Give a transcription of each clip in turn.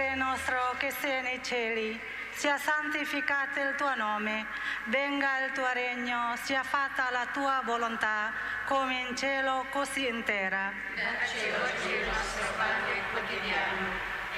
Padre nostro che sei nei cieli, sia santificato il tuo nome, venga il tuo regno, sia fatta la tua volontà, come in cielo così in terra. Dacci oggi il nostro pane quotidiano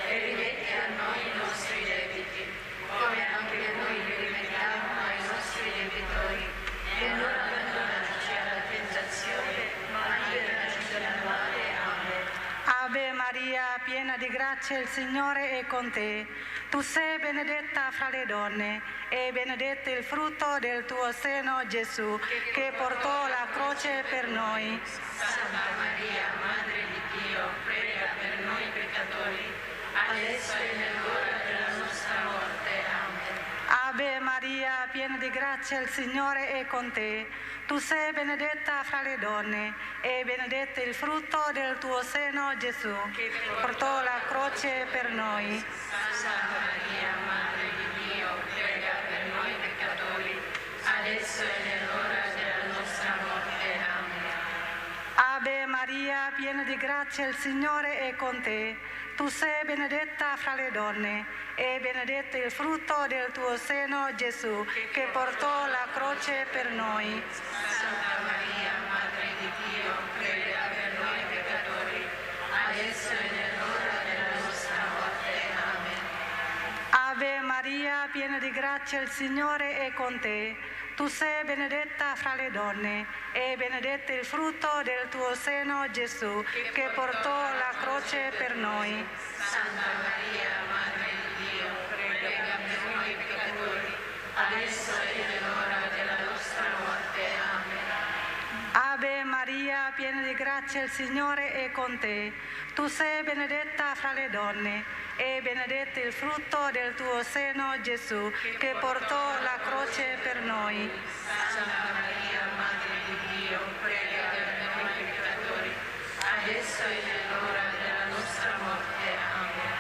e rimetti a noi i nostri debiti, come anche noi li rimettiamo ai nostri debitori, e non abbandonarci alla tentazione, ma liberaci dal male. Amen. Ave Maria, piena di grazia, il Signore è con te. Tu sei benedetta fra le donne, e benedetto il frutto del tuo seno, Gesù, che portò la croce per noi. Santa Maria, Madre di Dio, prega per noi peccatori, adesso e nell'ora della nostra morte. Amen. Ave Maria, piena di grazia, il Signore è con te. Tu sei benedetta fra le donne, e benedetto il frutto del tuo seno, Gesù, che portò la croce per noi. Santa Maria, Madre di Dio, prega per noi peccatori, adesso e nell'ora della nostra morte. Amen. Ave Maria, piena di grazia, il Signore è con te. Tu sei benedetta fra le donne, e benedetto il frutto del tuo seno, Gesù, che portò la croce per noi. Santa Maria, Madre di Dio, prega per noi peccatori, adesso e nell'ora della nostra morte. Amen. Ave Maria, piena di grazia, il Signore è con te. Tu sei benedetta fra le donne, e benedetto il frutto del tuo seno, Gesù, che portò la croce per noi. Santa Maria, Madre di Dio, prega per noi peccatori, adesso e nell'ora della nostra morte. Amen. Ave Maria, piena di grazia, il Signore è con te. Tu sei benedetta fra le donne, e benedetto il frutto del tuo seno, Gesù, che portò la croce per noi. Santa Maria, Madre di Dio, prega per noi peccatori, adesso e nell'ora della nostra morte. Amen.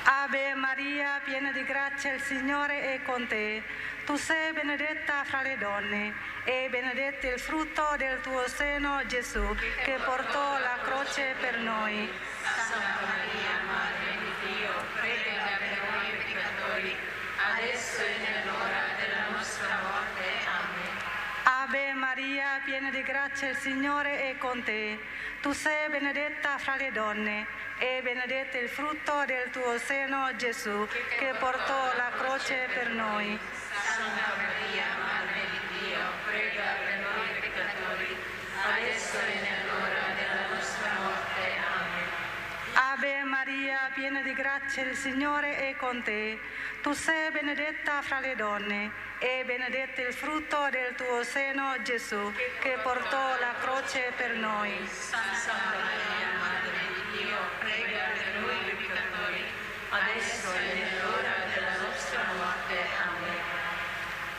Ave Maria, piena di grazia, il Signore è con te. Tu sei benedetta fra le donne, e benedetto il frutto del tuo seno, Gesù, che portò la croce per noi. Santa Maria, Madre di Dio, prega per noi peccatori, adesso e nell'ora della nostra morte. Amen. Ave Maria, piena di grazia, il Signore è con te. Tu sei benedetta fra le donne, e benedetto il frutto del tuo seno, Gesù, che portò la croce per noi. Santa Maria, Madre di Dio, prega per noi peccatori, adesso e nell'ora della nostra morte. Amen. Ave Maria, piena di grazia, il Signore è con te. Tu sei benedetta fra le donne, e benedetto il frutto del tuo seno, Gesù, che portò la croce per noi. Santa Maria, Madre di Dio, prega per noi peccatori, adesso e nell'ora della nostra morte. Amen.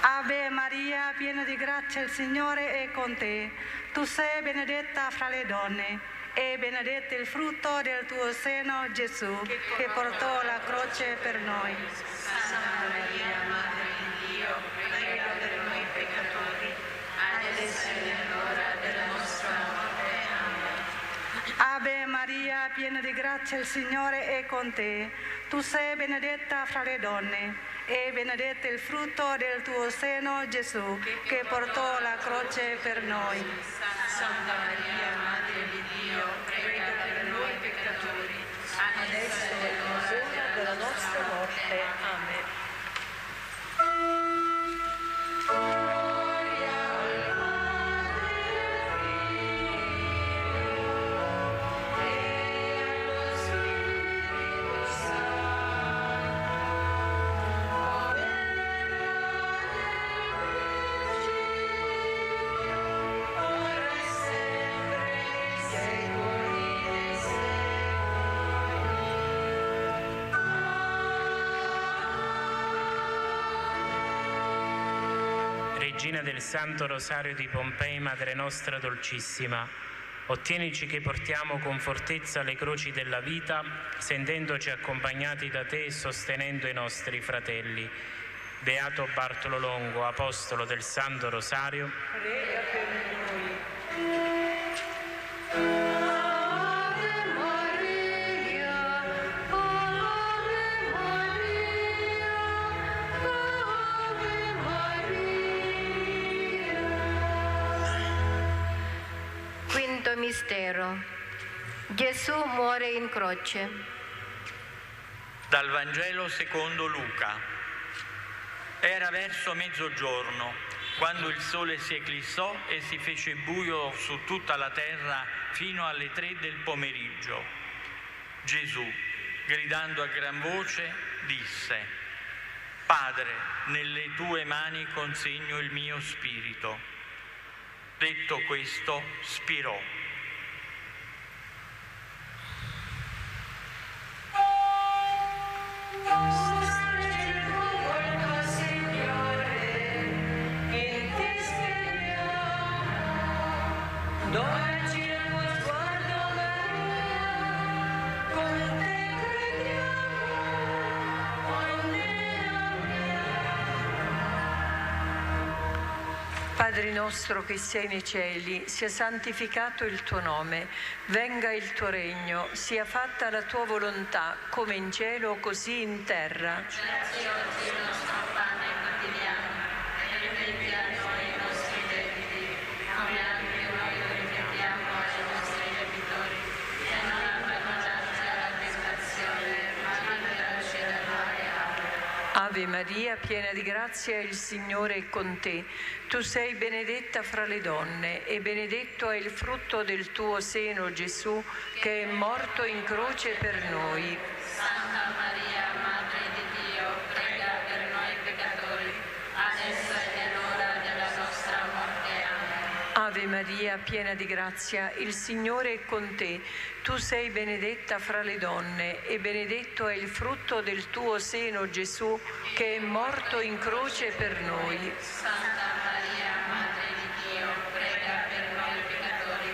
Ave Maria, piena di grazia, il Signore è con te. Tu sei benedetta fra le donne, e benedetto il frutto del tuo seno, Gesù, che portò la croce per noi. Santa Maria, Madre di Dio, prega per noi peccatori, adesso e nell'ora della nostra morte. Amen. Ave Maria, piena di grazia, il Signore è con te. Tu sei benedetta fra le donne, e benedetto il frutto del tuo seno, Gesù, che portò la croce per noi. Santa Maria, Madre di Dio, prega per noi peccatori, adesso e nell'ora della nostra morte. Amen. Regina del Santo Rosario di Pompei, Madre nostra dolcissima, ottienici che portiamo con fortezza le croci della vita, sentendoci accompagnati da te e sostenendo i nostri fratelli. Beato Bartolo Longo, apostolo del Santo Rosario, Prega per noi. Ave Maria, ora mistero. Gesù muore in croce. Dal Vangelo secondo Luca. Era verso mezzogiorno, quando il sole si eclissò e si fece buio su tutta la terra fino alle 3 del pomeriggio. Gesù, gridando a gran voce, disse: Padre, nelle tue mani consegno il mio spirito. Detto questo, spirò. Padre nostro che sei nei cieli, sia santificato il tuo nome, venga il tuo regno, sia fatta la tua volontà, come in cielo così in terra. Dacci oggi il nostro pane quotidiano e rimetti a noi i nostri debiti, come anche noi rimettiamo ai nostri debitori, e non abbandonarci alla tentazione, ma liberaci dal male. Ave Maria, piena di grazia, il Signore è con te. Tu sei benedetta fra le donne e benedetto è il frutto del tuo seno, Gesù, che è morto in croce per noi. Santa Maria, Madre di Dio, prega per noi peccatori, adesso è nell'ora della nostra morte. Amen. Ave Maria, piena di grazia, il Signore è con te. Tu sei benedetta fra le donne e benedetto è il frutto del tuo seno, Gesù, che è morto in croce per noi. Santa Maria, Madre di Dio, prega per noi peccatori,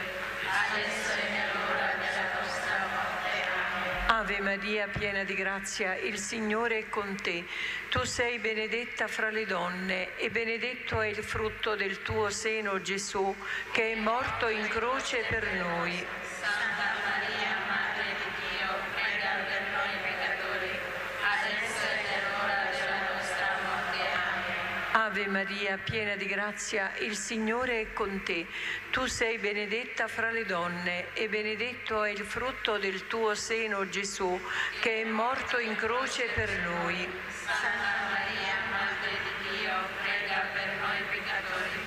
adesso è nell'ora della nostra morte. Amen. Ave Maria, piena di grazia, il Signore è con te. Tu sei benedetta fra le donne e benedetto è il frutto del tuo seno, Gesù, che è morto in croce per noi. Santa Maria, Madre di Dio, prega per noi peccatori, adesso è nell'ora della nostra morte. Amen. Ave Maria, piena di grazia, il Signore è con te. Tu sei benedetta fra le donne e benedetto è il frutto del tuo seno, Gesù, che è morto in croce per noi. Santa Maria, Madre di Dio, prega per noi peccatori,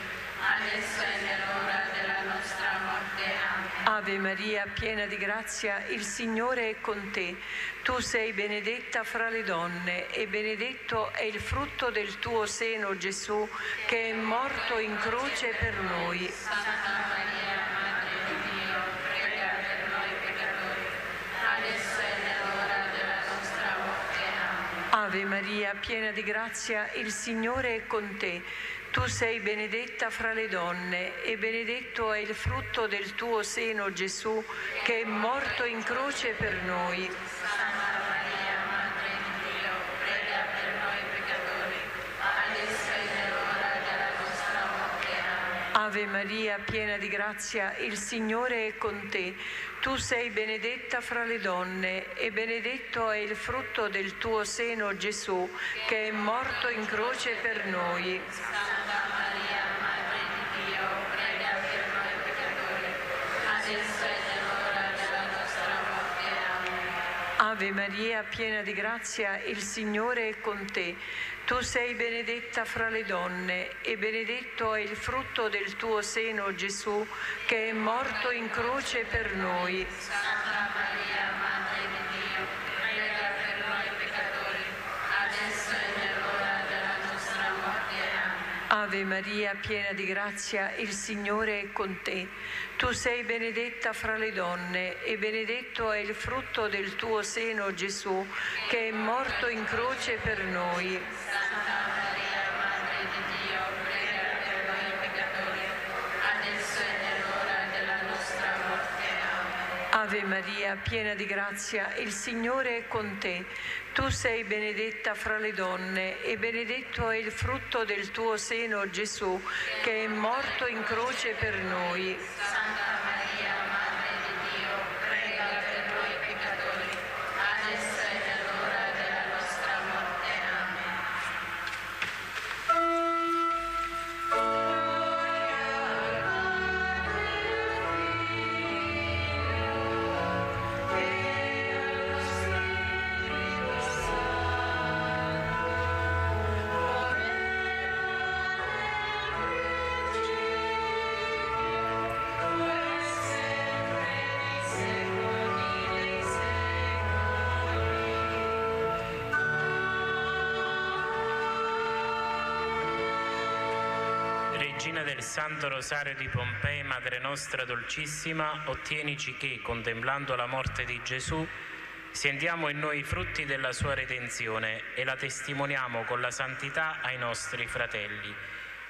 adesso è nell'ora della nostra morte. Amen. Ave Maria, piena di grazia, il Signore è con te. Tu sei benedetta fra le donne e benedetto è il frutto del tuo seno, Gesù, che è morto in croce per noi. Santa Maria, Madre di Dio, prega per noi peccatori, adesso è nell'ora della nostra morte. Amen. Ave Maria, piena di grazia, il Signore è con te. Tu sei benedetta fra le donne e benedetto è il frutto del tuo seno, Gesù, che è morto in croce per noi. Santa Maria, Madre di Dio, prega per noi peccatori, adesso è nell'ora della nostra morte. Amen. Ave Maria, piena di grazia, il Signore è con te. Tu sei benedetta fra le donne e benedetto è il frutto del tuo seno, Gesù, che è morto in croce per noi. Santa Maria, Madre di Dio, prega per noi peccatori, adesso è nell'ora della nostra morte. Amen. Ave Maria, piena di grazia, il Signore è con te. Tu sei benedetta fra le donne e benedetto è il frutto del tuo seno, Gesù, che è morto in croce per noi. Santa Maria, Madre di Dio, prega per noi peccatori, adesso è nell'ora della nostra morte. Amen. Ave Maria, piena di grazia, il Signore è con te. Tu sei benedetta fra le donne e benedetto è il frutto del tuo seno, Gesù, che è morto in croce per noi. Santa Maria, Madre di Dio, prega per noi peccatori, adesso è nell'ora della nostra morte. Amen. Ave Maria, piena di grazia, il Signore è con te. Tu sei benedetta fra le donne e benedetto è il frutto del tuo seno, Gesù, che è morto in croce per noi. Santa Maria, Madre di Dio, prega per noi peccatori, adesso è nell'ora della nostra morte. Amen. Gloria al Padre, Regina del Santo Rosario di Pompei, Madre nostra dolcissima, ottienici che, contemplando la morte di Gesù, sentiamo in noi i frutti della sua redenzione e la testimoniamo con la santità ai nostri fratelli.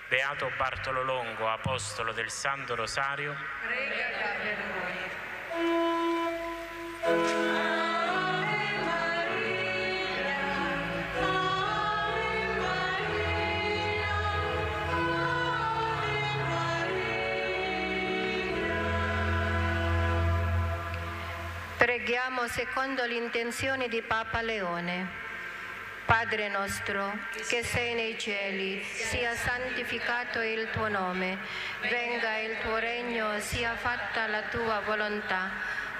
Beato Bartolo Longo, apostolo del Santo Rosario, prega per noi. Preghiamo secondo l'intenzione di Papa Leone. Padre nostro, che sei nei cieli, sia santificato il tuo nome, venga il tuo regno, sia fatta la tua volontà,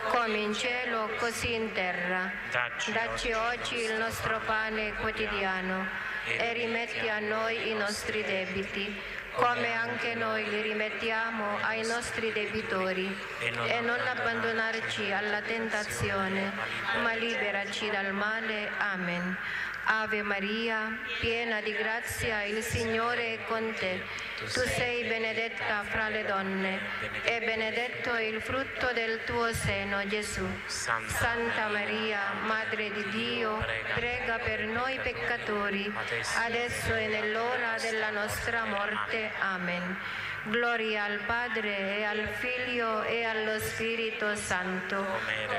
come in cielo, così in terra. Dacci oggi il nostro pane quotidiano e rimetti a noi i nostri debiti, come anche noi li rimettiamo ai nostri debitori, e non abbandonarci alla tentazione, ma liberaci dal male. Amen. Ave Maria, piena di grazia, il Signore è con te. Tu sei benedetta fra le donne e benedetto il frutto del tuo seno, Gesù. Santa Maria, Madre di Dio, prega per noi peccatori, adesso e nell'ora della nostra morte. Amen. Gloria al Padre e al Figlio e allo Spirito Santo,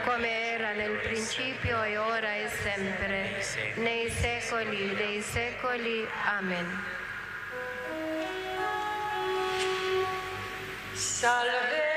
come era nel principio e ora e sempre, nei secoli dei secoli. Amen. Salve.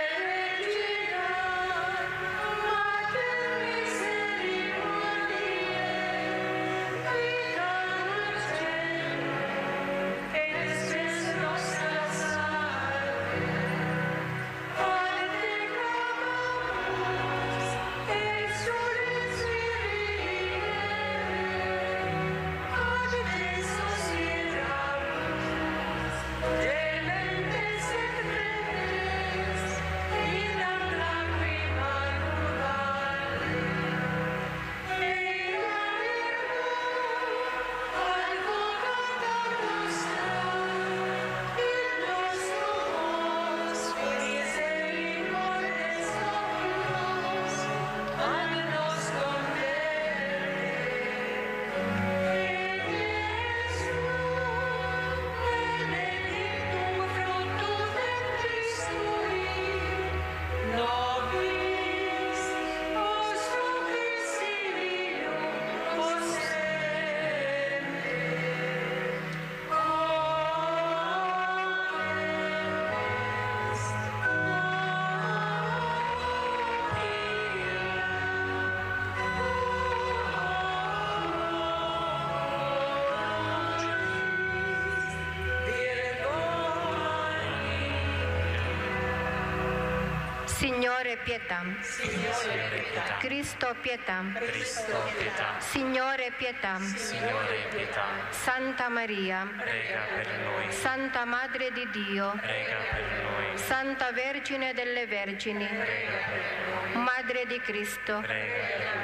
Signore pietà. Signore pietà. Cristo pietà. Cristo pietà. Signore pietà. Signore pietà. Santa Maria, Prega per noi. Santa Madre di Dio, Prega per noi. Santa Vergine delle Vergini, Madre di Cristo, Prega per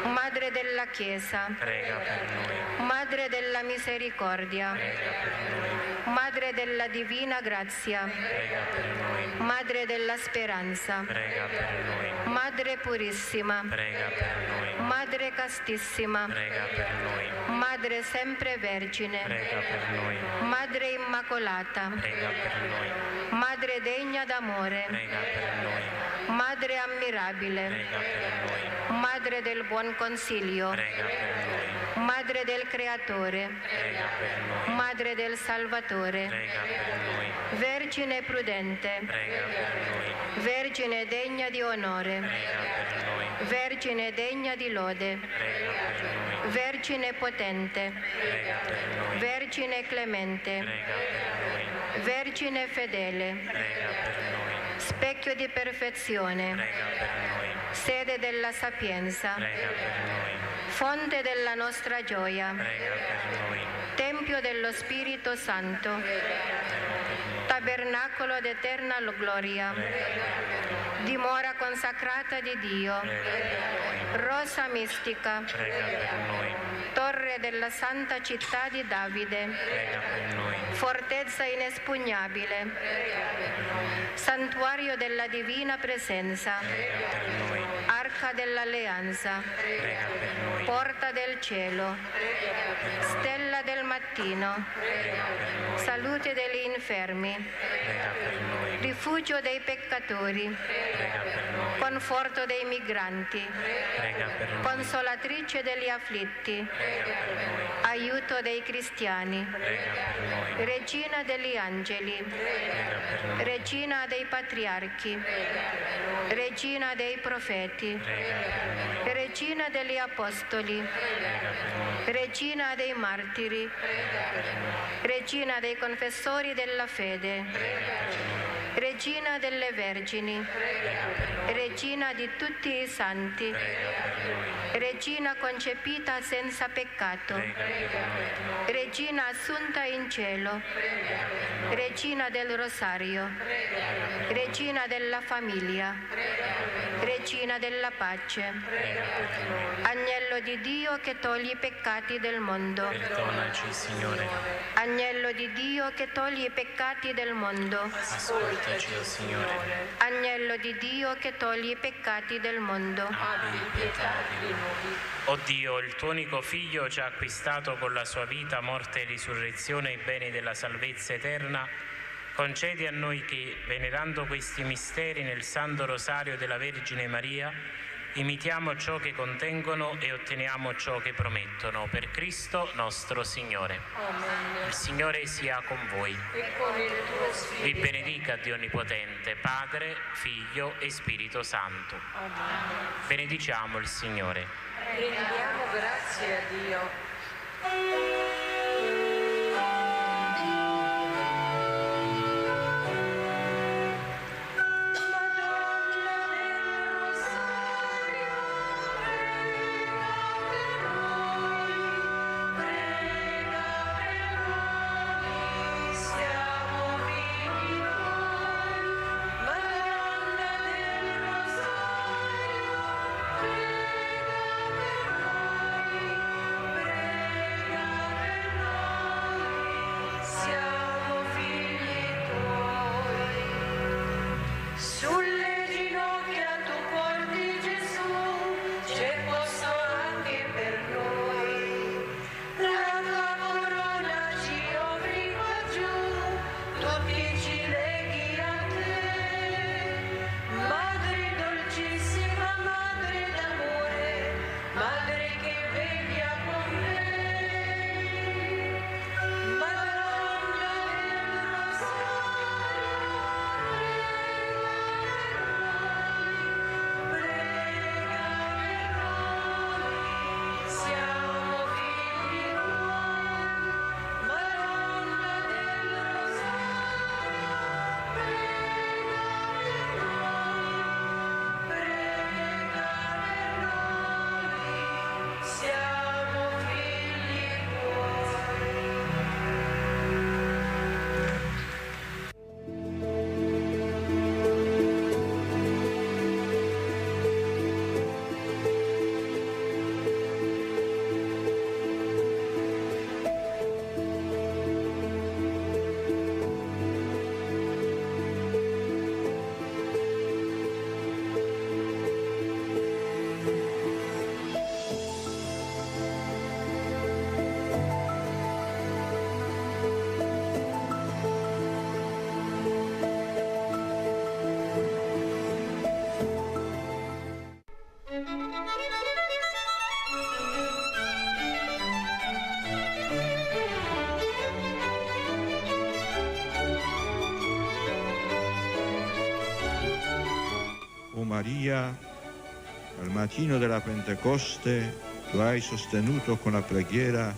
noi. Madre della Chiesa, Prega per noi. Madre della Misericordia, Prega per noi. Madre della Divina Grazia, Prega per noi. Madre della Speranza, Prega per noi. Madre Purissima, Prega per noi. Madre Castissima, Prega per noi. Madre sempre Vergine, Prega per noi. Madre Immacolata, Prega per noi. Madre degna d'amore, Prega per noi. Madre ammirabile, Prega per noi. Madre del buon consiglio, Prega per noi. Madre del Creatore, Prega per noi. Madre del Salvatore, Prega per noi. Vergine prudente, Prega per noi. Vergine degna di onore, Prega per noi. Vergine degna di lode, Prega per noi. Vergine potente, Prega per noi. Vergine clemente, Prega per noi. Vergine fedele, Prega per noi. specchio di perfezione, Prega per noi. sede della sapienza, Prega per noi. fonte della nostra gioia, Prega per noi. Tempio dello Spirito Santo, tabernacolo d'eterna gloria, dimora consacrata di Dio, rosa mistica, Prega per noi. Torre della Santa Città di Davide, prega per noi. Fortezza inespugnabile, Santuario della Divina Presenza, Prega per noi. Arca dell'Alleanza, Prega per noi. Porta del Cielo, Stella del Mattino, Salute degli infermi, Prega per noi. Rifugio dei peccatori, Prega per noi. Conforto dei migranti, Prega per noi. Consolatrice degli afflitti, Prega per noi. aiuto dei cristiani, Prega per noi. Regina degli angeli, Prega per noi. Regina dei patriarchi, Regina dei profeti, Prega per noi. Regina degli apostoli, Prega per noi. Regina dei martiri, Regina dei confessori della fede, Regina delle vergini, Regina di tutti i santi, Regina concepita senza peccato, Regina assunta in cielo, Regina del Rosario, Regina della famiglia, Regina della pace, Agnello di Dio che toglie i peccati del mondo, Perdonaci, Signore. Agnello di Dio che toglie i peccati del mondo, Ascoltaci, o Signore. Agnello di Dio che toglie i peccati del mondo. Abbi pietà di noi. O Dio, il tuo unico Figlio ci ha acquistato con la sua vita, morte e risurrezione i beni della salvezza eterna. Concedi a noi che, venerando questi misteri nel Santo Rosario della Vergine Maria, imitiamo ciò che contengono e otteniamo ciò che promettono. Per Cristo nostro Signore. Amen. Il Signore sia con voi. E con il tuo spirito. Vi benedica Dio Onnipotente, Padre, Figlio e Spirito Santo. Amen. Benediciamo il Signore. Rendiamo grazie a Dio. O Maria, al mattino della Pentecoste tu hai sostenuto con la preghiera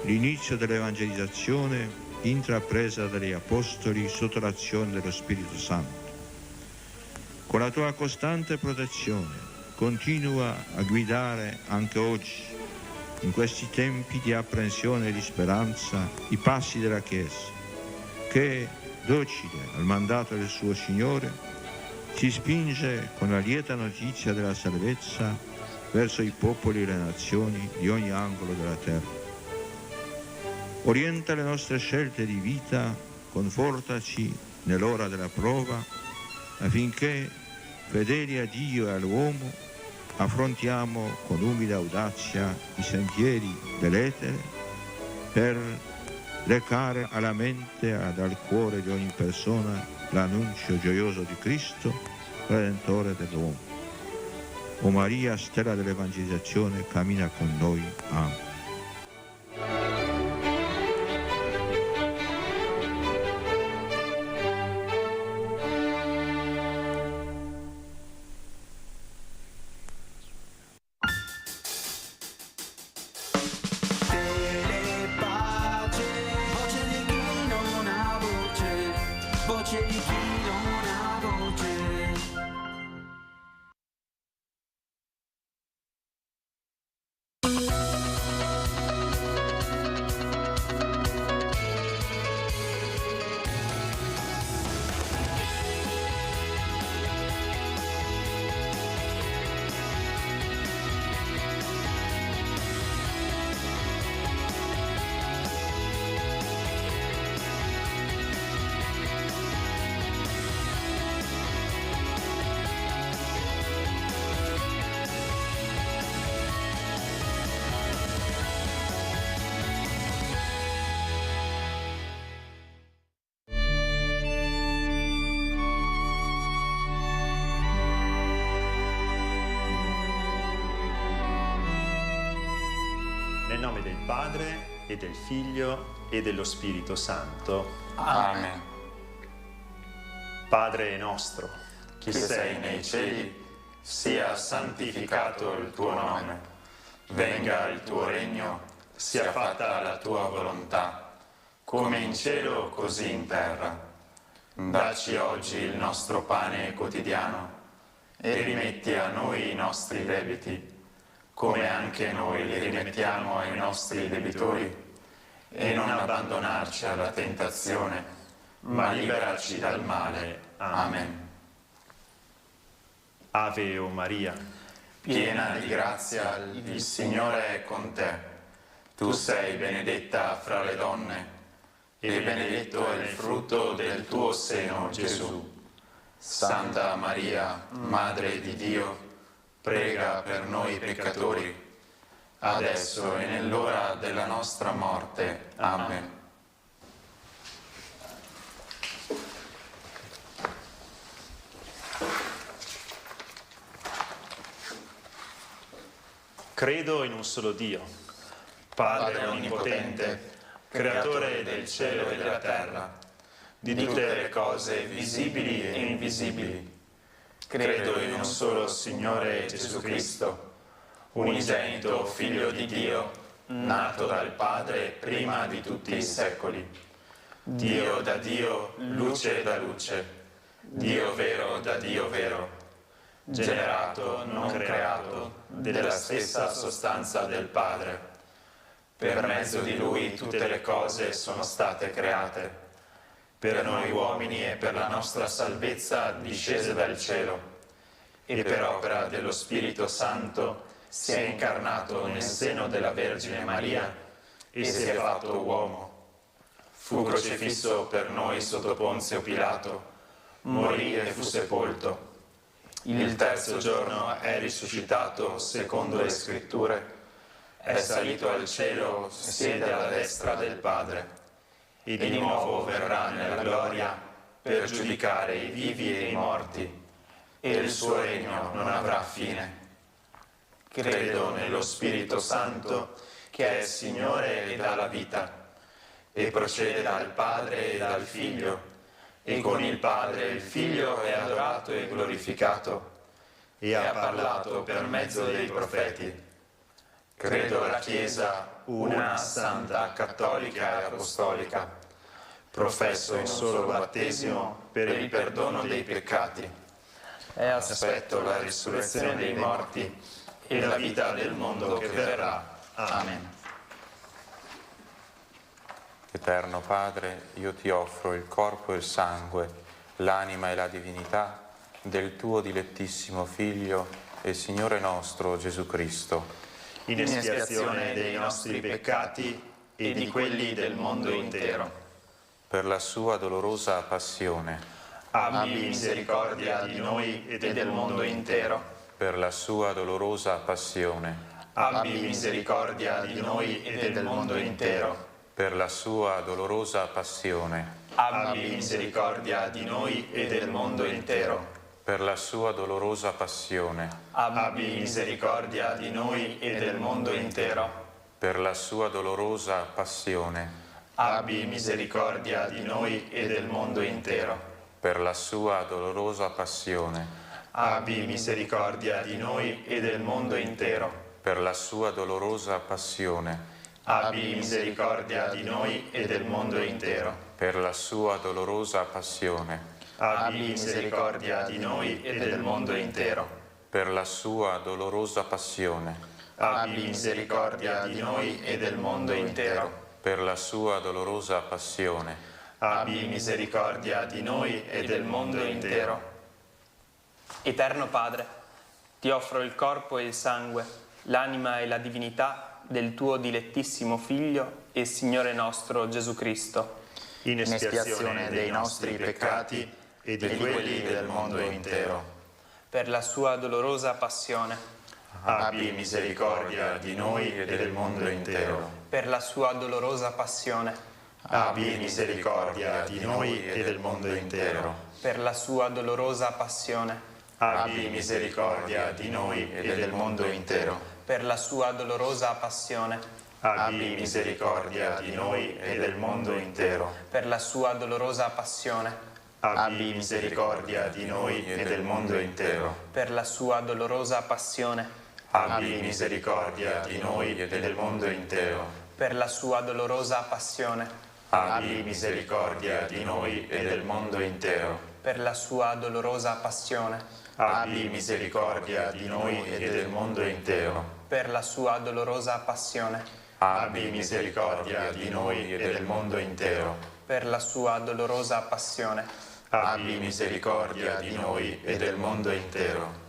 l'inizio dell'evangelizzazione intrapresa dagli Apostoli sotto l'azione dello Spirito Santo. Con la tua costante protezione continua a guidare anche oggi, in questi tempi di apprensione e di speranza, i passi della Chiesa, che, docile al mandato del suo Signore, si spinge con la lieta notizia della salvezza verso i popoli e le nazioni di ogni angolo della terra. Orienta le nostre scelte di vita, confortaci nell'ora della prova, affinché, fedeli a Dio e all'uomo, affrontiamo con umile audacia i sentieri dell'etere per recare alla mente ed al cuore di ogni persona l'annuncio gioioso di Cristo, Redentore dell'uomo. O Maria, stella dell'evangelizzazione, cammina con noi. Amen. Nel nome del Padre, e del Figlio, e dello Spirito Santo. Amen. Padre nostro, Chi sei nei cieli, sia santificato il tuo nome. Venga il tuo regno, sia fatta la tua volontà, come in cielo così in terra. Dacci oggi il nostro pane quotidiano e rimetti a noi i nostri debiti, come anche noi li rimettiamo ai nostri debitori, e non abbandonarci alla tentazione, ma liberaci dal male. Amen. Ave o Maria, Piena di grazia, il Signore è con te. Tu sei benedetta fra le donne, e benedetto è il frutto del tuo seno, Gesù. Santa Maria, Madre di Dio, prega per noi peccatori, adesso e nell'ora della nostra morte. Amen. credo in un solo Dio, Padre onnipotente, creatore del cielo e della terra, di tutte le cose visibili e invisibili. Credo in un solo Signore Gesù Cristo, unigenito Figlio di Dio, nato dal Padre prima di tutti i secoli. Dio da Dio, luce da luce, Dio vero da Dio vero, generato, non creato, della stessa sostanza del Padre. Per mezzo di Lui tutte le cose sono state create. Per noi uomini e per la nostra salvezza discese dal cielo, e per opera dello Spirito Santo si è incarnato nel seno della Vergine Maria e si è fatto uomo. Fu crocifisso per noi sotto Ponzio Pilato, morì e fu sepolto. Il terzo giorno è risuscitato secondo le Scritture, è salito al cielo, siede alla destra del Padre, e di nuovo verrà nella gloria per giudicare i vivi e i morti, e il suo regno non avrà fine. Credo nello Spirito Santo, che è Signore e dà la vita, e procede dal Padre e dal Figlio, e con il Padre il Figlio è adorato e glorificato, e ha parlato per mezzo dei profeti. Credo alla Chiesa, una, santa, cattolica e apostolica. Professo un solo battesimo per il perdono dei peccati. E aspetto la risurrezione dei morti e la vita del mondo che verrà. Amen. Eterno Padre, io ti offro il corpo e il sangue, l'anima e la divinità del tuo dilettissimo Figlio, e Signore nostro Gesù Cristo, in espiazione dei nostri peccati e di quelli del mondo intero. per la sua dolorosa passione, Abbi misericordia di noi e del mondo intero. per la sua dolorosa passione, Abbi misericordia di noi e del mondo intero. per la sua dolorosa passione, Abbi misericordia di noi e del mondo intero. per la sua dolorosa passione, Abbi misericordia di noi e del mondo intero. per la sua dolorosa passione, Abbi misericordia di noi e del mondo intero. per la sua dolorosa passione, Abbi misericordia di noi e del mondo intero. per la sua dolorosa passione, Abbi misericordia di noi e del mondo intero. per la sua dolorosa passione, Abbi misericordia di noi e del mondo intero. per la sua dolorosa passione, Abbi misericordia di noi e del mondo intero. per la sua dolorosa passione, Abbi misericordia di noi e del mondo intero. Eterno Padre, ti offro il corpo e il sangue, l'anima e la divinità del tuo dilettissimo Figlio e Signore nostro Gesù Cristo, In espiazione dei nostri peccati e di quelli del mondo intero. per la sua dolorosa passione, Abbi misericordia di noi e del mondo intero. per la sua dolorosa passione, Abbi misericordia di noi e del mondo intero. per la sua dolorosa passione, Abbi misericordia di noi e del mondo intero. per la sua dolorosa passione, Abbi misericordia di noi e del mondo intero. per la sua dolorosa passione, Abbi misericordia di noi e del mondo intero. per la sua dolorosa passione, Abbi misericordia di noi e del mondo intero. per la sua dolorosa passione, Abbi misericordia di noi e del mondo intero. per la sua dolorosa passione, Abbi misericordia di noi e del mondo intero. per la sua dolorosa passione, Abbi misericordia di noi e del mondo intero. per la sua dolorosa passione, Abbi misericordia di noi e del mondo intero.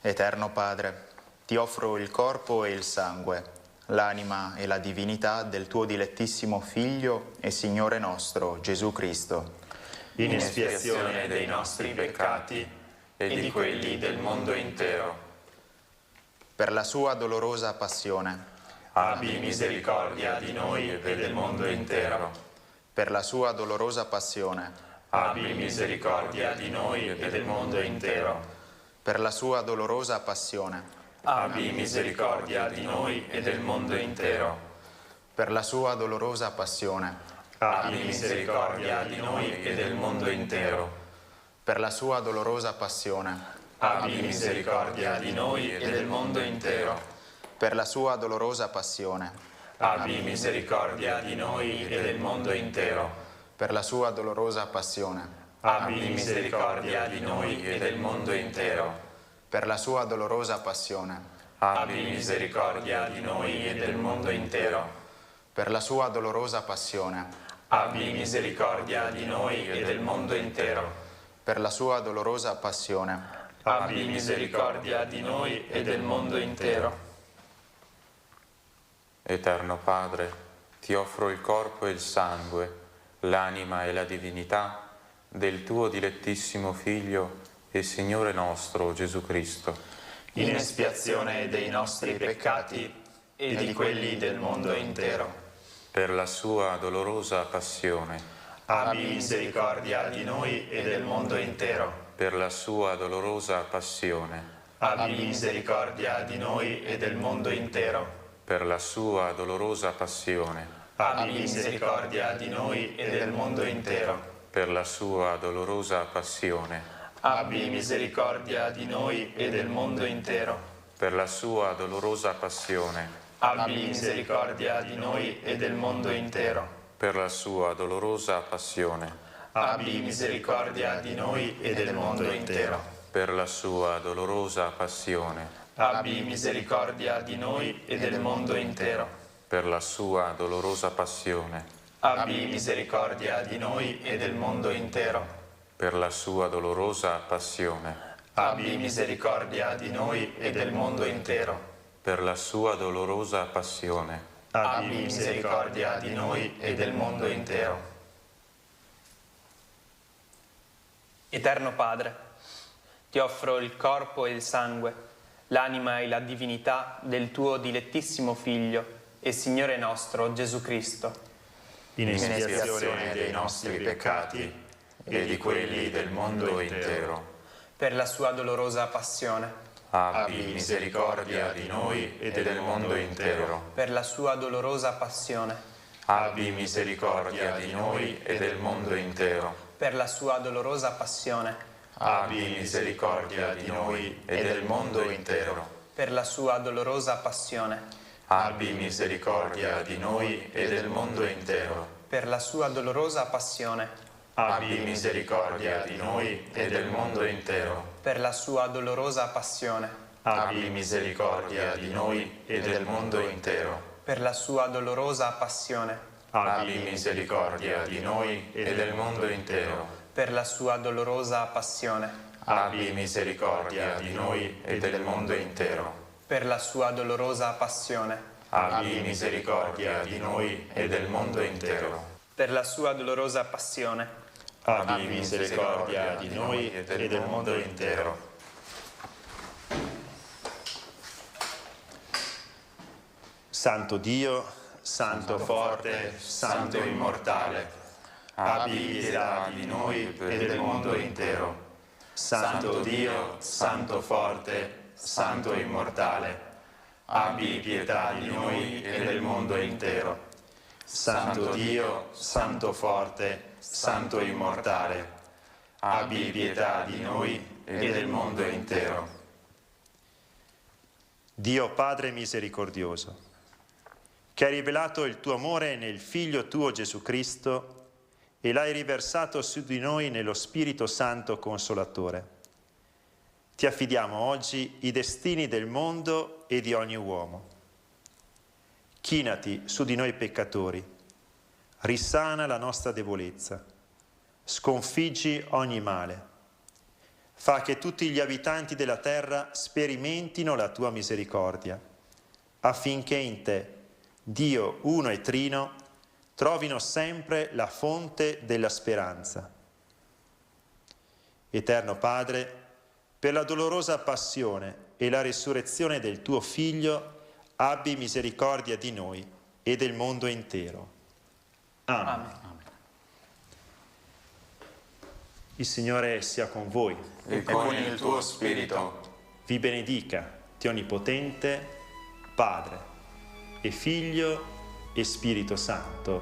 Eterno Padre, ti offro il corpo e il sangue, l'anima e la divinità del tuo dilettissimo Figlio e Signore nostro Gesù Cristo, In espiazione dei nostri peccati e di quelli del mondo intero. per la sua dolorosa passione, Abbi misericordia di noi e del mondo intero. per la sua dolorosa passione, Abbi misericordia di noi e del mondo intero. per la sua dolorosa passione, Abbi misericordia di noi e del mondo intero. per la sua dolorosa passione, Abbi misericordia di noi e del mondo intero. per la sua dolorosa passione, Abbi misericordia di noi e del mondo intero. per la sua dolorosa passione, Abbi misericordia di noi e del mondo intero. per la sua dolorosa passione, Abbi misericordia di noi e del mondo intero. per la sua dolorosa passione, Abbi misericordia di noi e del mondo intero. per la sua dolorosa passione, Abbi misericordia di noi e del mondo intero. per la sua dolorosa passione, Abbi misericordia di noi e del mondo intero. Eterno Padre, ti offro il corpo e il sangue, l'anima e la divinità del tuo dilettissimo Figlio e Signore nostro Gesù Cristo, In espiazione dei nostri peccati e di quelli del mondo intero. per la sua dolorosa passione, Abbi misericordia di noi e del mondo intero. per la sua dolorosa passione, Abbi misericordia di noi e del mondo intero. per la sua dolorosa passione, Abbi misericordia di noi e del mondo intero. per la sua dolorosa passione, Abbi misericordia di noi e del mondo intero. per la sua dolorosa passione, Abbi misericordia di noi e del mondo intero. per la sua dolorosa passione, Abbi misericordia di noi e del mondo intero. per la sua dolorosa passione, Abbi misericordia di noi e del mondo intero. per la sua dolorosa passione, Abbi misericordia di noi e del mondo intero. per la sua dolorosa passione, abbi misericordia di noi e del mondo intero. Per la sua dolorosa passione, Abbi misericordia di noi e del mondo intero. Eterno Padre, ti offro il corpo e il sangue, l'anima e la divinità del tuo dilettissimo Figlio e Signore nostro Gesù Cristo, In espiazione dei nostri peccati e di quelli del mondo intero. per la sua dolorosa passione, abbi misericordia di noi e del mondo intero. per la sua dolorosa passione, Abbi misericordia di noi e del mondo intero. per la sua dolorosa passione, Abbi misericordia di noi e del mondo intero. per la sua dolorosa passione, Abbi misericordia di noi e del mondo intero. per la sua dolorosa passione, Abbi misericordia di noi e del mondo intero. per la sua dolorosa passione, Abbi misericordia di noi e del mondo intero. per la sua dolorosa passione, Abbi misericordia di noi e del mondo intero. per la sua dolorosa passione, Abbi misericordia di noi e del mondo intero. per la sua dolorosa passione, Abbi misericordia di noi e del mondo intero. per la sua dolorosa passione, Abbi misericordia di noi e del mondo intero. Santo Dio, Santo forte, Santo immortale, abbi pietà di noi e del mondo intero. Santo Dio, Santo forte, Santo immortale, abbi pietà di noi e del mondo intero. Santo Dio, Santo forte, Santo immortale, abbi pietà di noi e del mondo intero. Dio Padre misericordioso, che hai rivelato il tuo amore nel Figlio tuo Gesù Cristo e l'hai riversato su di noi nello Spirito Santo Consolatore, ti affidiamo oggi i destini del mondo e di ogni uomo. Chinati su di noi peccatori, risana la nostra debolezza, sconfiggi ogni male, fa che tutti gli abitanti della terra sperimentino la tua misericordia, affinché in te, Dio uno e trino, trovino sempre la fonte della speranza. Eterno Padre, per la dolorosa passione e la risurrezione del tuo Figlio, abbi misericordia di noi e del mondo intero. Amen. Il Signore sia con voi. E con il tuo spirito. Vi benedica, Dio Onnipotente, Padre e Figlio e Spirito Santo.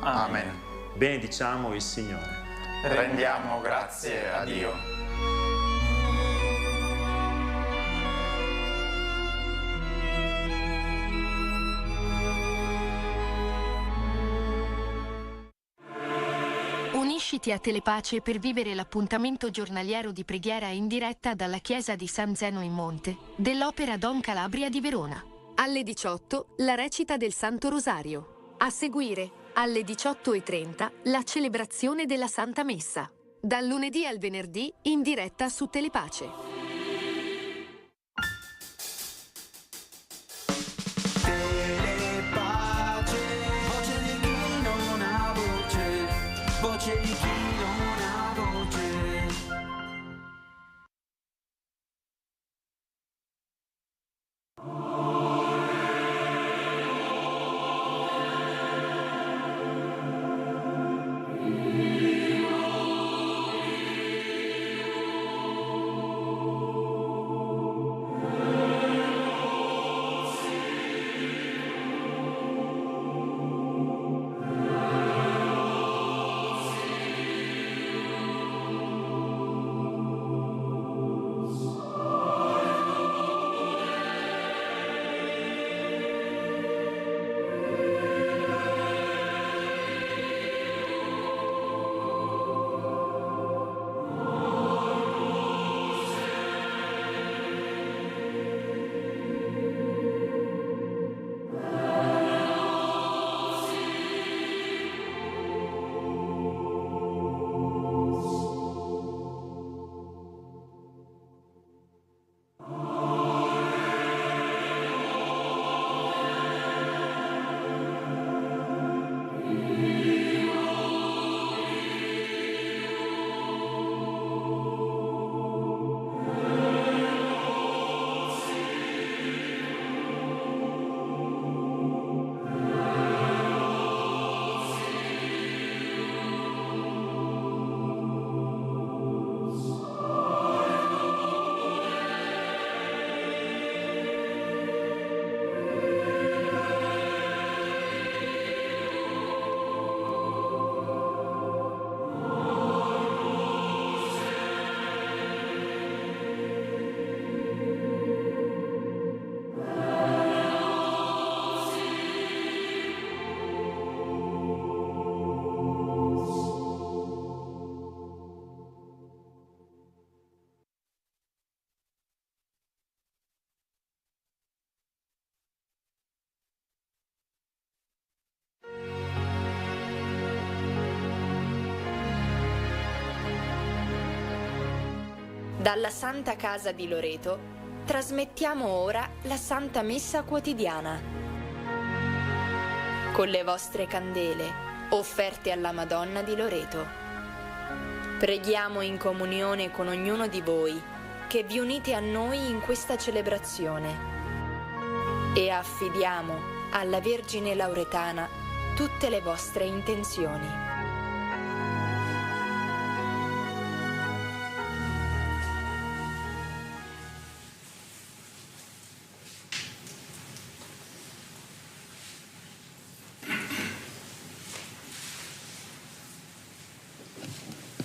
Amen. Benediciamo il Signore. Rendiamo grazie a Dio. Unisciti a Telepace per vivere l'appuntamento giornaliero di preghiera in diretta dalla chiesa di San Zeno in Monte, dell'Opera Don Calabria di Verona. Alle 18, la recita del Santo Rosario. A seguire, alle 18:30, la celebrazione della Santa Messa. Dal lunedì al venerdì, in diretta su Telepace. Dalla Santa Casa di Loreto trasmettiamo ora la Santa Messa quotidiana. Con le vostre candele offerte alla Madonna di Loreto. Preghiamo in comunione con ognuno di voi che vi unite a noi in questa celebrazione e affidiamo alla Vergine Lauretana tutte le vostre intenzioni.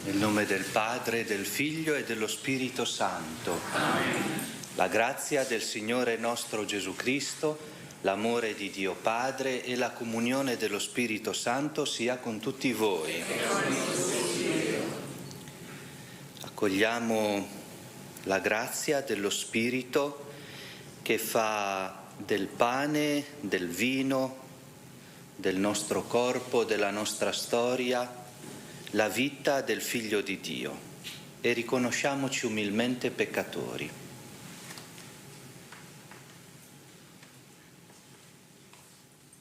Nel nome del Padre, del Figlio e dello Spirito Santo. Amen. La grazia del Signore nostro Gesù Cristo, l'amore di Dio Padre e la comunione dello Spirito Santo sia con tutti voi. Accogliamo la grazia dello Spirito che fa del pane, del vino, del nostro corpo, della nostra storia, la vita del Figlio di Dio e riconosciamoci umilmente peccatori.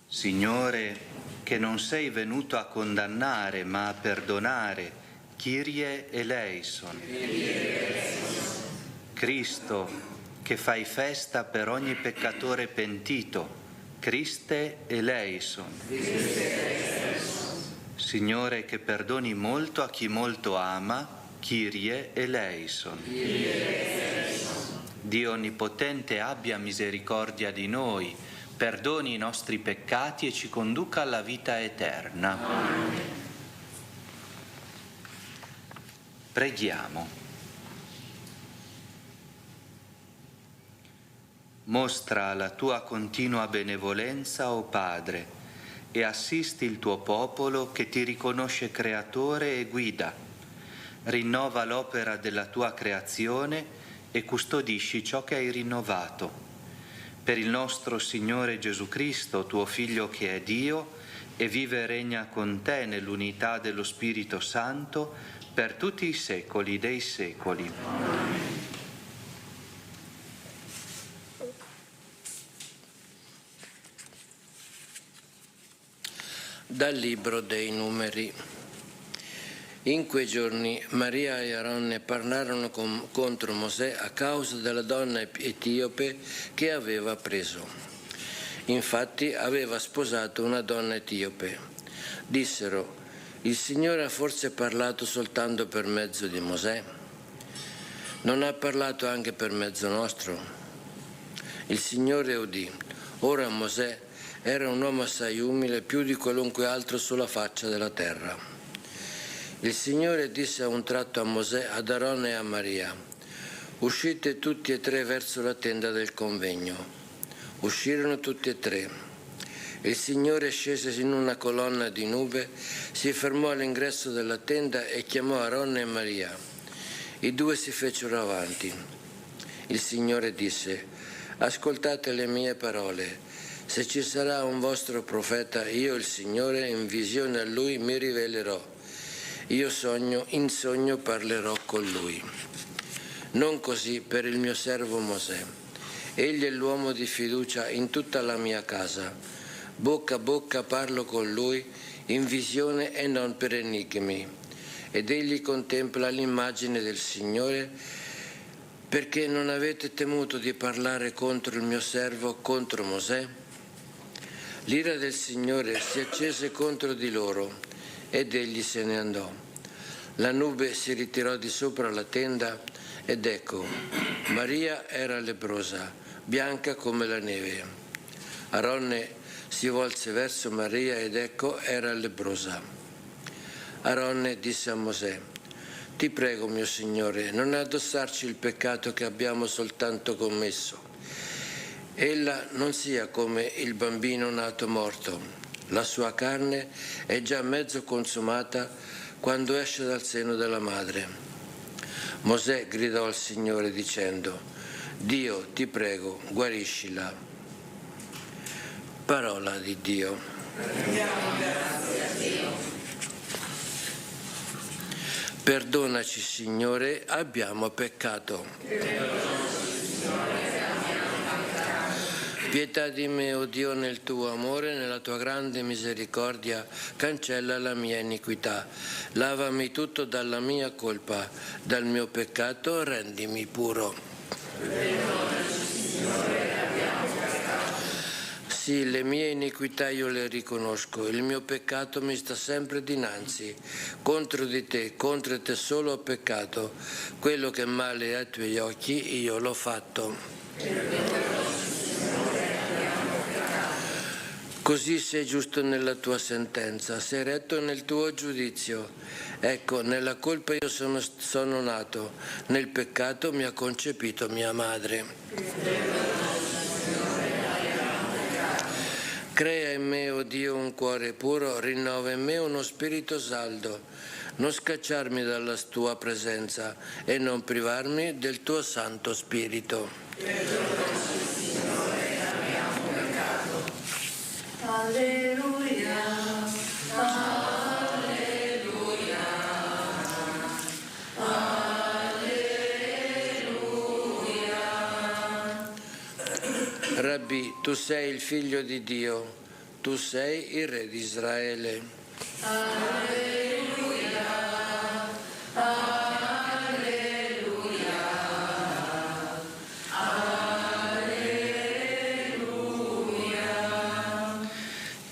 Signore, che non sei venuto a condannare ma a perdonare, Kyrie eleison. Cristo, che fai festa per ogni peccatore pentito, Christe eleison. Signore, che perdoni molto a chi molto ama, Kyrie eleison. Dio Onnipotente abbia misericordia di noi, perdoni i nostri peccati e ci conduca alla vita eterna. Preghiamo. Mostra la tua continua benevolenza, o Padre, e assisti il tuo popolo che ti riconosce creatore e guida. Rinnova l'opera della tua creazione e custodisci ciò che hai rinnovato. Per il nostro Signore Gesù Cristo, tuo Figlio che è Dio e vive e regna con te nell'unità dello Spirito Santo per tutti i secoli dei secoli. Amen. Dal Libro dei Numeri. In quei giorni Maria e Aronne parlarono contro Mosè a causa della donna etiope che aveva preso. Infatti aveva sposato una donna etiope. Dissero: il Signore ha forse parlato soltanto per mezzo di Mosè? Non ha parlato anche per mezzo nostro? Il Signore udì. Ora Mosè era un uomo assai umile, più di qualunque altro sulla faccia della terra. Il Signore disse a un tratto a Mosè, ad Aronne e a Maria: uscite tutti e tre verso la tenda del convegno. Uscirono tutti e tre. Il Signore scese in una colonna di nube, si fermò all'ingresso della tenda e chiamò Aronne e Maria. I due si fecero avanti. Il Signore disse: ascoltate le mie parole. Se ci sarà un vostro profeta, io, il Signore, in visione a lui mi rivelerò. Io in sogno parlerò con lui. Non così per il mio servo Mosè. Egli è l'uomo di fiducia in tutta la mia casa. Bocca a bocca parlo con lui, in visione e non per enigmi. Ed egli contempla l'immagine del Signore, perché non avete temuto di parlare contro il mio servo, contro Mosè? L'ira del Signore si accese contro di loro ed egli se ne andò. La nube si ritirò di sopra la tenda ed ecco, Maria era lebbrosa, bianca come la neve. Aronne si volse verso Maria ed ecco, era lebbrosa. Aronne disse a Mosè: ti prego, mio Signore, non addossarci il peccato che abbiamo soltanto commesso. Ella non sia come il bambino nato morto. La sua carne è già mezzo consumata quando esce dal seno della madre. Mosè gridò al Signore dicendo: Dio, ti prego, guariscila. Parola di Dio. Perdonaci, Signore, abbiamo peccato. Pietà di me, o Dio, nel tuo amore, nella tua grande misericordia, cancella la mia iniquità. Lavami tutto dalla mia colpa, dal mio peccato rendimi puro. Sì, le mie iniquità io le riconosco, il mio peccato mi sta sempre dinanzi. Contro di te solo ho peccato. Quello che male è ai tuoi occhi, io l'ho fatto. Così sei giusto nella tua sentenza, sei retto nel tuo giudizio. Ecco, nella colpa io sono nato, nel peccato mi ha concepito mia madre. Crea in me, o Dio, un cuore puro, rinnova in me uno spirito saldo. Non scacciarmi dalla tua presenza e non privarmi del tuo Santo Spirito. Alleluia, alleluia, alleluia. Rabbi, tu sei il Figlio di Dio, tu sei il Re di Israele. Alleluia, alleluia, alleluia.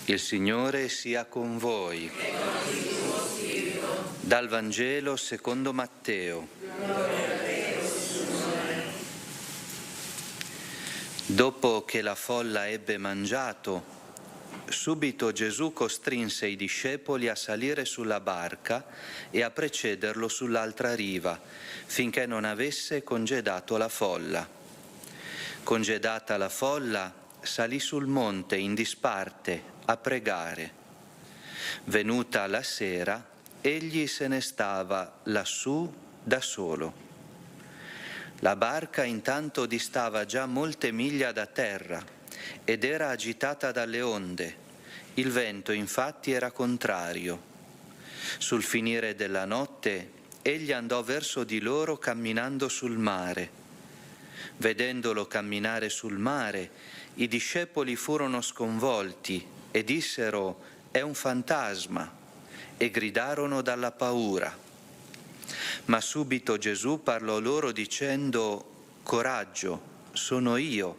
Il Signore sia con voi. E con il tuo spirito. Dal Vangelo secondo Matteo. Dopo che la folla ebbe mangiato, subito Gesù costrinse i discepoli a salire sulla barca e a precederlo sull'altra riva, finché non avesse congedato la folla. Congedata la folla, salì sul monte in disparte a pregare. Venuta la sera, egli se ne stava lassù da solo. La barca intanto distava già molte miglia da terra ed era agitata dalle onde. Il vento infatti era contrario. Sul finire della notte egli andò verso di loro camminando sul mare. Vedendolo camminare sul mare, i discepoli furono sconvolti e dissero: «È un fantasma», e gridarono dalla paura. Ma subito Gesù parlò loro dicendo: «Coraggio, sono io,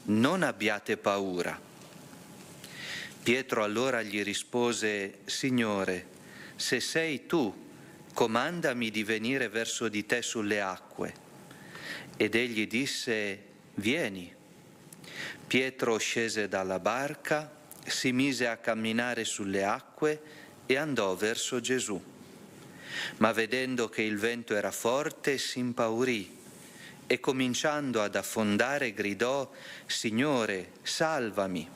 non abbiate paura». Pietro allora gli rispose: «Signore, se sei tu, comandami di venire verso di te sulle acque». Ed egli disse: «Vieni». Pietro scese dalla barca, si mise a camminare sulle acque e andò verso Gesù. Ma vedendo che il vento era forte, si impaurì e cominciando ad affondare gridò: «Signore, salvami!»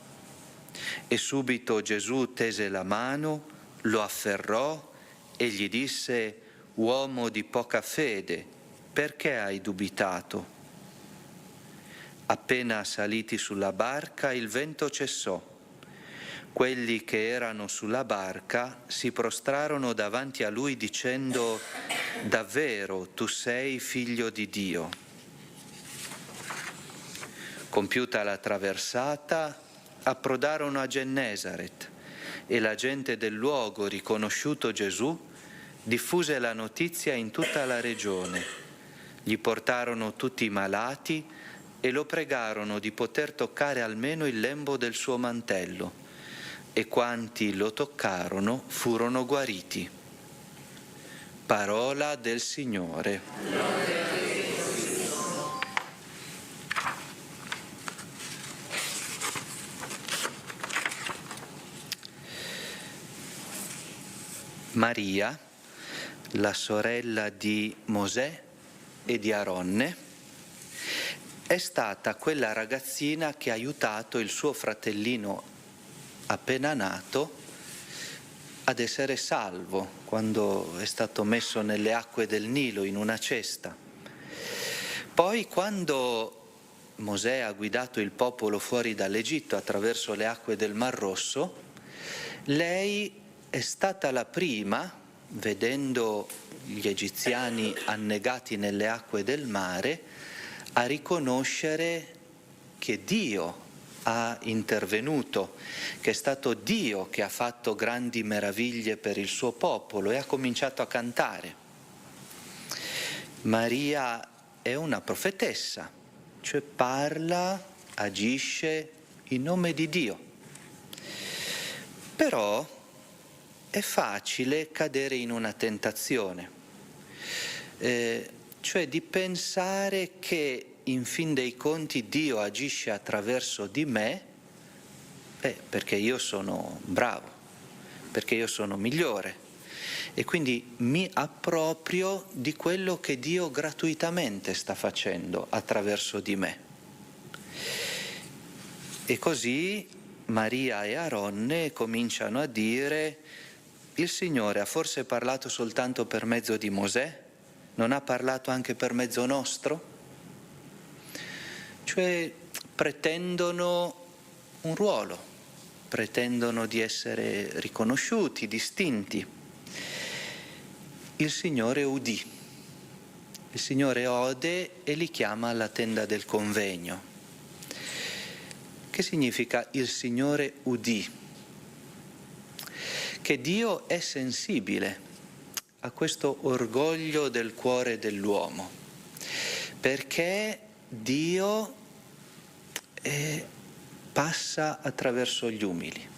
E subito Gesù tese la mano, lo afferrò e gli disse: «Uomo di poca fede, perché hai dubitato?» Appena saliti sulla barca, il vento cessò. Quelli che erano sulla barca si prostrarono davanti a lui dicendo: «Davvero tu sei figlio di Dio». Compiuta la traversata, approdarono a Gennesaret e la gente del luogo, riconosciuto Gesù, diffuse la notizia in tutta la regione. Gli portarono tutti i malati e lo pregarono di poter toccare almeno il lembo del suo mantello. E quanti lo toccarono furono guariti. Parola del Signore. Maria, la sorella di Mosè e di Aronne, è stata quella ragazzina che ha aiutato il suo fratellino appena nato ad essere salvo quando è stato messo nelle acque del Nilo in una cesta. Poi, quando Mosè ha guidato il popolo fuori dall'Egitto attraverso le acque del Mar Rosso, lei è stata la prima vedendo gli egiziani annegati nelle acque del mare, a riconoscere che Dio ha intervenuto, che è stato Dio che ha fatto grandi meraviglie per il suo popolo, e ha cominciato a cantare. Maria è una profetessa, cioè parla, agisce in nome di Dio. Però è facile cadere in una tentazione, cioè di pensare che in fin dei conti Dio agisce attraverso di me, perché io sono bravo, perché io sono migliore, e quindi mi approprio di quello che Dio gratuitamente sta facendo attraverso di me. E così Maria e Aronne cominciano a dire: il Signore ha forse parlato soltanto per mezzo di Mosè? Non ha parlato anche per mezzo nostro? Cioè pretendono un ruolo, pretendono di essere riconosciuti, distinti. Il Signore udì, il Signore ode e li chiama alla tenda del convegno. Che significa il Signore udì? Che Dio è sensibile a questo orgoglio del cuore dell'uomo, perché Dio passa attraverso gli umili.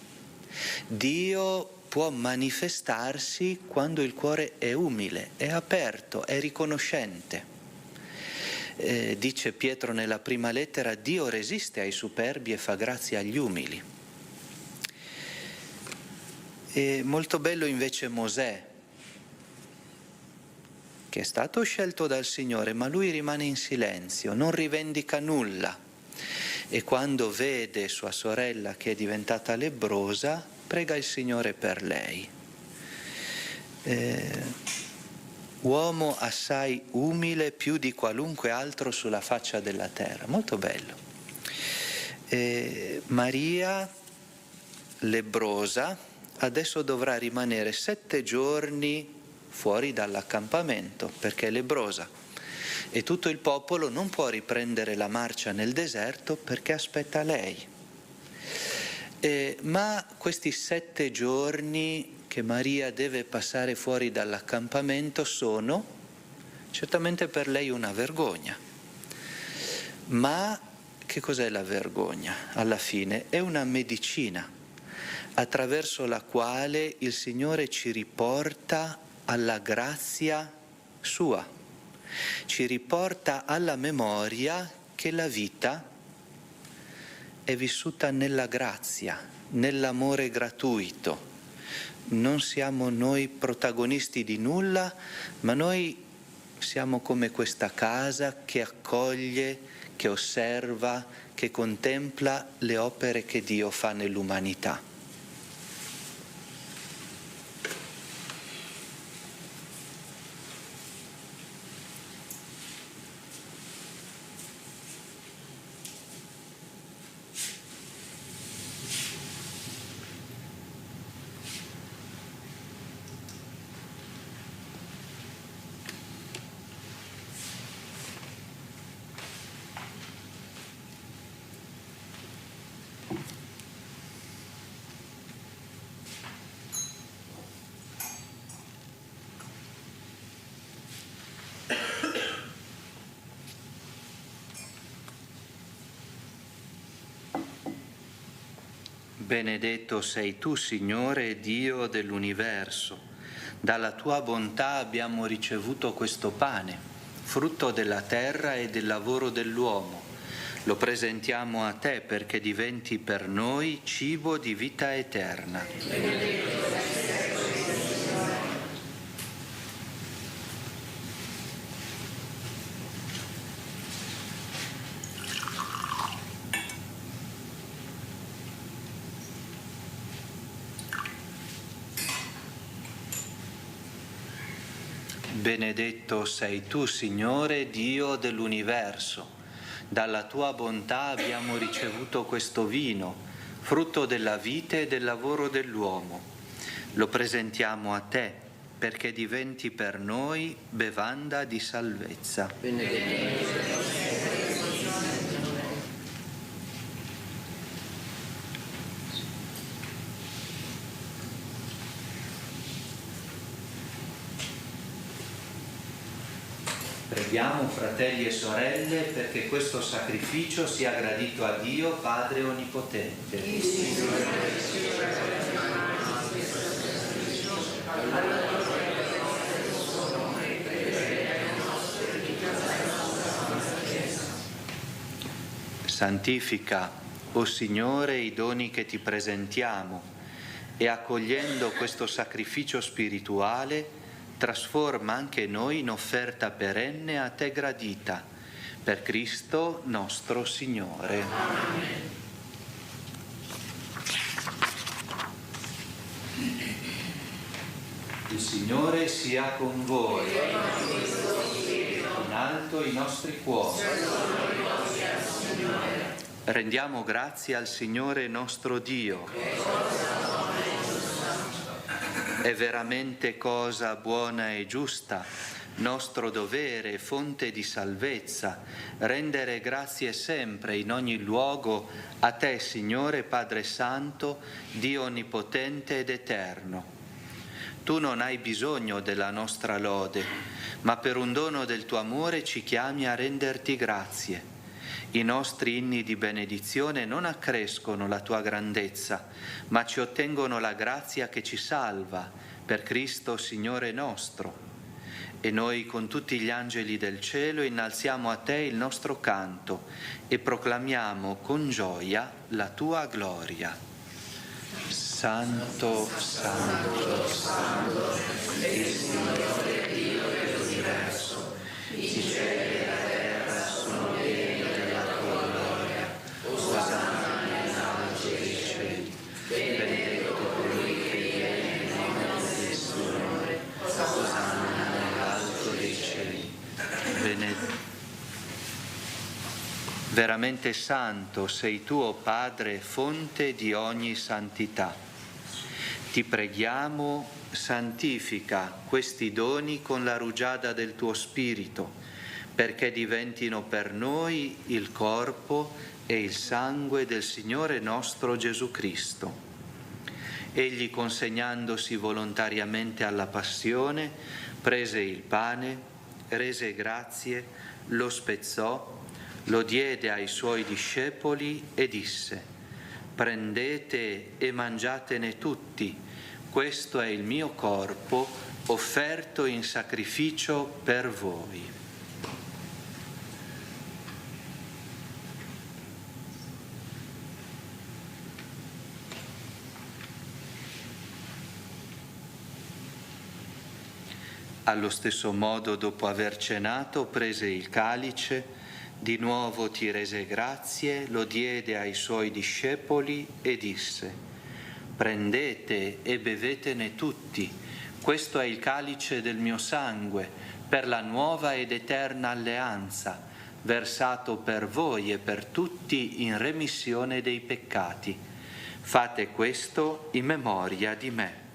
Dio può manifestarsi quando il cuore è umile, è aperto, è riconoscente. Dice Pietro nella prima lettera: Dio resiste ai superbi e fa grazia agli umili. È molto bello invece Mosè, che è stato scelto dal Signore, ma lui rimane in silenzio, non rivendica nulla, e quando vede sua sorella che è diventata lebbrosa, prega il Signore per lei. Uomo assai umile più di qualunque altro sulla faccia della terra. Molto bello. Maria, lebbrosa, adesso dovrà rimanere 7 giorni fuori dall'accampamento perché è lebbrosa, e tutto il popolo non può riprendere la marcia nel deserto perché aspetta lei. Ma questi 7 giorni che Maria deve passare fuori dall'accampamento sono certamente per lei una vergogna. Ma che cos'è la vergogna? Alla fine è una medicina attraverso la quale il Signore ci riporta alla grazia sua, ci riporta alla memoria che la vita è vissuta nella grazia, nell'amore gratuito. Non siamo noi protagonisti di nulla, ma noi siamo come questa casa che accoglie, che osserva, che contempla le opere che Dio fa nell'umanità. Benedetto sei tu, Signore, Dio dell'universo. Dalla tua bontà abbiamo ricevuto questo pane, frutto della terra e del lavoro dell'uomo. Lo presentiamo a te perché diventi per noi cibo di vita eterna. Benedetto sei tu, Signore, Dio dell'universo. Dalla tua bontà abbiamo ricevuto questo vino, frutto della vita e del lavoro dell'uomo. Lo presentiamo a te perché diventi per noi bevanda di salvezza. Preghiamo, fratelli e sorelle, perché questo sacrificio sia gradito a Dio Padre Onnipotente. Santifica, o Signore, i doni che ti presentiamo e accogliendo questo sacrificio spirituale trasforma anche noi in offerta perenne a te gradita, per Cristo nostro Signore. Amen. Il Signore sia con voi. In alto i nostri cuori. Rendiamo grazie al Signore nostro Dio. È veramente cosa buona e giusta, nostro dovere e fonte di salvezza, rendere grazie sempre in ogni luogo a te, Signore Padre Santo, Dio Onnipotente ed Eterno. Tu non hai bisogno della nostra lode, ma per un dono del tuo amore ci chiami a renderti grazie. I nostri inni di benedizione non accrescono la tua grandezza, ma ci ottengono la grazia che ci salva, per Cristo Signore nostro. E noi con tutti gli angeli del cielo innalziamo a te il nostro canto e proclamiamo con gioia la tua gloria. Santo, Santo, Santo, il Signore Dio dell'universo, i cieli e la terra sono pieni della tua gloria. Osanna nell'alto dei cieli, benedetto colui che viene in nome del Signore. Osanna nell'alto dei cieli, Veramente santo sei tu, o Padre, fonte di ogni santità. Ti preghiamo, santifica questi doni con la rugiada del tuo Spirito, perché diventino per noi il corpo e il sangue del Signore nostro Gesù Cristo. Egli, consegnandosi volontariamente alla passione, prese il pane, rese grazie, lo spezzò, lo diede ai suoi discepoli e disse: prendete e mangiatene tutti, questo è il mio corpo offerto in sacrificio per voi. Allo stesso modo, dopo aver cenato, prese il calice, di nuovo ti rese grazie, lo diede ai suoi discepoli e disse: prendete e bevetene tutti, questo è il calice del mio sangue, per la nuova ed eterna alleanza, versato per voi e per tutti in remissione dei peccati. Fate questo in memoria di me.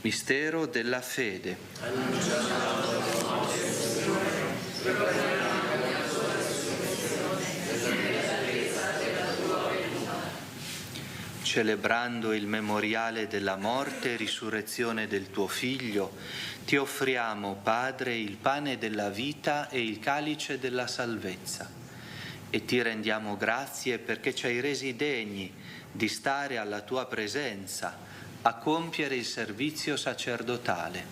Mistero della fede. Celebrando il memoriale della morte e risurrezione del tuo Figlio, ti offriamo, Padre, il pane della vita e il calice della salvezza. E ti rendiamo grazie perché ci hai resi degni di stare alla tua presenza, a compiere il servizio sacerdotale.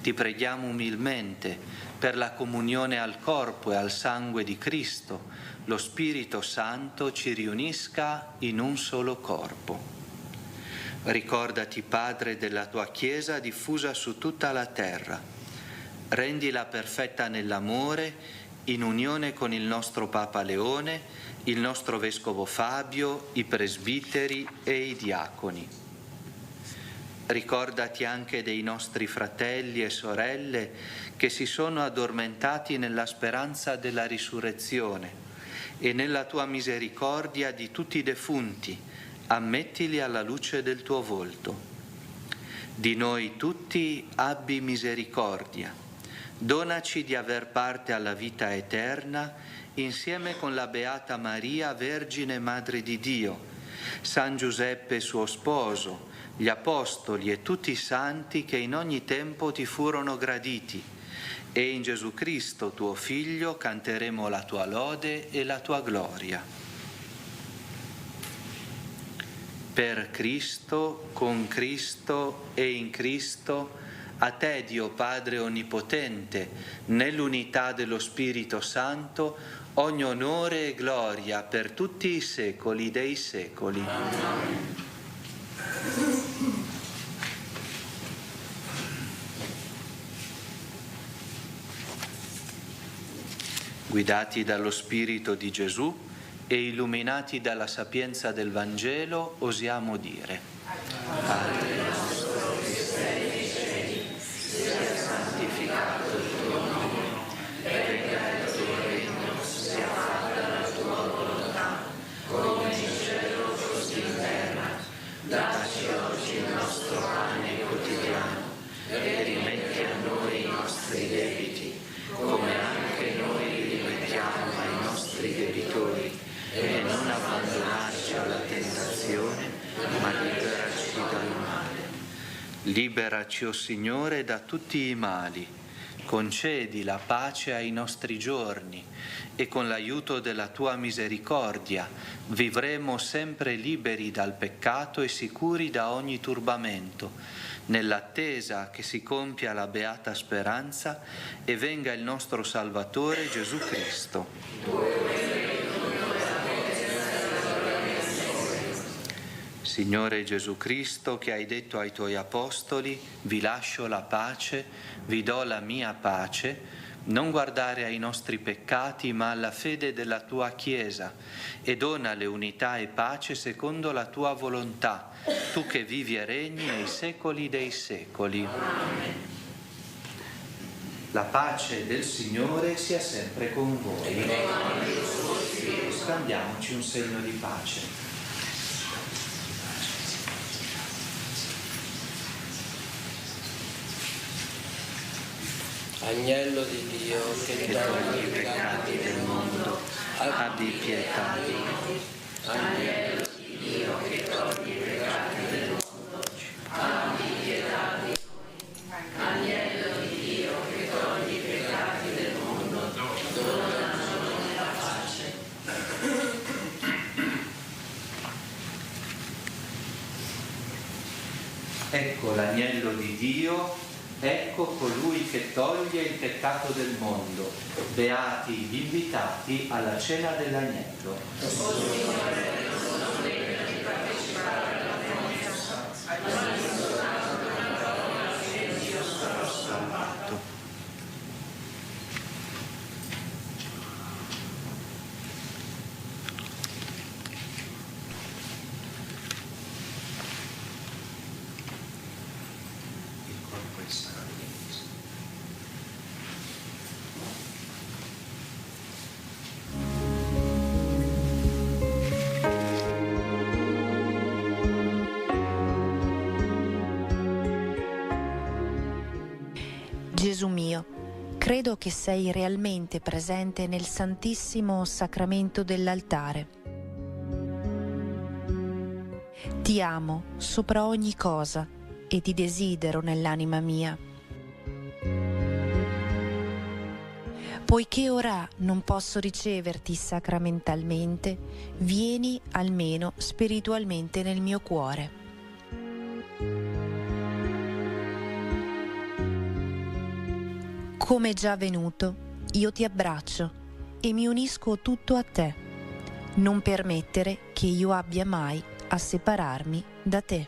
Ti preghiamo umilmente per la comunione al corpo e al sangue di Cristo, lo Spirito Santo ci riunisca in un solo corpo. Ricordati, Padre, della tua Chiesa diffusa su tutta la terra. Rendila perfetta nell'amore, in unione con il nostro Papa Leone, il nostro Vescovo Fabio, i presbiteri e i diaconi. Ricordati anche dei nostri fratelli e sorelle che si sono addormentati nella speranza della risurrezione e nella tua misericordia di tutti i defunti, ammettili alla luce del tuo volto. Di noi tutti abbi misericordia. Donaci di aver parte alla vita eterna insieme con la Beata Maria, Vergine Madre di Dio, San Giuseppe suo sposo, gli Apostoli e tutti i santi che in ogni tempo ti furono graditi, e in Gesù Cristo, tuo Figlio, canteremo la tua lode e la tua gloria. Per Cristo, con Cristo e in Cristo, a te, Dio Padre Onnipotente, nell'unità dello Spirito Santo, ogni onore e gloria per tutti i secoli dei secoli. Amen. Guidati dallo Spirito di Gesù e illuminati dalla sapienza del Vangelo, osiamo dire: Padre nostro che sei nei cieli, sia santificato il tuo nome, venga il tuo regno, sia fatta la tua volontà, come in cielo così in terra. Dacci oggi il nostro pane quotidiano e rimetti a noi i nostri debiti, come anche noi rimettiamo ai nostri debitori, e non abbandonarci alla tentazione, ma liberaci dal male. Liberaci, o Signore, da tutti i mali. Concedi la pace ai nostri giorni e con l'aiuto della tua misericordia vivremo sempre liberi dal peccato e sicuri da ogni turbamento, nell'attesa che si compia la beata speranza e venga il nostro Salvatore Gesù Cristo. Signore Gesù Cristo, che hai detto ai tuoi Apostoli: vi lascio la pace, vi do la mia pace, non guardare ai nostri peccati ma alla fede della tua Chiesa, e donale unità e pace secondo la tua volontà, tu che vivi e regni nei secoli dei secoli. Amen. La pace del Signore sia sempre con voi. Scambiamoci un segno di pace. Agnello di Dio che togli i peccati del mondo, abbi pietà di noi. Agnello di Dio che togli i peccati del mondo, abbi pietà di noi. Agnello di Dio che togli i peccati del mondo, dona a noi la pace. Ecco l'agnello di Dio. Ecco colui che toglie il peccato del mondo. Beati gli invitati alla cena dell'agnello. O Signore, non sono degno di partecipare alla messa, ma soltanto una parola e io sarò salvato. Gesù mio, credo che sei realmente presente nel Santissimo Sacramento dell'altare. Ti amo sopra ogni cosa e ti desidero nell'anima mia. Poiché ora non posso riceverti sacramentalmente, vieni almeno spiritualmente nel mio cuore. Come già venuto, io ti abbraccio e mi unisco tutto a te. Non permettere che io abbia mai a separarmi da te.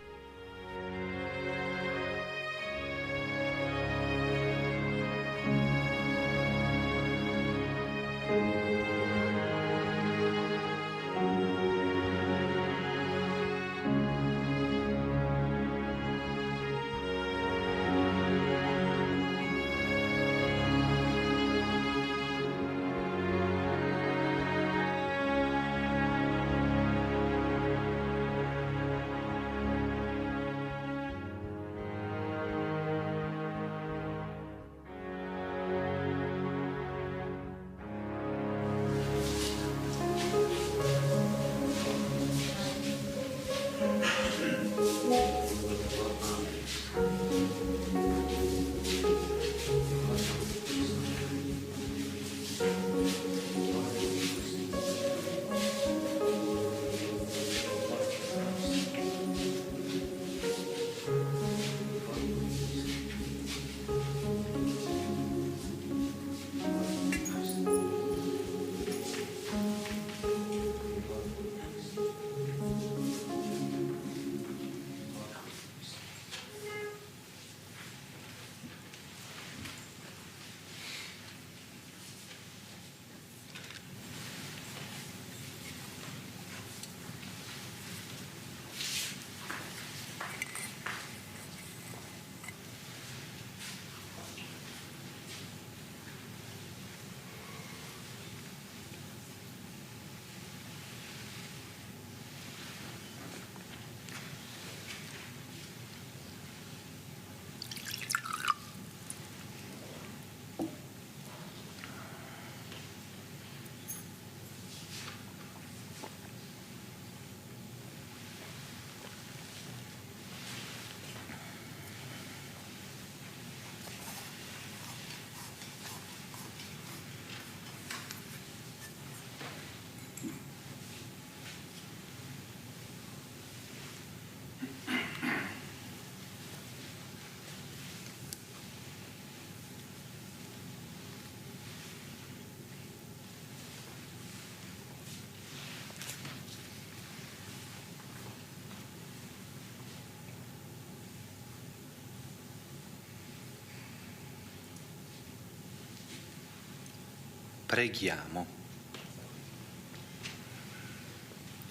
Preghiamo.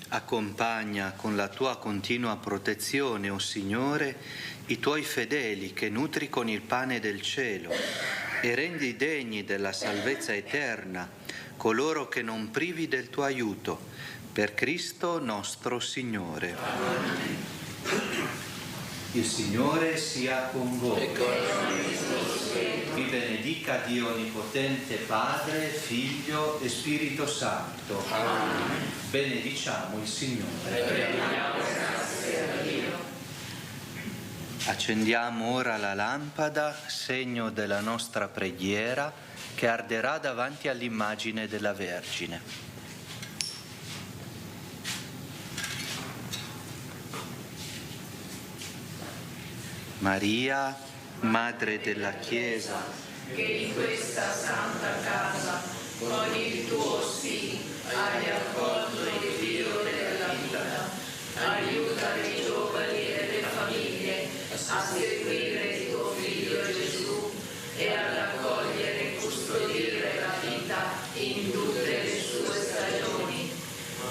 Accompagna con la tua continua protezione, o Signore, i tuoi fedeli che nutri con il pane del cielo e rendi degni della salvezza eterna coloro che non privi del tuo aiuto, per Cristo nostro Signore. Amen. Il Signore sia con voi. Vi benedica Dio Onnipotente, Padre, Figlio e Spirito Santo. Amen. Benediciamo il Signore. Accendiamo ora la lampada, segno della nostra preghiera, che arderà davanti all'immagine della Vergine. Maria, Madre della Chiesa, che in questa santa casa, con il tuo sì, hai accolto il Dio della vita, aiuta i giovani e le famiglie a seguire il tuo Figlio Gesù e ad accogliere e custodire la vita in tutte le sue stagioni.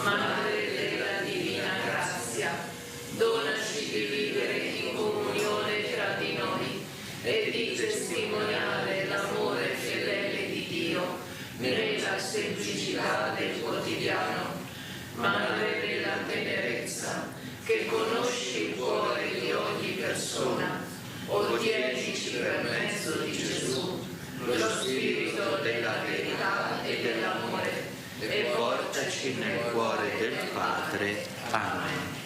Madre della Divina Grazia, donaci di vivere in comunione tra di noi e di testimoniare l'amore fedele di Dio nella semplicità del quotidiano. Madre della tenerezza, che conosci il cuore di ogni persona, ottienici per mezzo di Gesù lo spirito della verità e dell'amore e portaci nel cuore del Padre. Amen.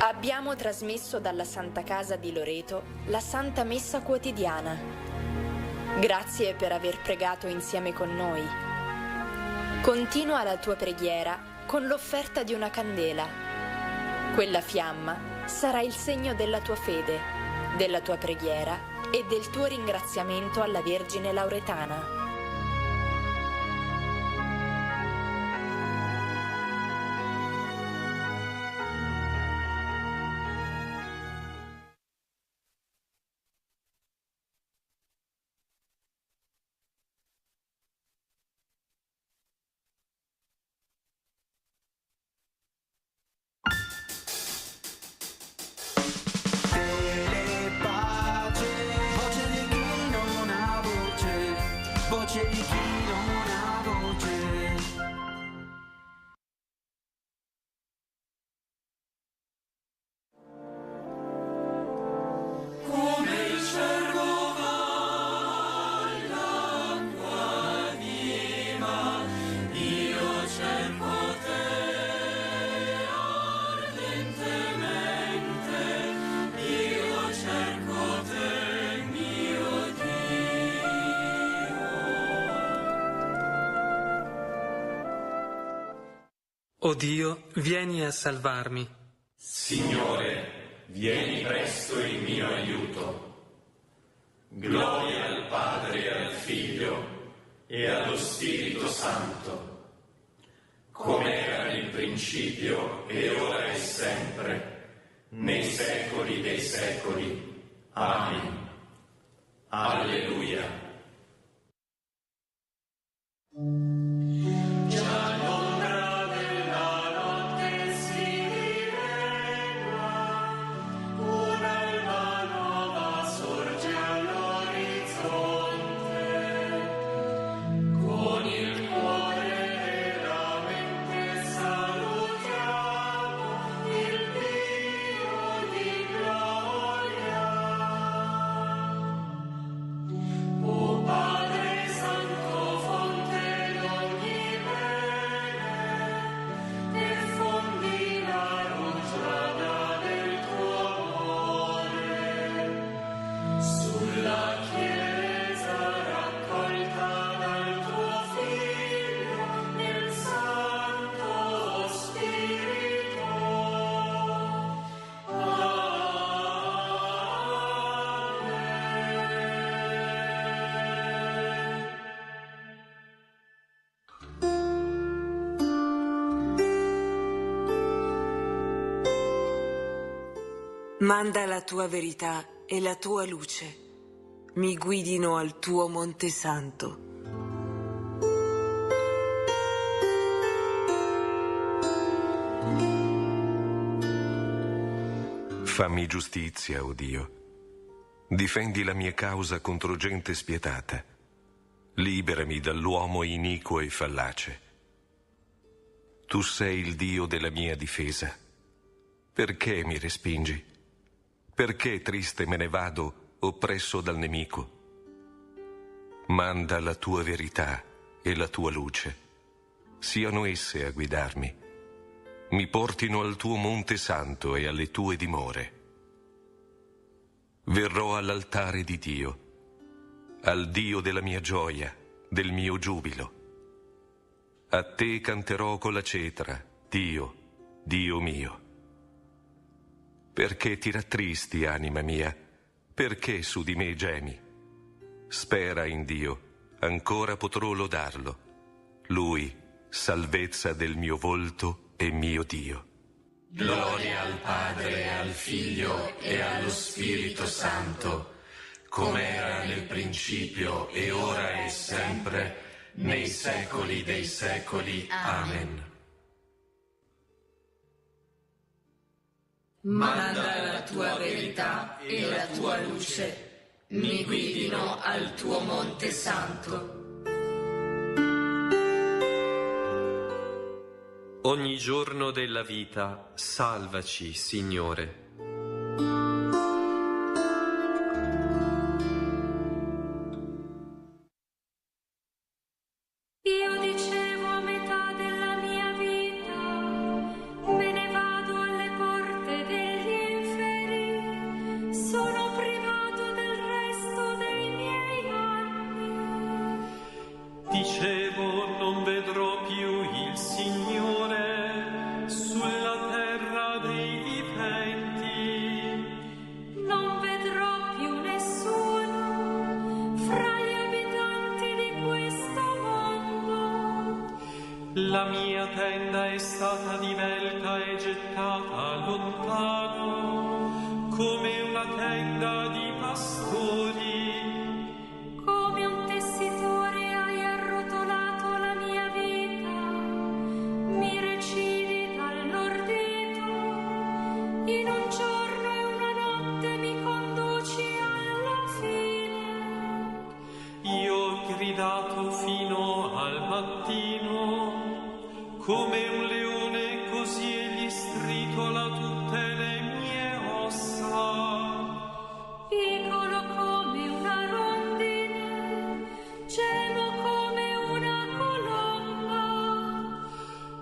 Abbiamo trasmesso dalla Santa Casa di Loreto la Santa Messa quotidiana. Grazie per aver pregato insieme con noi. Continua la tua preghiera con l'offerta di una candela. Quella fiamma sarà il segno della tua fede, della tua preghiera e del tuo ringraziamento alla Vergine Lauretana. O Dio, vieni a salvarmi. Signore, vieni presto in mio aiuto. Gloria al Padre e al Figlio e allo Spirito Santo, come era nel principio e ora e sempre, nei secoli dei secoli. Amen. Alleluia. Oh Manda la tua verità e la tua luce, mi guidino al tuo Monte Santo. Fammi giustizia, o Dio. Difendi la mia causa contro gente spietata. Liberami dall'uomo iniquo e fallace. Tu sei il Dio della mia difesa. Perché mi respingi? Perché triste me ne vado, oppresso dal nemico? Manda la tua verità e la tua luce. Siano esse a guidarmi. Mi portino al tuo Monte Santo e alle tue dimore. Verrò all'altare di Dio, al Dio della mia gioia, del mio giubilo. A te canterò con la cetra, Dio, Dio mio. Perché ti rattristi, anima mia? Perché su di me gemi? Spera in Dio, ancora potrò lodarlo. Lui, salvezza del mio volto e mio Dio. Gloria al Padre, al Figlio e allo Spirito Santo, come era nel principio e ora e sempre, nei secoli dei secoli. Amen. Manda la tua verità e la tua luce, mi guidino al tuo Monte Santo. Ogni giorno della vita, salvaci, Signore. Io dicevo a metà della mia vita, me ne vado alle porte degli inferi, sono privato del resto dei miei anni. Dicevo, non vedrò più il Signore sulla terra dei viventi. Non vedrò più nessuno fra gli abitanti di questo mondo. La mia tenda è stata divelta e gettata lontano, come una tenda di pastori. Come un tessitore hai arrotolato la mia vita, mi recidi dall'ordito, in un giorno e una notte mi conduci alla fine. Io ho gridato fino al mattino, come un leone così egli stritola tutte le mie ossa. Piccolo come una rondine, gemo come una colomba.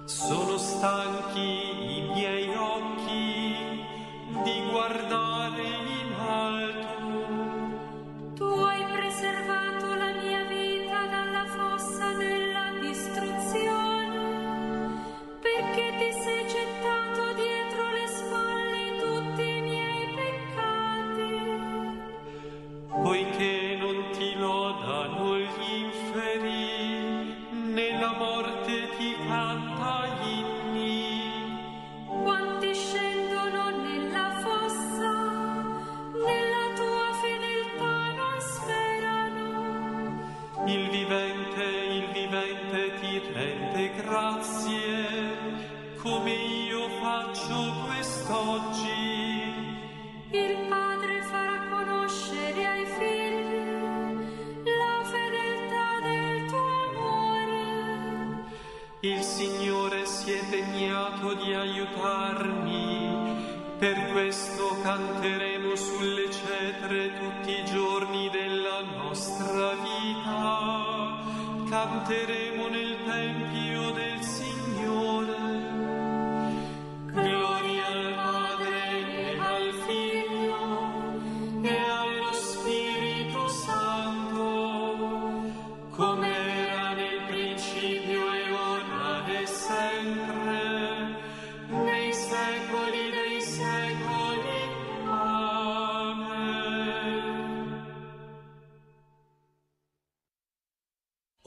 Sono stanchi i miei occhi di guardare in alto. Tu hai preservato la mia vita dalla fossa della distruzione, perché ti sei gettato dietro le spalle tutti i miei peccati. Poiché non ti lodano gli inferi, nella morte ti canta inni. Quanti scendono nella fossa, nella tua fedeltà non sperano. Il vivente ti rende grazie, come io faccio quest'oggi. Il Padre farà conoscere ai figli la fedeltà del tuo amore. Il Signore si è degnato di aiutarmi, per questo canteremo sulle cetre tutti i giorni della nostra vita. Canteremo nel Tempio del Signore. Gloria al Padre e al Figlio e allo Spirito Santo, come era nel principio e ora e sempre, nei secoli dei secoli. Amen.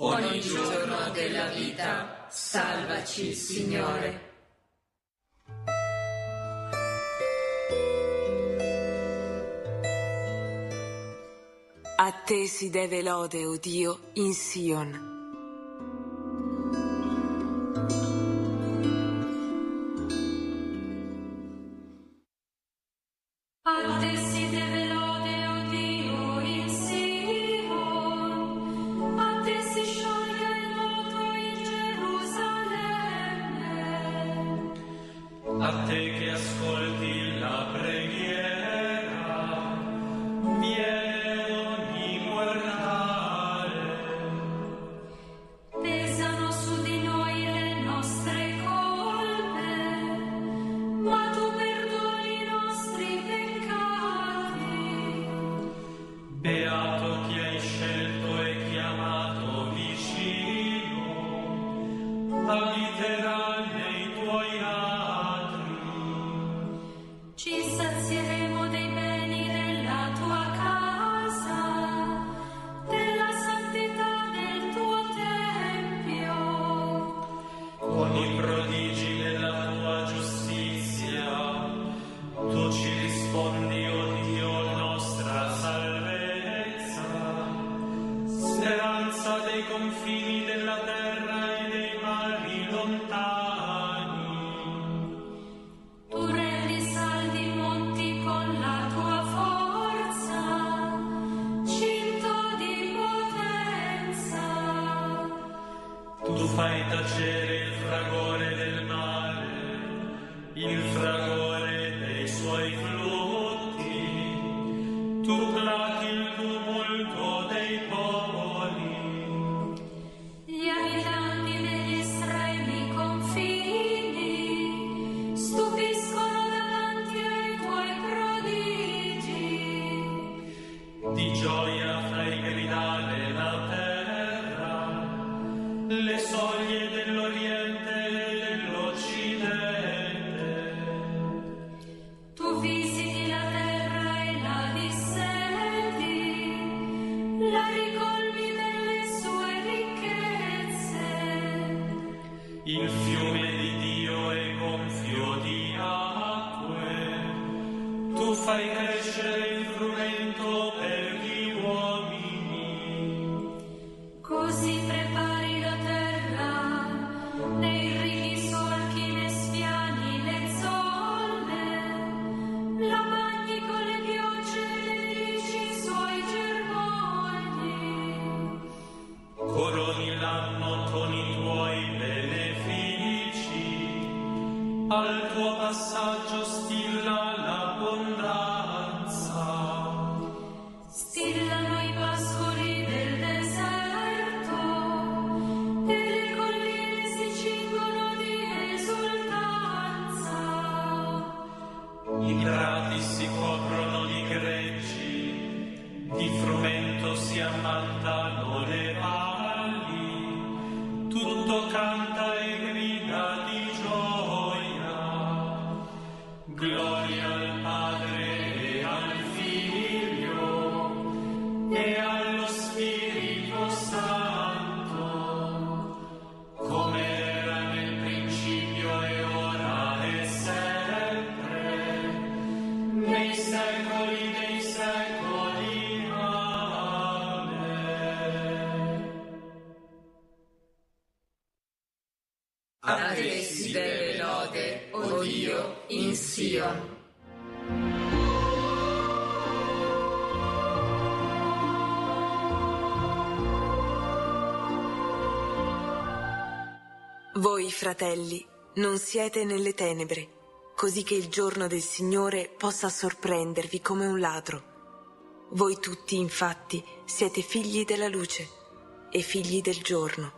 Ogni giorno della vita, salvaci, Signore. A te si deve lode, o Dio, in Sion. A te si deve lode, o Dio, in Sion. A te si scioglie il loto in Gerusalemme. A te che ascolti la preghiera, viene ogni mortale. Pesano su di noi le nostre colpe, ma tu perdoni i nostri peccati. Beato chi hai scelto e chiamato vicino, abiterà nei tuoi atri. Ci sazieremo dei beni della tua casa, della santità del tuo tempio. Con i prodigi della tua giustizia, tu ci rispondi, o Dio, nostra salvezza, speranza dei confini della terra e dei mari lontani. Tu rendi saldi i monti con la tua forza, cinto di potenza. Tu fai tacere il fragore del mare, il fragore dei suoi flutti. Tu plachi il tumulto dei popoli. Gli abitanti degli estremi confini stupiscono davanti ai tuoi prodigi. Di gioia fai gridare la terra, le soglie dell'Oriente e dell'Occidente. Tu visiti la terra e la dissetti, la ricolmi delle sue ricchezze. Il fiume di Dio è gonfio di acque, tu fai crescere il frumento per gli uomini. Così prepari la terra, nei ricchi solchi ne sfiani le zolle, la bagni con le piogge e le dirigi i suoi germogli. Coroni l'anno con i tuoi benefici, al tuo passaggio stilla l'abbondanza. Stillano i pascoli del deserto e le colline si cingono di esultanza. I prati si coprono di greggi, di frumento si ammantano le valli, tutto canta e grida di gioia. Gloria al Padre e al Figlio e allo Spirito Santo, come era nel principio e ora e sempre, nei secoli dei secoli. Amen. A te si deve lode, o Dio, in Sion. Voi, fratelli, non siete nelle tenebre, così che il giorno del Signore possa sorprendervi come un ladro. Voi tutti, infatti, siete figli della luce e figli del giorno.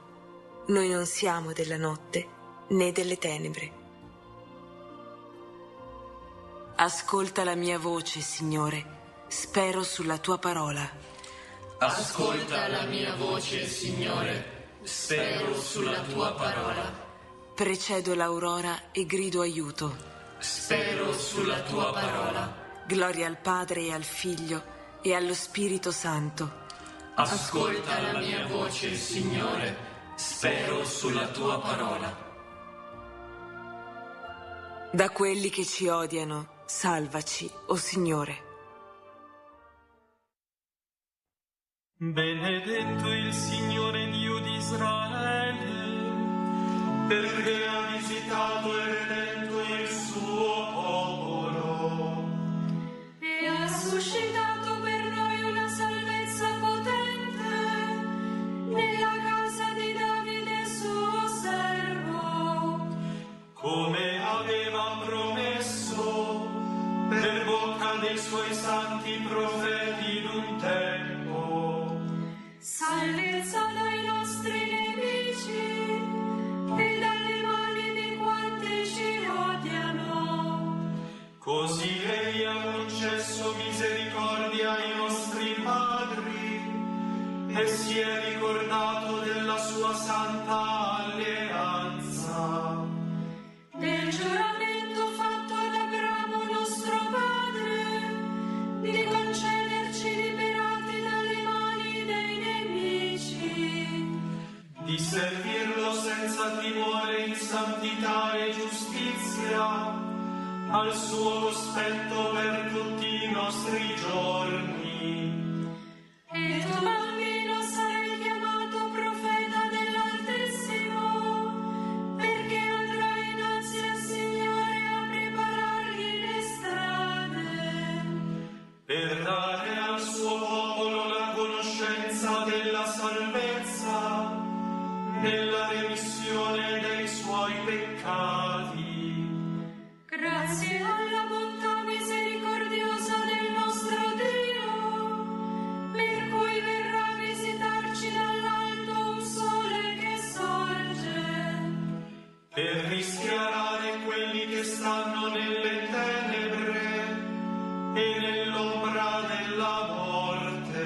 Noi non siamo della notte né delle tenebre. Ascolta la mia voce, Signore, spero sulla tua parola. Ascolta la mia voce, Signore, spero sulla tua parola. Precedo l'aurora e grido aiuto. Spero sulla tua parola. Gloria al Padre e al Figlio e allo Spirito Santo. Ascolta la mia voce, Signore, spero sulla tua parola. Da quelli che ci odiano, salvaci, o Signore. Benedetto il Signore Dio di Israele, perché ha visitato e redento il suo popolo e ha suscitato per noi una salvezza potente nella casa di Davide suo servo, come aveva promesso per bocca dei suoi santi profeti in un tempo. Salvezza dai nostri nemici e dalle mani di quanti ci odiano. Così Egli ha concesso misericordia ai nostri padri e si è ricordato della sua santa alleanza. Del giuramento fatto ad Abramo nostro padre, di concederci liberati dalle mani dei nemici, di servirlo senza timore in santità e giustizia, al suo cospetto per tutti i nostri giorni. E tu, bambino, sarai chiamato profeta dell'Altissimo, perché andrai innanzi al Signore a preparargli le strade, Per dare al suo popolo la conoscenza della salvezza, nella remissione dei suoi peccati. grazie alla bontà misericordiosa del nostro Dio, per cui verrà a visitarci dall'alto un sole che sorge, Per rischiarare quelli che stanno nelle tenebre e nell'ombra della morte,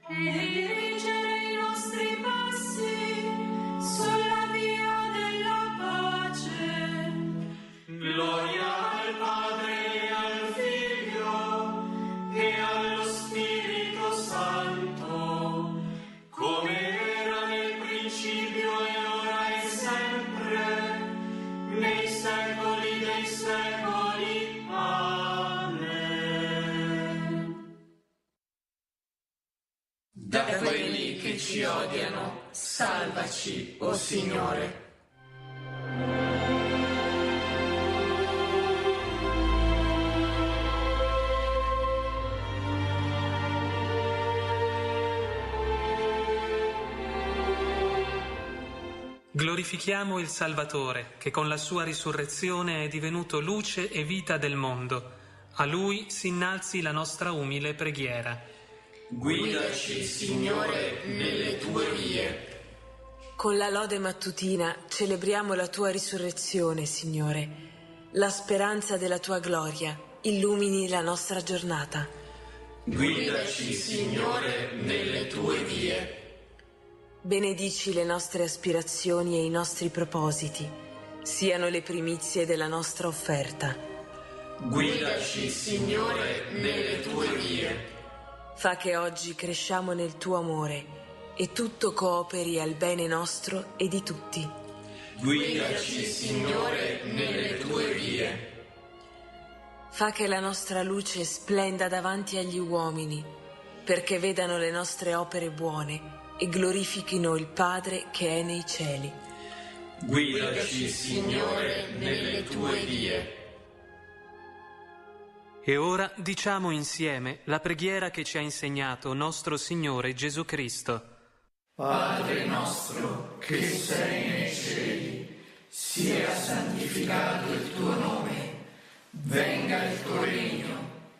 e dirigere i nostri passi sulla via della pace. gloria al Padre e al Figlio e allo Spirito Santo, come era nel principio e ora e sempre, nei secoli dei secoli. Amen. Da quelli che ci odiano, salvaci, o Signore. Glorifichiamo il Salvatore, che con la sua risurrezione è divenuto luce e vita del mondo. A Lui si innalzi la nostra umile preghiera. Guidaci, Signore, nelle tue vie. Con la lode mattutina celebriamo la tua risurrezione, Signore. La speranza della tua gloria illumini la nostra giornata. Guidaci, Signore, nelle tue vie. Benedici le nostre aspirazioni e i nostri propositi, siano le primizie della nostra offerta. Guidaci, Signore, nelle tue vie. Fa che oggi cresciamo nel tuo amore e tutto cooperi al bene nostro e di tutti. Guidaci, Signore, nelle tue vie. Fa che la nostra luce splenda davanti agli uomini, perché vedano le nostre opere buone e glorifichino il Padre che è nei cieli. Guidaci, Signore, nelle tue vie. E ora diciamo insieme la preghiera che ci ha insegnato nostro Signore Gesù Cristo. Padre nostro, che sei nei cieli, sia santificato il tuo nome, venga il tuo regno,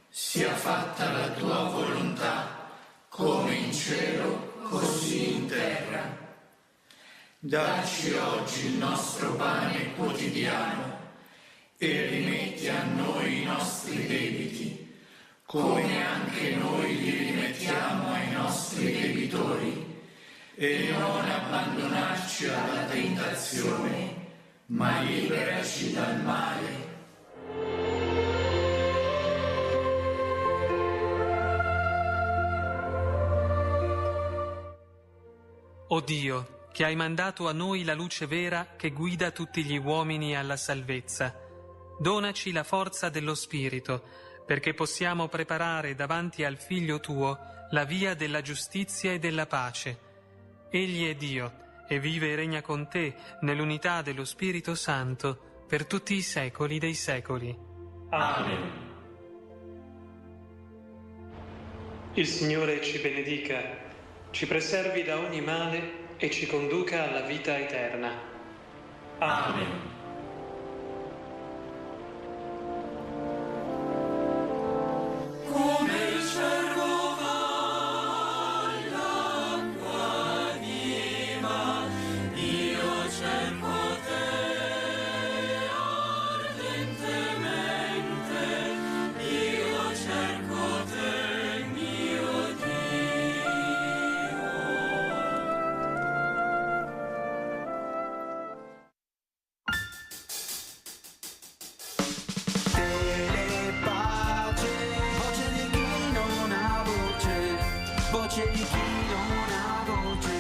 sia fatta la tua volontà, come in cielo, così in terra. Dacci oggi il nostro pane quotidiano e rimetti a noi i nostri debiti, come anche noi li rimettiamo ai nostri debitori, e non abbandonarci alla tentazione, ma liberaci dal male. O Dio, che hai mandato a noi la luce vera che guida tutti gli uomini alla salvezza, donaci la forza dello Spirito, perché possiamo preparare davanti al Figlio tuo la via della giustizia e della pace. Egli è Dio e vive e regna con te nell'unità dello Spirito Santo per tutti i secoli dei secoli. Amen. Il Signore ci benedica, ci preservi da ogni male e ci conduca alla vita eterna. Amen. Come il cervo va l'acqua anima, io cerco te ardentemente, io cerco te, mio Dio. Voce di chi non ha voce.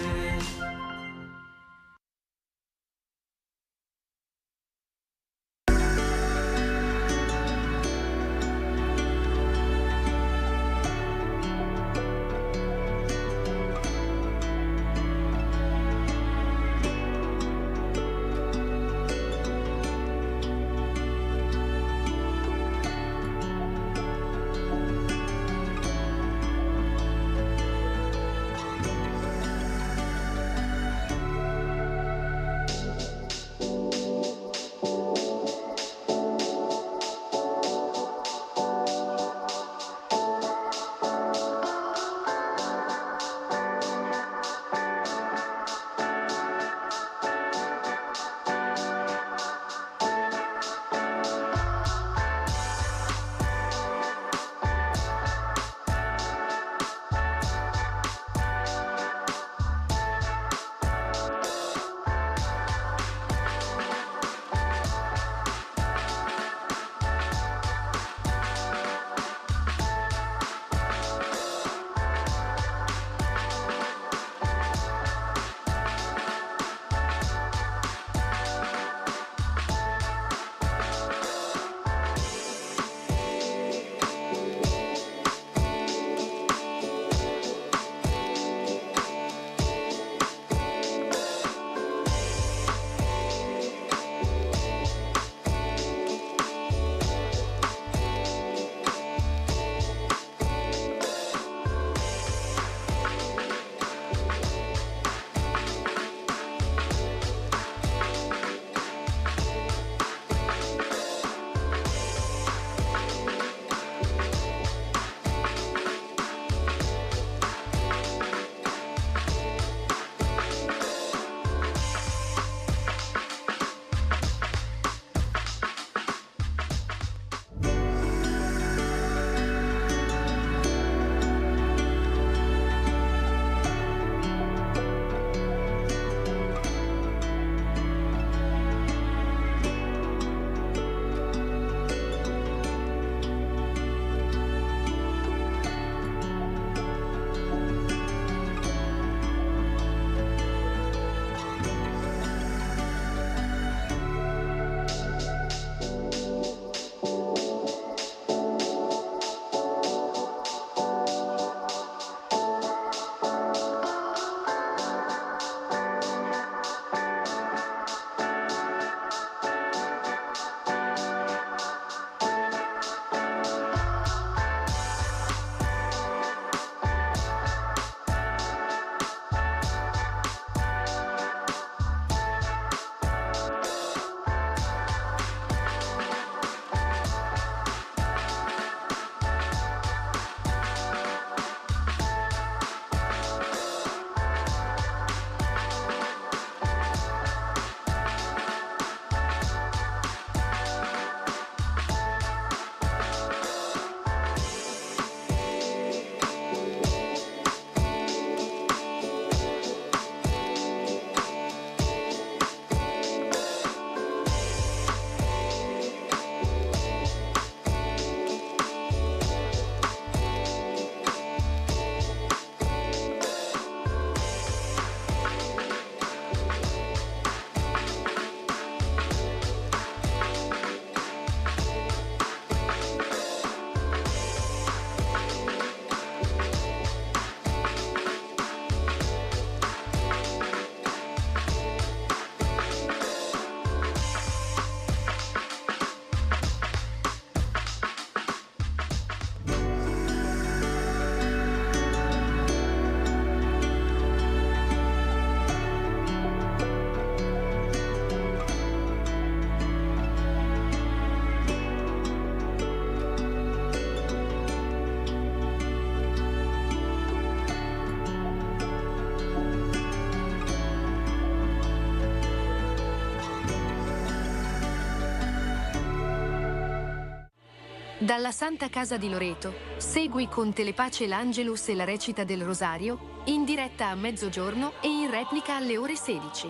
Dalla Santa Casa di Loreto, segui con Telepace l'Angelus e la recita del Rosario, in diretta a mezzogiorno e in replica alle ore 16.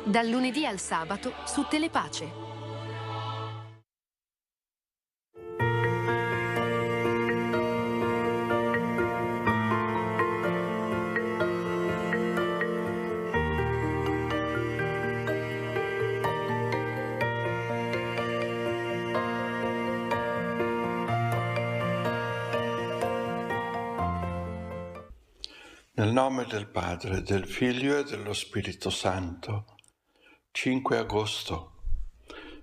Dal lunedì al sabato su Telepace. Nel nome del Padre, del Figlio e dello Spirito Santo. 5 agosto.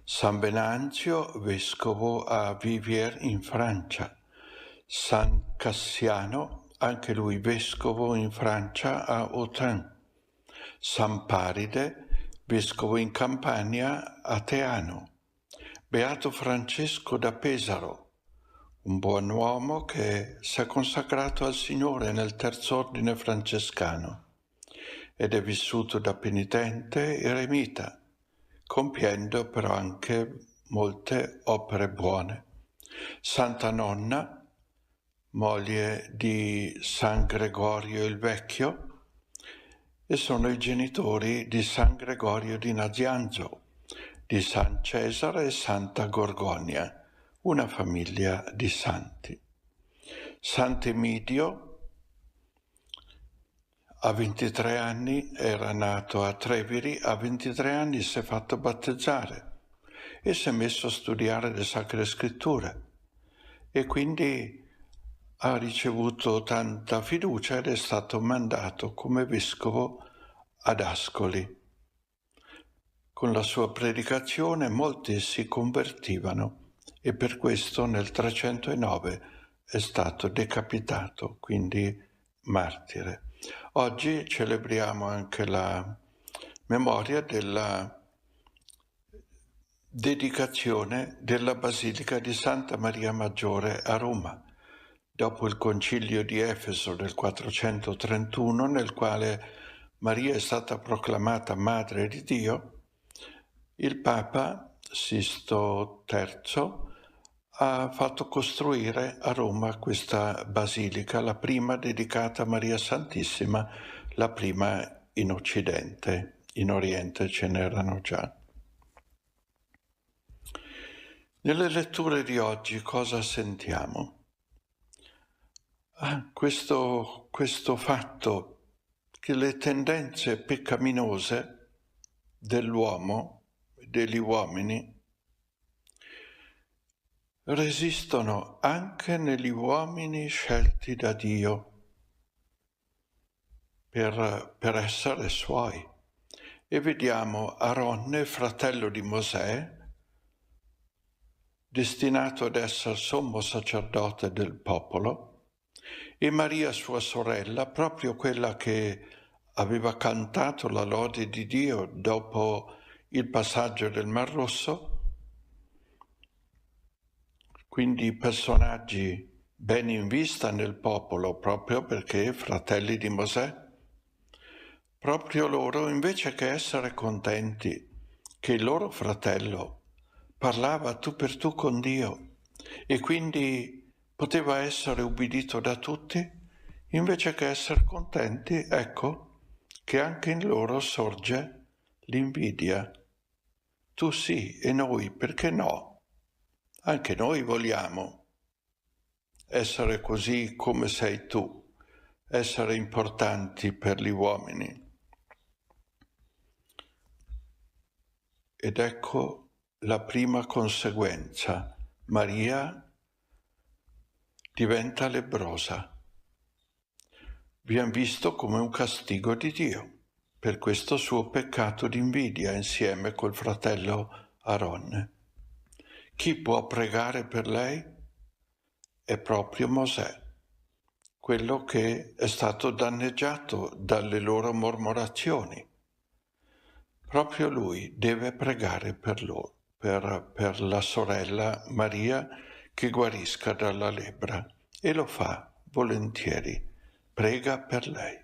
San Venanzio, vescovo a Viviers in Francia. San Cassiano, anche lui vescovo in Francia a Autun. San Paride, vescovo in Campania a Teano. Beato Francesco da Pesaro, un buon uomo che si è consacrato al Signore nel terzo ordine francescano ed è vissuto da penitente e eremita, compiendo però anche molte opere buone. Santa Nonna, moglie di San Gregorio il Vecchio, e sono i genitori di San Gregorio di Nazianzo, di San Cesare e Santa Gorgonia, una famiglia di santi. Sant'Emidio, a 23 anni, era nato a Treviri, a 23 anni si è fatto battezzare e si è messo a studiare le Sacre Scritture e quindi ha ricevuto tanta fiducia ed è stato mandato come vescovo ad Ascoli. Con la sua predicazione molti si convertivano e per questo nel 309 è stato decapitato, quindi martire. Oggi celebriamo anche la memoria della dedicazione della Basilica di Santa Maria Maggiore a Roma, dopo il Concilio di Efeso del 431, nel quale Maria è stata proclamata Madre di Dio. Il Papa Sisto III ha fatto costruire a Roma questa basilica, la prima dedicata a Maria Santissima, la prima in Occidente. In Oriente ce n'erano già. Nelle letture di oggi cosa sentiamo? Questo fatto che le tendenze peccaminose dell'uomo, degli uomini, resistono anche negli uomini scelti da Dio per essere suoi. E vediamo Aronne, fratello di Mosè, destinato ad essere sommo sacerdote del popolo, e Maria sua sorella, proprio quella che aveva cantato la lode di Dio dopo il passaggio del Mar Rosso. Quindi personaggi ben in vista nel popolo, proprio perché fratelli di Mosè. Proprio loro, invece che essere contenti che il loro fratello parlava tu per tu con Dio e quindi poteva essere ubbidito da tutti, invece che essere contenti, ecco che anche in loro sorge l'invidia. Tu sì e noi, perché no? Anche noi vogliamo essere così come sei tu, essere importanti per gli uomini. Ed ecco la prima conseguenza. Maria diventa lebbrosa. Viene visto come un castigo di Dio per questo suo peccato di invidia insieme col fratello Aronne. Chi può pregare per lei? È proprio Mosè, quello che è stato danneggiato dalle loro mormorazioni. Proprio lui deve pregare per loro, per la sorella Maria che guarisca dalla lebbra, e lo fa volentieri, prega per lei.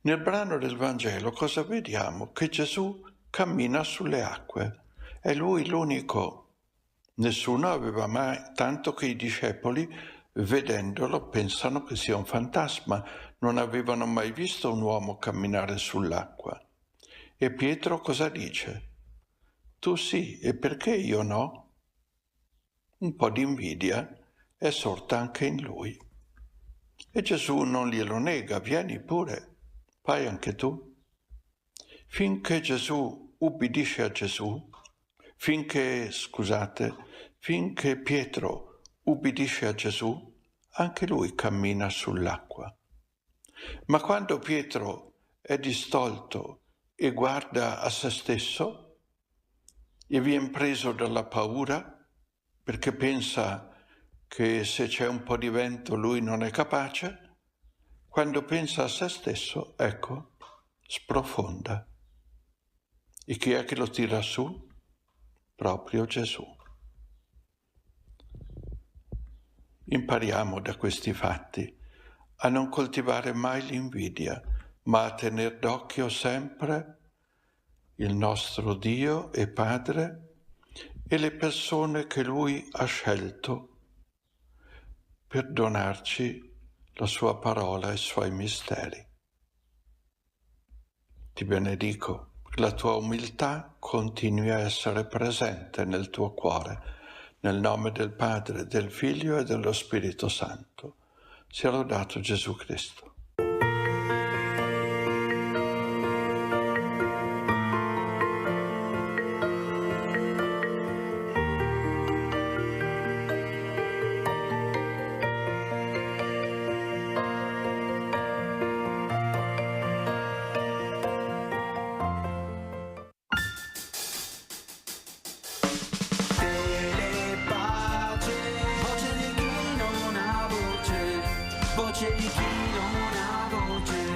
Nel brano del Vangelo cosa vediamo? Che Gesù cammina sulle acque. È lui l'unico Nessuno aveva mai, tanto che i discepoli, vedendolo, pensano che sia un fantasma, non avevano mai visto un uomo camminare sull'acqua. E Pietro cosa dice? Tu sì, e perché io no? Un po' di invidia è sorta anche in lui. E Gesù non glielo nega, vieni pure, fai anche tu. Finché Gesù ubbidisce a Gesù, finché Pietro ubbidisce a Gesù, anche lui cammina sull'acqua. Ma quando Pietro è distolto e guarda a se stesso e viene preso dalla paura perché pensa che se c'è un po' di vento lui non è capace, quando pensa a se stesso, ecco, sprofonda. E chi è che lo tira su? Proprio Gesù. Impariamo da questi fatti a non coltivare mai l'invidia, ma a tener d'occhio sempre il nostro Dio e Padre e le persone che Lui ha scelto per donarci la sua parola e i suoi misteri. Ti benedico, che la tua umiltà continui a essere presente nel tuo cuore, nel nome del Padre, del Figlio e dello Spirito Santo. Sia lodato Gesù Cristo. Voce di chi non ha voce.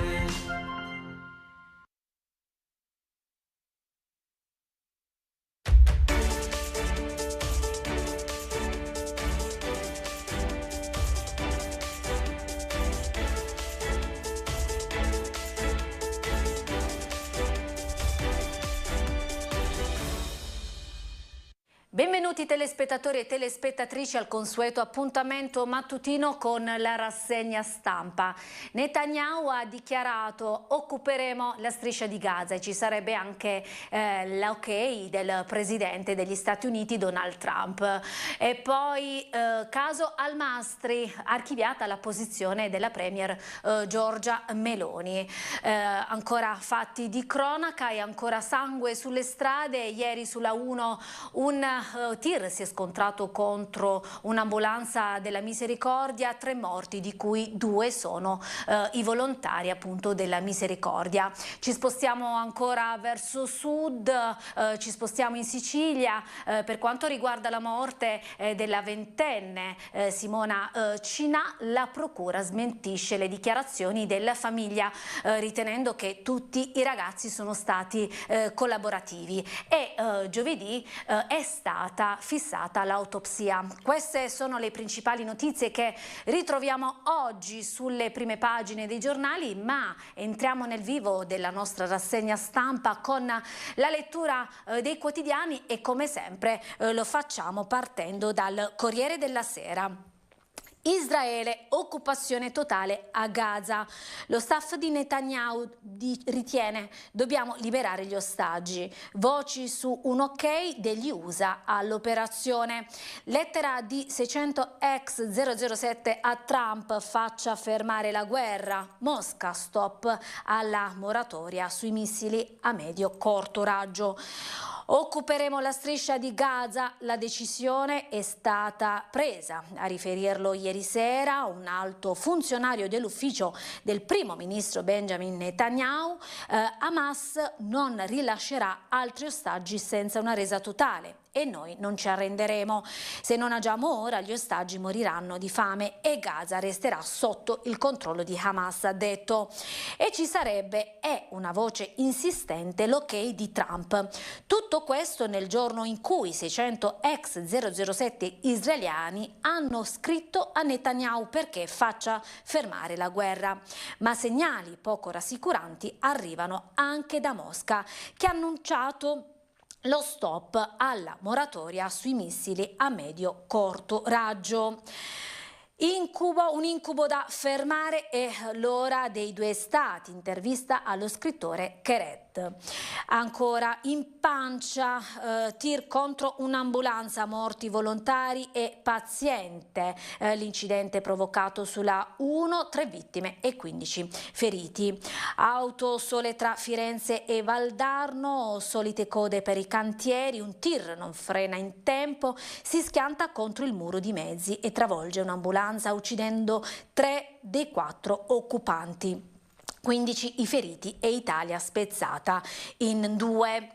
Benvenuti telespettatori e telespettatrici al consueto appuntamento mattutino con la rassegna stampa. Netanyahu ha dichiarato occuperemo la striscia di Gaza e ci sarebbe anche l'ok del presidente degli Stati Uniti Donald Trump. E poi caso Al-Mastri, archiviata la posizione della premier Giorgia Meloni. Ancora fatti di cronaca e ancora sangue sulle strade. Ieri sulla 1 un tir si è scontrato contro un'ambulanza della Misericordia, 3 morti di cui 2 sono i volontari appunto della Misericordia. Ci spostiamo ancora verso sud, ci spostiamo in Sicilia per quanto riguarda la morte della 20enne Simona Cinà. La procura smentisce le dichiarazioni della famiglia ritenendo che tutti i ragazzi sono stati collaborativi e giovedì è stata fissata l'autopsia. Queste sono le principali notizie che ritroviamo oggi sulle prime pagine dei giornali, ma entriamo nel vivo della nostra rassegna stampa con la lettura dei quotidiani e come sempre lo facciamo partendo dal Corriere della Sera. Israele, occupazione totale a Gaza. Lo staff di Netanyahu ritiene dobbiamo liberare gli ostaggi. Voci su un ok degli USA all'operazione. Lettera di 600 ex 007 a Trump, faccia fermare la guerra. Mosca, stop alla moratoria sui missili a medio-corto raggio. Occuperemo la striscia di Gaza, la decisione è stata presa. A riferirlo ieri sera un alto funzionario dell'ufficio del primo ministro Benjamin Netanyahu, Hamas non rilascerà altri ostaggi senza una resa totale. E noi non ci arrenderemo. Se non agiamo ora, gli ostaggi moriranno di fame e Gaza resterà sotto il controllo di Hamas, ha detto. E ci sarebbe, è una voce insistente, l'ok di Trump. Tutto questo nel giorno in cui 600 ex 007 israeliani hanno scritto a Netanyahu perché faccia fermare la guerra. Ma segnali poco rassicuranti arrivano anche da Mosca, che ha annunciato lo stop alla moratoria sui missili a medio-corto raggio. Un incubo da fermare è l'ora dei due stati, intervista allo scrittore Keret. Ancora in pancia, tir contro un'ambulanza, morti volontari e paziente. L'incidente provocato sulla 1, 3 vittime e 15 feriti. Auto sole tra Firenze e Valdarno, solite code per i cantieri, un tir non frena in tempo, si schianta contro il muro di mezzi e travolge un'ambulanza uccidendo 3 dei 4 occupanti. 15 i feriti e Italia spezzata in 2.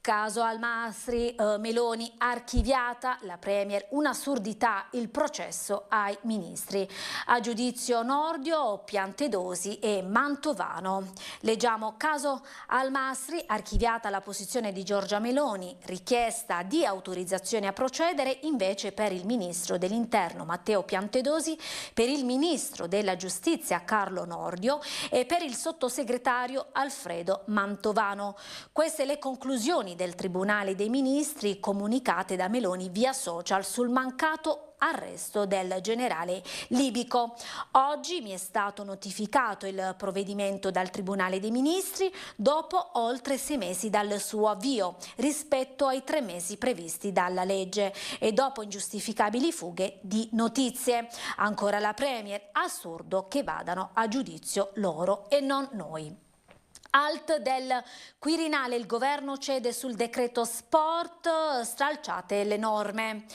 Caso Al-Masri, Meloni archiviata, la Premier un'assurdità, il processo ai ministri. A giudizio Nordio, Piantedosi e Mantovano. Leggiamo caso Al-Masri, archiviata la posizione di Giorgia Meloni, richiesta di autorizzazione a procedere invece per il ministro dell'Interno Matteo Piantedosi, per il ministro della Giustizia Carlo Nordio e per il sottosegretario Alfredo Mantovano. Queste le conclusioni del Tribunale dei Ministri comunicate da Meloni via social sul mancato arresto del generale libico. Oggi mi è stato notificato il provvedimento dal Tribunale dei Ministri dopo oltre 6 mesi dal suo avvio rispetto ai 3 mesi previsti dalla legge e dopo ingiustificabili fughe di notizie. Ancora la Premier, assurdo che vadano a giudizio loro e non noi. Alt del Quirinale, il governo cede sul decreto sport, stralciate le norme.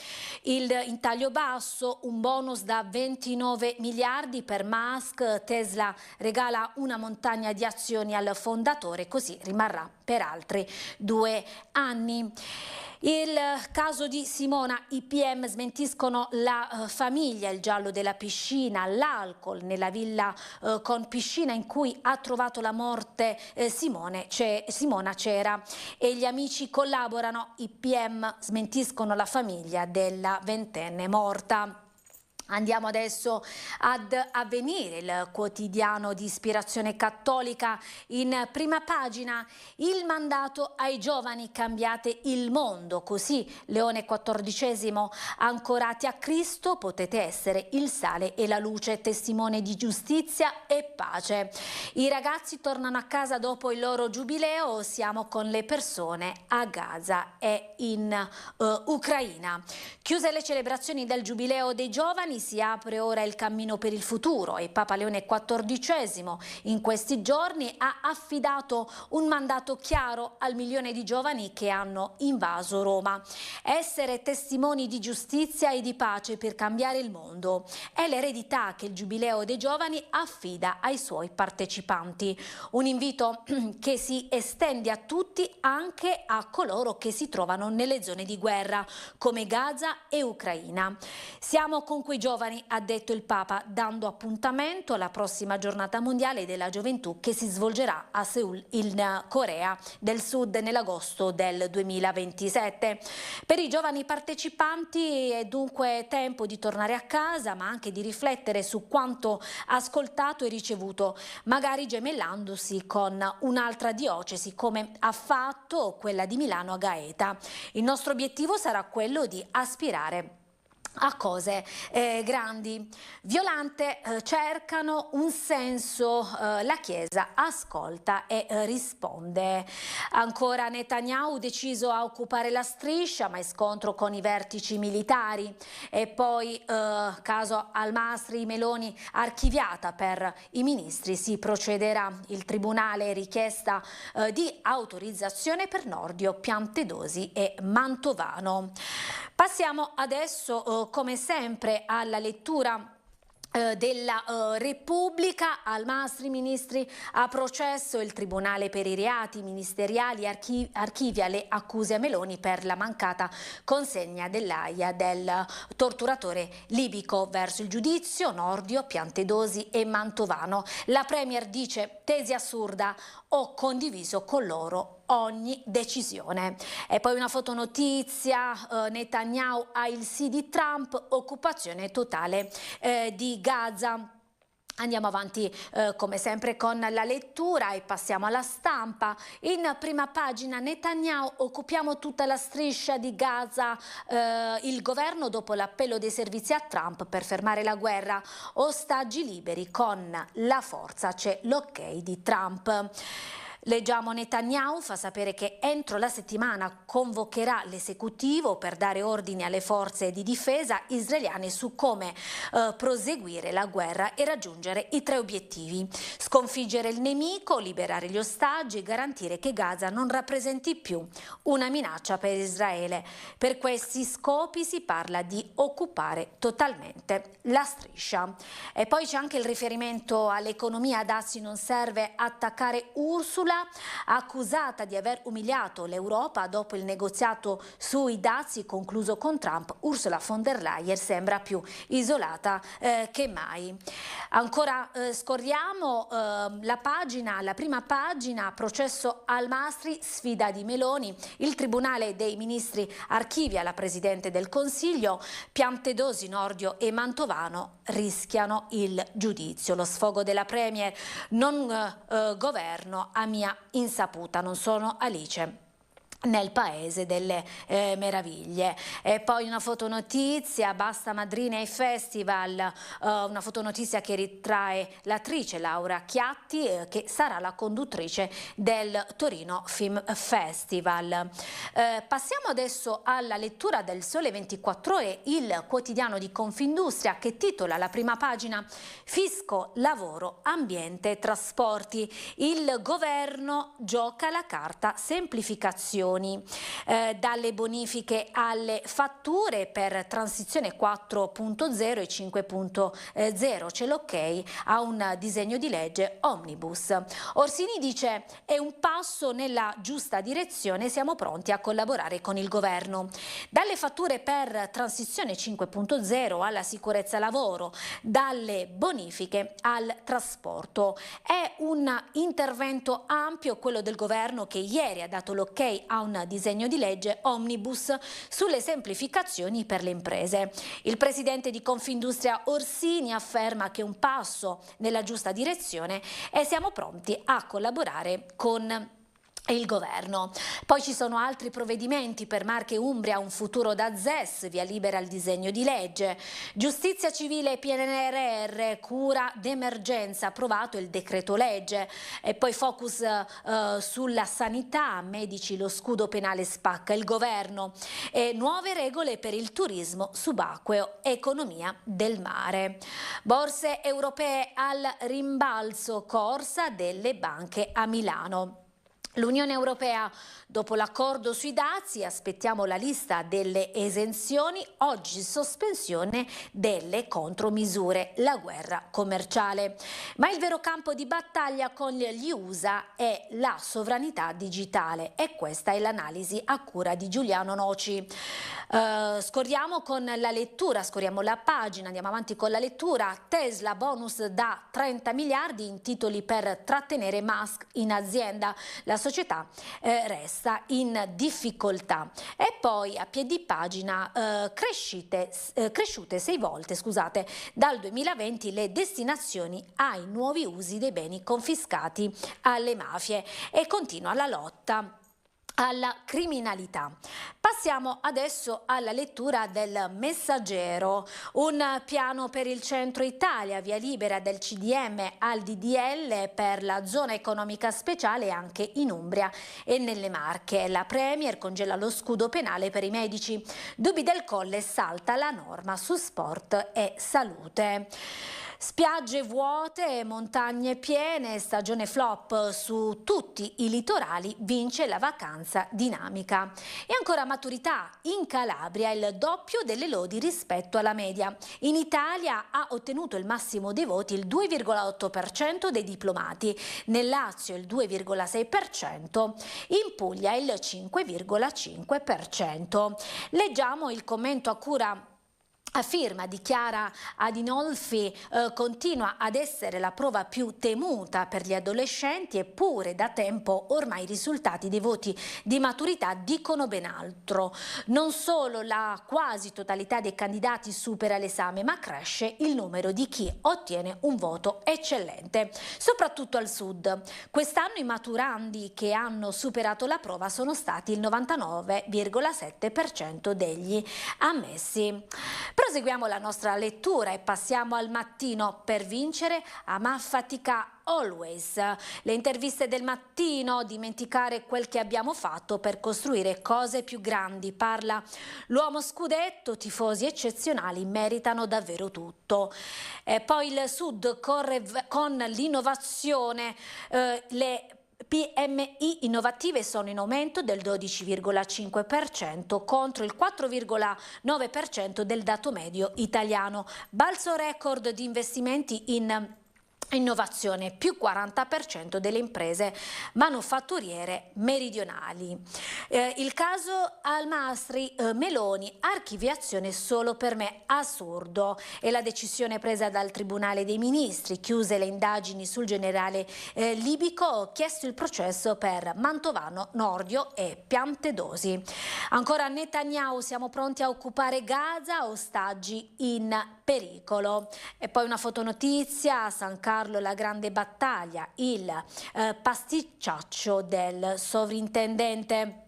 In taglio basso, un bonus da 29 miliardi per Musk, Tesla regala una montagna di azioni al fondatore, così rimarrà per altri 2 anni. Il caso di Simona, i PM smentiscono la famiglia, il giallo della piscina, l'alcol nella villa con piscina in cui ha trovato la morte Simona c'era e gli amici collaborano, i PM smentiscono la famiglia della 20enne morta. Andiamo adesso ad Avvenire, il quotidiano di ispirazione cattolica. In prima pagina, il mandato ai giovani, cambiate il mondo. Così Leone XIV, ancorati a Cristo, potete essere il sale e la luce, testimone di giustizia e pace. I ragazzi tornano a casa dopo il loro giubileo, siamo con le persone a Gaza e in Ucraina. Chiuse le celebrazioni del giubileo dei giovani, si apre ora il cammino per il futuro e Papa Leone XIV in questi giorni ha affidato un mandato chiaro al 1 milione di giovani che hanno invaso Roma. Essere testimoni di giustizia e di pace per cambiare il mondo è l'eredità che il Giubileo dei giovani affida ai suoi partecipanti. Un invito che si estende a tutti, anche a coloro che si trovano nelle zone di guerra come Gaza e Ucraina. Siamo con quei giovani, ha detto il Papa, dando appuntamento alla prossima giornata mondiale della gioventù che si svolgerà a Seul in Corea del Sud nell'agosto del 2027. Per i giovani partecipanti è dunque tempo di tornare a casa, ma anche di riflettere su quanto ascoltato e ricevuto, magari gemellandosi con un'altra diocesi come ha fatto quella di Milano a Gaeta. Il nostro obiettivo sarà quello di aspirare a cose grandi. Violante, cercano un senso, la Chiesa ascolta e risponde. Ancora Netanyahu deciso a occupare la striscia, ma in scontro con i vertici militari. E poi caso Al-Masri, Meloni archiviata per i ministri, si procederà. Il Tribunale richiesta di autorizzazione per Nordio, Piantedosi e Mantovano. Passiamo adesso come sempre alla lettura della Repubblica. Al-Masri, ministri a processo, il Tribunale per i reati ministeriali archivia le accuse a Meloni per la mancata consegna dell'AIA del torturatore libico. Verso il giudizio Nordio, Piantedosi e Mantovano. La Premier dice: tesi assurda, ho condiviso con loro ogni decisione. E poi una fotonotizia, Netanyahu ha il sì di Trump, occupazione totale di Gaza. Andiamo avanti come sempre con la lettura e passiamo alla stampa. In prima pagina Netanyahu, occupiamo tutta la striscia di Gaza, il governo dopo l'appello dei servizi a Trump per fermare la guerra, ostaggi liberi con la forza, c'è l'ok di Trump. Leggiamo Netanyahu fa sapere che entro la settimana convocherà l'esecutivo per dare ordini alle forze di difesa israeliane su come proseguire la guerra e raggiungere i 3 obiettivi: sconfiggere il nemico, liberare gli ostaggi e garantire che Gaza non rappresenti più una minaccia per Israele. Per questi scopi si parla di occupare totalmente la striscia. E poi c'è anche il riferimento all'economia. Dazi non serve attaccare Ursula, accusata di aver umiliato l'Europa dopo il negoziato sui dazi concluso con Trump. Ursula von der Leyen sembra più isolata che mai. Ancora scorriamo la prima pagina, processo Al-Masri, sfida di Meloni. Il Tribunale dei Ministri archivia la Presidente del Consiglio. Piantedosi, Nordio e Mantovano rischiano il giudizio. Lo sfogo della Premier: non governo a mia insaputa, non sono Alice nel paese delle meraviglie. E poi una fotonotizia, basta madrina ai festival, una fotonotizia che ritrae l'attrice Laura Chiatti che sarà la conduttrice del Torino Film Festival. Passiamo adesso alla lettura del Sole 24 Ore, il quotidiano di Confindustria, che titola la prima pagina: fisco, lavoro, ambiente, trasporti. Il governo gioca la carta semplificazioni. Dalle bonifiche alle fatture per transizione 4.0 e 5.0 c'è l'ok a un disegno di legge omnibus. Orsini dice: è un passo nella giusta direzione, siamo pronti a collaborare con il governo. Dalle fatture per transizione 5.0 alla sicurezza lavoro, dalle bonifiche al trasporto. È un intervento ampio quello del governo, che ieri ha dato l'ok a un disegno di legge omnibus sulle semplificazioni per le imprese. Il presidente di Confindustria Orsini afferma che è un passo nella giusta direzione e siamo pronti a collaborare con il governo. Poi ci sono altri provvedimenti per Marche e Umbria, un futuro da ZES, via libera al disegno di legge. Giustizia civile e PNRR, cura d'emergenza, approvato il decreto legge. E poi focus sulla sanità, medici, lo scudo penale spacca il governo. E nuove regole per il turismo subacqueo, economia del mare. Borse europee al rimbalzo, corsa delle banche a Milano. L'Unione Europea, dopo l'accordo sui dazi, aspettiamo la lista delle esenzioni, oggi sospensione delle contromisure, la guerra commerciale. Ma il vero campo di battaglia con gli USA è la sovranità digitale, e questa è l'analisi a cura di Giuliano Noci. Scorriamo con la lettura, scorriamo la pagina, andiamo avanti con la lettura. Tesla, bonus da 30 miliardi in titoli per trattenere Musk in azienda. La società resta in difficoltà. E poi a piedi pagina cresciute 6 volte dal 2020 le destinazioni ai nuovi usi dei beni confiscati alle mafie, e continua la lotta alla criminalità. Passiamo adesso alla lettura del Messaggero. Un piano per il centro Italia, via libera del CDM al DDL per la zona economica speciale anche in Umbria e nelle Marche. La Premier congela lo scudo penale per i medici. Dubbi del Colle, salta la norma su sport e salute. Spiagge vuote, montagne piene, stagione flop su tutti i litorali, vince la vacanza dinamica. E ancora maturità, in Calabria il doppio delle lodi rispetto alla media. In Italia ha ottenuto il massimo dei voti il 2,8% dei diplomati, nel Lazio il 2,6%, in Puglia il 5,5%. Leggiamo il commento a cura afferma, dichiara Adinolfi, continua ad essere la prova più temuta per gli adolescenti, eppure da tempo ormai i risultati dei voti di maturità dicono ben altro. Non solo la quasi totalità dei candidati supera l'esame, ma cresce il numero di chi ottiene un voto eccellente, soprattutto al sud. Quest'anno i maturandi che hanno superato la prova sono stati il 99,7% degli ammessi. Proseguiamo la nostra lettura e passiamo al Mattino. Per vincere, ma fatica always. Le interviste del Mattino, dimenticare quel che abbiamo fatto per costruire cose più grandi. Parla l'uomo scudetto, tifosi eccezionali meritano davvero tutto. Poi il Sud corre con l'innovazione, le PMI innovative sono in aumento del 12,5% contro il 4,9% del dato medio italiano. Balzo record di investimenti in innovazione, più 40% delle imprese manufatturiere meridionali. Il caso Al-Masri, Meloni, archiviazione solo per me, assurdo. E la decisione presa dal Tribunale dei Ministri, chiuse le indagini sul generale libico, chiesto il processo per Mantovano, Nordio e Piantedosi. Ancora Netanyahu, siamo pronti a occupare Gaza, ostaggi in pericolo. E poi una fotonotizia, San Carlo la grande battaglia, il pasticciaccio del sovrintendente.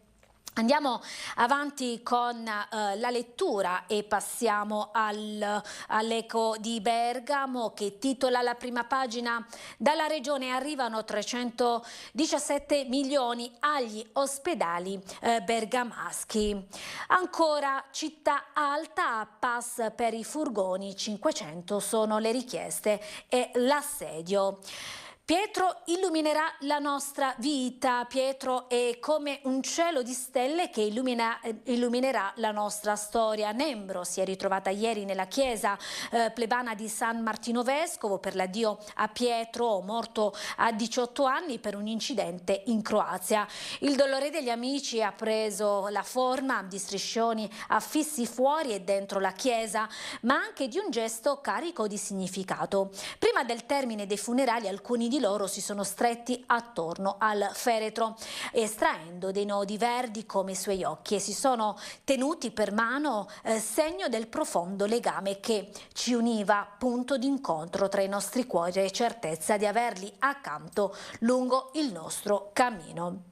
Andiamo avanti con la lettura e passiamo all'Eco di Bergamo, che titola la prima pagina: dalla regione arrivano 317 milioni agli ospedali bergamaschi. Ancora Città Alta, pass per i furgoni, 500 sono le richieste e l'assedio. Pietro illuminerà la nostra vita. Pietro è come un cielo di stelle che illuminerà la nostra storia. Nembro si è ritrovata ieri nella chiesa plebana di San Martino Vescovo per l'addio a Pietro, morto a 18 anni per un incidente in Croazia. Il dolore degli amici ha preso la forma di striscioni affissi fuori e dentro la chiesa, ma anche di un gesto carico di significato. Prima del termine dei funerali, alcuni di loro si sono stretti attorno al feretro, estraendo dei nodi verdi come i suoi occhi, e si sono tenuti per mano, segno del profondo legame che ci univa, punto d'incontro tra i nostri cuori e certezza di averli accanto lungo il nostro cammino.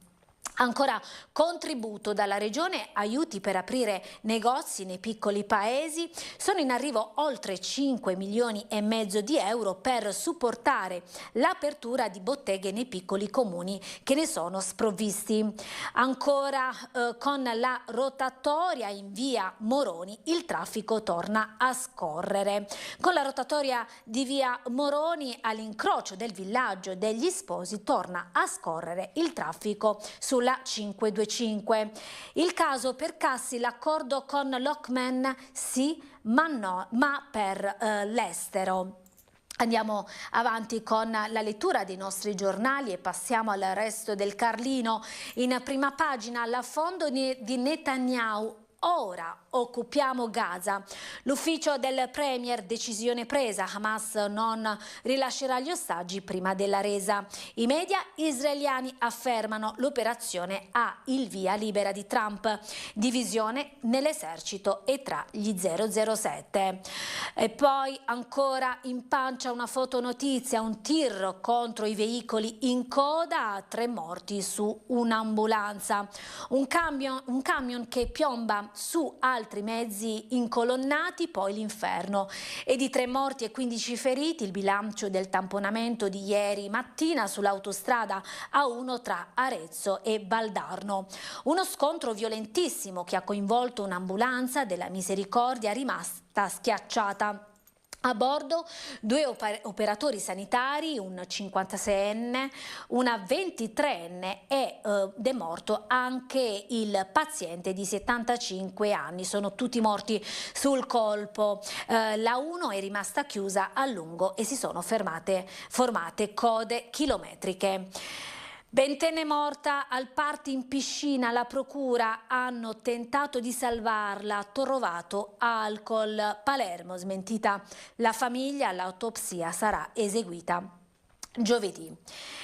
Ancora contributo dalla Regione, aiuti per aprire negozi nei piccoli paesi. Sono in arrivo oltre 5 milioni e mezzo di euro per supportare l'apertura di botteghe nei piccoli comuni che ne sono sprovvisti. Ancora con la rotatoria in via Moroni il traffico torna a scorrere. Con la rotatoria di via Moroni all'incrocio del villaggio degli Sposi torna a scorrere il traffico sulla 525. Il caso per Cassi, l'accordo con Lockman sì, ma no, ma per l'estero. Andiamo avanti con la lettura dei nostri giornali e passiamo al resto del Carlino. In prima pagina, l'affondo di Netanyahu. Ora occupiamo Gaza. L'ufficio del Premier, decisione presa, Hamas non rilascerà gli ostaggi prima della resa. I media israeliani affermano l'operazione ha il via libera di Trump. Divisione nell'esercito e tra gli 007. E poi ancora in pancia una fotonotizia, un tir contro i veicoli in coda, 3 morti su un'ambulanza. Un camion che piomba su altri mezzi incolonnati, poi l'inferno. E di 3 morti e 15 feriti il bilancio del tamponamento di ieri mattina sull'autostrada A1 tra Arezzo e Valdarno. Uno scontro violentissimo che ha coinvolto un'ambulanza della Misericordia rimasta schiacciata. A bordo 2 operatori sanitari, un 56enne, una 23enne ed è morto anche il paziente di 75 anni. Sono tutti morti sul colpo. La 1 è rimasta chiusa a lungo e si sono formate code chilometriche. Ventenne morta al party in piscina, la procura hanno tentato di salvarla, trovato alcol. Palermo, smentita la famiglia, l'autopsia sarà eseguita giovedì.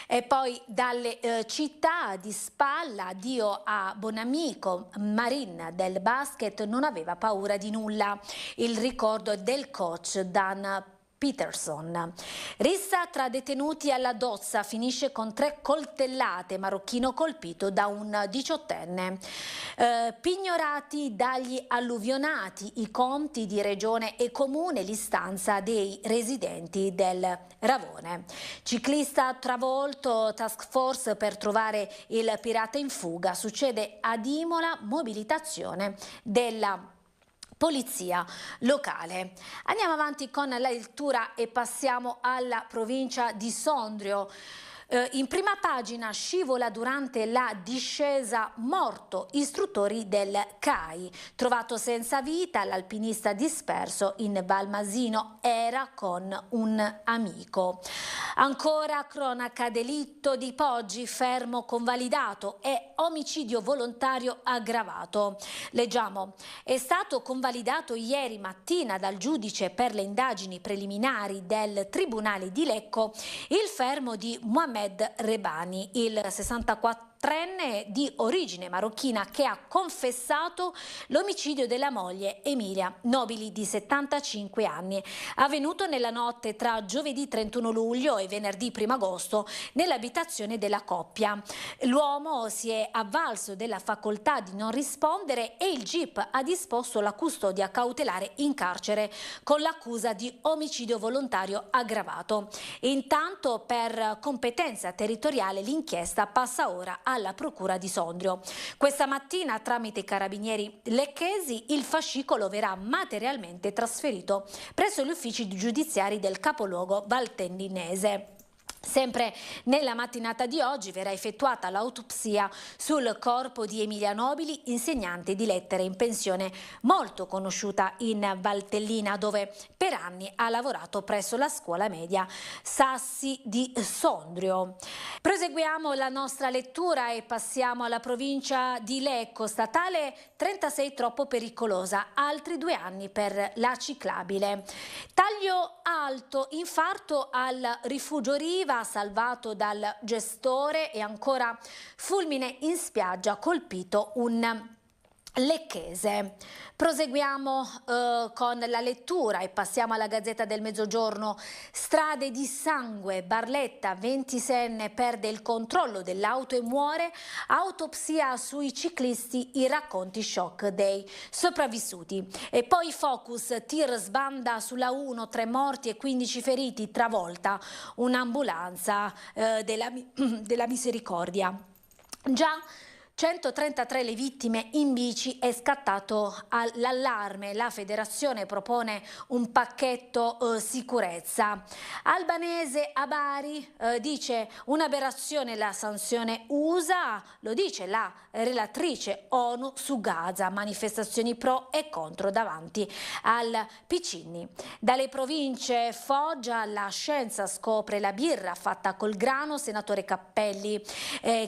E poi dalle città di Spalla, addio a Bonamico, Marin del basket non aveva paura di nulla. Il ricordo del coach Dan Peterson. Rissa tra detenuti alla Dozza, finisce con 3 coltellate, marocchino colpito da un 18enne. Pignorati dagli alluvionati, i conti di regione e comune, l'istanza dei residenti del Ravone. Ciclista travolto, task force per trovare il pirata in fuga, succede ad Imola, mobilitazione della polizia locale. Andiamo avanti con la lettura e passiamo alla provincia di Sondrio. In prima pagina, scivola durante la discesa, morto istruttori del CAI. Trovato senza vita, l'alpinista disperso in Valmasino era con un amico. Ancora cronaca, delitto di Poggi, fermo convalidato e omicidio volontario aggravato. Leggiamo: è stato convalidato ieri mattina dal giudice per le indagini preliminari del Tribunale di Lecco il fermo di Mohamed Rebani, il 64enne di origine marocchina che ha confessato l'omicidio della moglie Emilia Nobili di 75 anni, avvenuto nella notte tra giovedì 31 luglio e venerdì 1 agosto nell'abitazione della coppia. L'uomo si è avvalso della facoltà di non rispondere e il GIP ha disposto la custodia cautelare in carcere con l'accusa di omicidio volontario aggravato. Intanto, per competenza territoriale, l'inchiesta passa ora alla procura di Sondrio. Questa mattina, tramite i carabinieri lecchesi, il fascicolo verrà materialmente trasferito presso gli uffici giudiziari del capoluogo valtellinese. Sempre nella mattinata di oggi verrà effettuata l'autopsia sul corpo di Emilia Nobili, insegnante di lettere in pensione molto conosciuta in Valtellina, dove per anni ha lavorato presso la scuola media Sassi di Sondrio. Proseguiamo la nostra lettura e passiamo alla provincia di Lecco. Statale 36 troppo pericolosa, altri 2 anni per la ciclabile. Taglio alto, infarto al rifugio Riva, salvato dal gestore, e ancora fulmine in spiaggia, colpito un lecchese. Proseguiamo con la lettura e passiamo alla Gazzetta del Mezzogiorno. Strade di sangue, Barletta, 26enne, perde il controllo dell'auto e muore. Autopsia sui ciclisti, i racconti shock dei sopravvissuti. E poi Focus, tir sbanda sulla 1, 3 morti e 15 feriti, travolta un'ambulanza della Misericordia. Già 133 le vittime in bici, è scattato l'allarme. La federazione propone un pacchetto sicurezza. Albanese a Bari dice un'aberrazione la sanzione USA, lo dice la relatrice ONU su Gaza, manifestazioni pro e contro davanti al Piccinni. Dalle province, Foggia, la scienza scopre la birra fatta col grano, senatore Cappelli.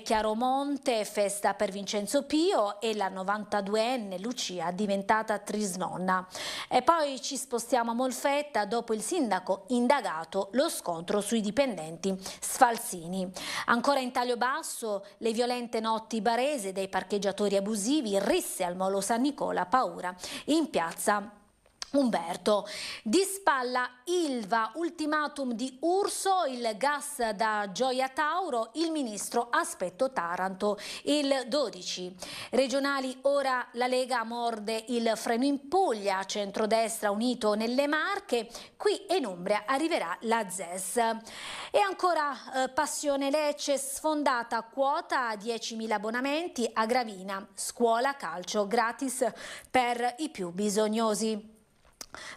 Chiaromonte, festa per Vincenzo Pio e la 92enne Lucia diventata trisnonna. E poi ci spostiamo a Molfetta, dopo il sindaco indagato, lo scontro sui dipendenti sfalsini. Ancora in taglio basso, le violente notti barese dei parcheggiatori abusivi, risse al Molo San Nicola, paura in piazza Umberto. Di Spalla Ilva, ultimatum di Urso, il gas da Gioia Tauro, il ministro aspetto Taranto il 12. Regionali, ora la Lega morde il freno in Puglia, centrodestra unito nelle Marche, qui in Umbria arriverà la ZES. E ancora Passione Lecce, sfondata quota 10.000 abbonamenti a Gravina, scuola calcio gratis per i più bisognosi.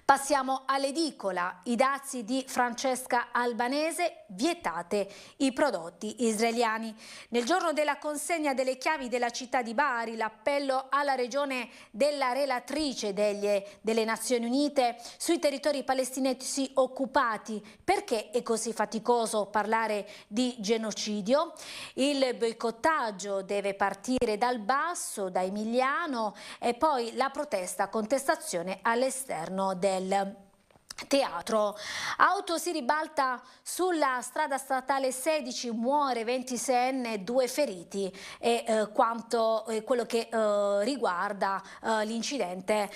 Passiamo all'edicola. I dazi di Francesca Albanese, vietate i prodotti israeliani. Nel giorno della consegna delle chiavi della città di Bari, l'appello alla regione della relatrice delle Nazioni Unite sui territori palestinesi occupati. Perché è così faticoso parlare di genocidio? Il boicottaggio deve partire dal basso, da Emiliano, e poi la protesta, contestazione all'esterno del teatro. Auto si ribalta sulla strada statale 16, muore 26enne, 2 feriti, e quello che riguarda l'incidente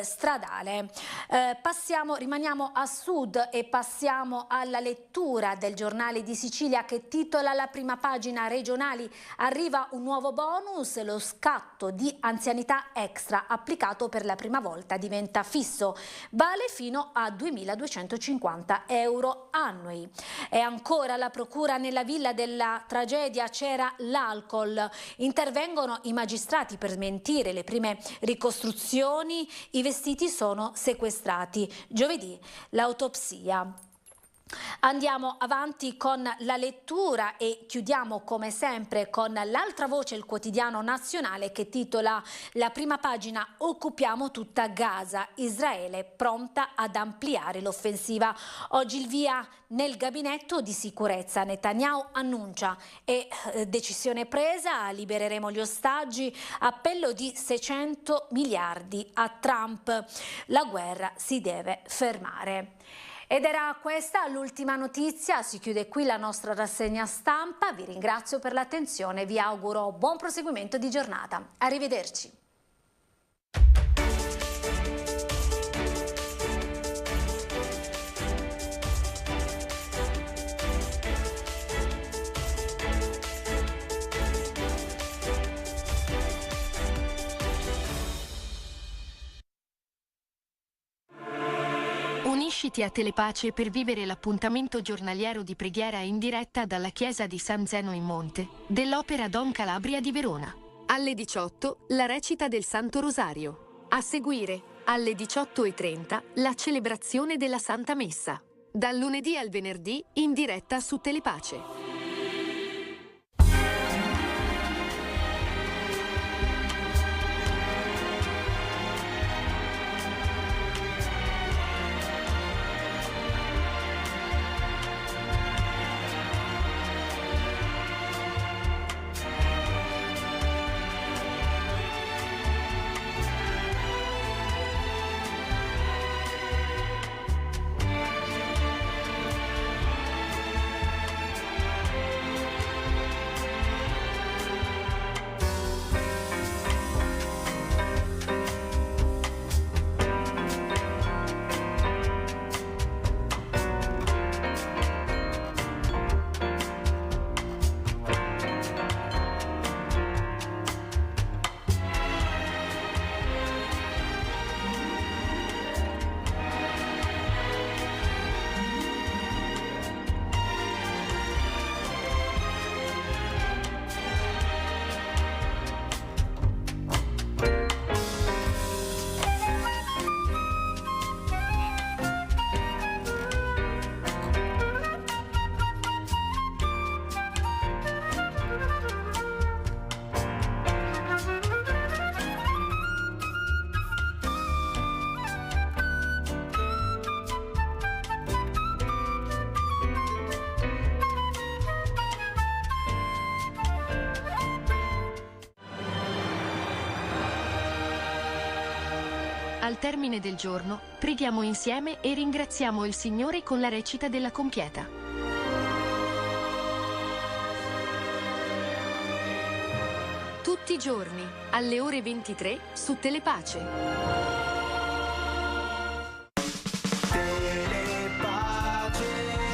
stradale. Rimaniamo a sud e passiamo alla lettura del Giornale di Sicilia, che titola alla prima pagina: regionali, arriva un nuovo bonus, lo scatto di anzianità extra applicato per la prima volta diventa fisso, vale fino a 2.250 euro annui. E ancora la procura: nella villa della tragedia c'era l'alcol, intervengono i magistrati per smentire le prime ricostruzioni, i vestiti sono sequestrati. Giovedì l'autopsia. Andiamo avanti con la lettura e chiudiamo come sempre con l'altra voce, il quotidiano nazionale, che titola la prima pagina: occupiamo tutta Gaza, Israele pronta ad ampliare l'offensiva. Oggi il via nel gabinetto di sicurezza. Netanyahu annuncia decisione presa, libereremo gli ostaggi, appello di 600 miliardi a Trump, la guerra si deve fermare. Ed era questa l'ultima notizia, si chiude qui la nostra rassegna stampa, vi ringrazio per l'attenzione, vi auguro buon proseguimento di giornata, arrivederci. Unisciti a Telepace per vivere l'appuntamento giornaliero di preghiera in diretta dalla chiesa di San Zeno in Monte dell'Opera Don Calabria di Verona. Alle 18 la recita del Santo Rosario. A seguire, alle 18:30, la celebrazione della Santa Messa. Dal lunedì al venerdì in diretta su Telepace. Al termine del giorno, preghiamo insieme e ringraziamo il Signore con la recita della Compieta. Tutti i giorni, alle ore 23, su Telepace.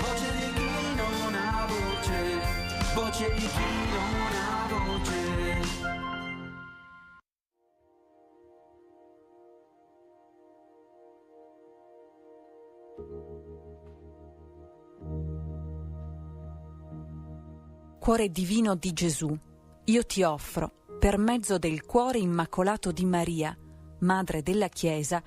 Voce di chi non ha voce, voce di chi non ha voce. Cuore divino di Gesù, io ti offro, per mezzo del cuore immacolato di Maria, Madre della Chiesa,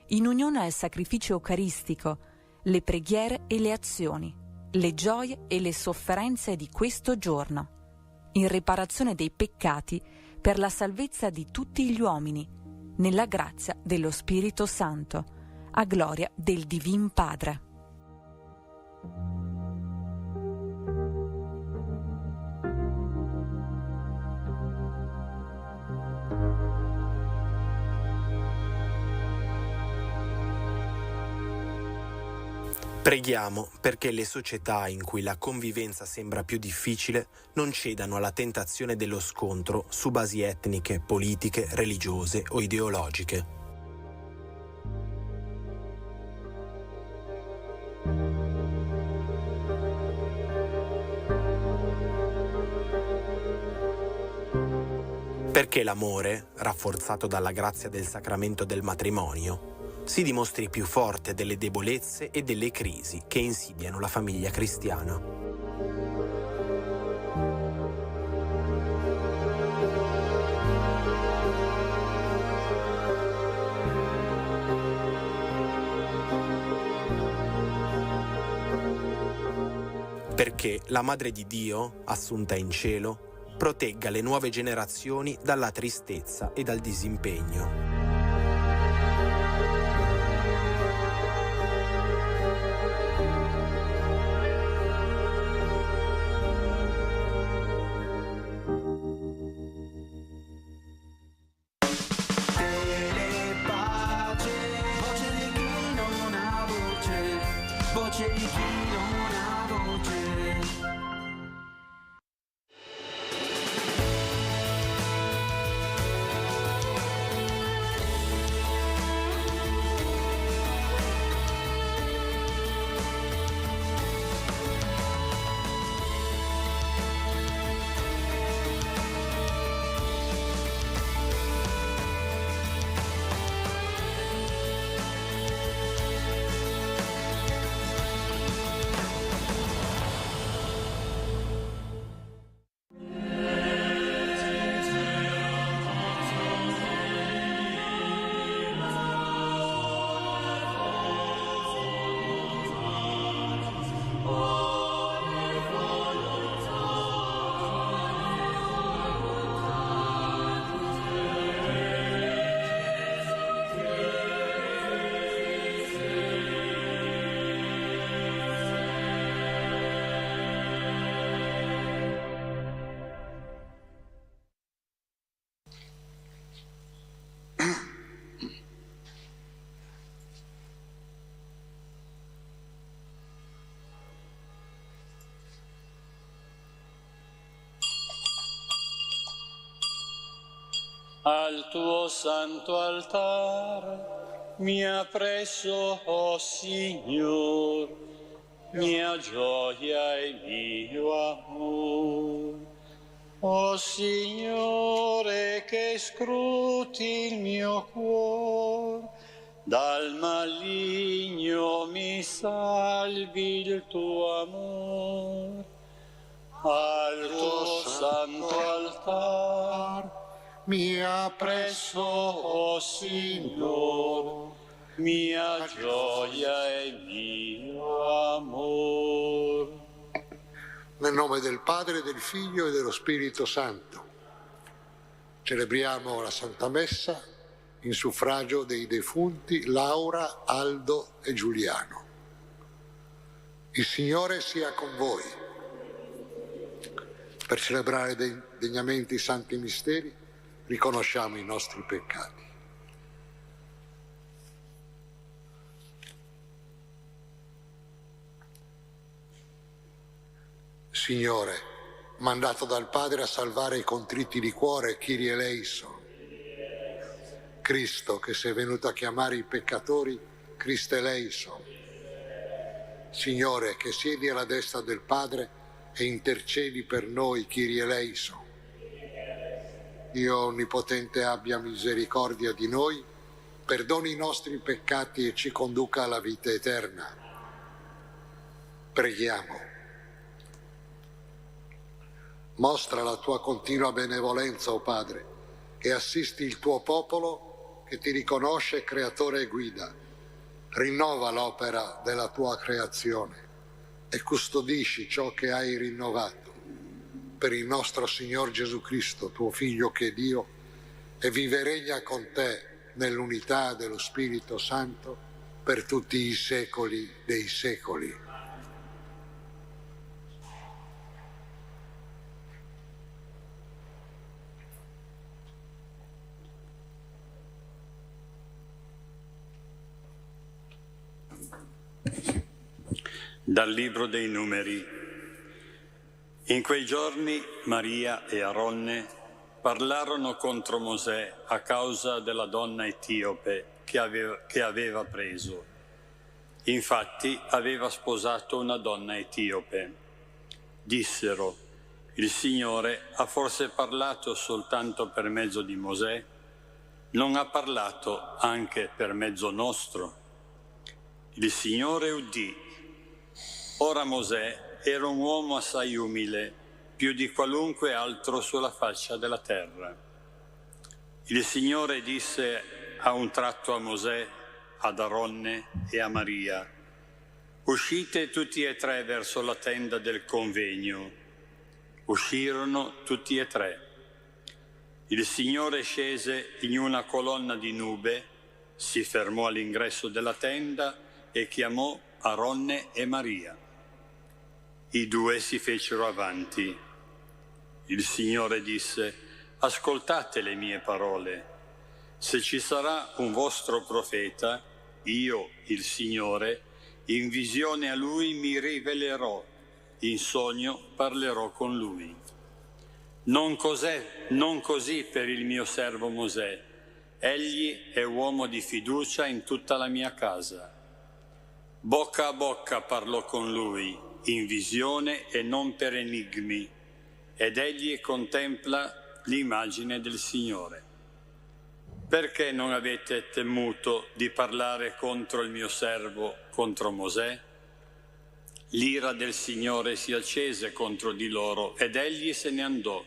in unione al sacrificio eucaristico, le preghiere e le azioni, le gioie e le sofferenze di questo giorno, in riparazione dei peccati per la salvezza di tutti gli uomini, nella grazia dello Spirito Santo, a gloria del Divin Padre. Preghiamo perché le società in cui la convivenza sembra più difficile non cedano alla tentazione dello scontro su basi etniche, politiche, religiose o ideologiche. Perché l'amore, rafforzato dalla grazia del sacramento del matrimonio, si dimostri più forte delle debolezze e delle crisi che insidiano la famiglia cristiana. Perché la Madre di Dio, assunta in cielo, protegga le nuove generazioni dalla tristezza e dal disimpegno. Voce di chi non ha voce. Al tuo santo altare mi appresso, oh Signor, mia gioia e mio amor. Oh Signore, che scruti il mio cuore, dal maligno mi salvi il tuo amor. Al tuo santo altare mi appresso, oh Signor, mia gioia e mio amor. Nel nome del Padre, del Figlio e dello Spirito Santo, celebriamo la Santa Messa in suffragio dei defunti Laura, Aldo e Giuliano. Il Signore sia con voi. Per celebrare degnamente i santi misteri, riconosciamo i nostri peccati. Signore, mandato dal Padre a salvare i contritti di cuore, Kyrie eleison. Cristo, che sei venuto a chiamare i peccatori, Christe eleison. Signore, che siedi alla destra del Padre e intercedi per noi, Kyrie eleison. Dio Onnipotente abbia misericordia di noi, perdoni i nostri peccati e ci conduca alla vita eterna. Preghiamo. Mostra la tua continua benevolenza, o Padre, e assisti il tuo popolo che ti riconosce creatore e guida, rinnova l'opera della tua creazione e custodisci ciò che hai rinnovato per il nostro Signor Gesù Cristo, tuo Figlio che è Dio, e vive e regna con te nell'unità dello Spirito Santo per tutti i secoli dei secoli. Dal Libro dei Numeri. In quei giorni Maria e Aronne parlarono contro Mosè a causa della donna etiope che aveva preso. Infatti aveva sposato una donna etiope. Dissero: il Signore ha forse parlato soltanto per mezzo di Mosè? Non ha parlato anche per mezzo nostro? Il Signore udì. Ora Mosè era un uomo assai umile, più di qualunque altro sulla faccia della terra. Il Signore disse a un tratto a Mosè, ad Aronne e a Maria: uscite tutti e tre verso la tenda del convegno. Uscirono tutti e tre. Il Signore scese in una colonna di nube, si fermò all'ingresso della tenda e chiamò Aronne e Maria. I due si fecero avanti. Il Signore disse: ascoltate le mie parole. Se ci sarà un vostro profeta, io, il Signore, in visione a lui mi rivelerò, in sogno parlerò con lui. Non così per il mio servo Mosè. Egli è uomo di fiducia in tutta la mia casa. Bocca a bocca parlò con lui, in visione e non per enigmi, ed egli contempla l'immagine del Signore. Perché non avete temuto di parlare contro il mio servo, contro Mosè? L'ira del Signore si accese contro di loro ed egli se ne andò.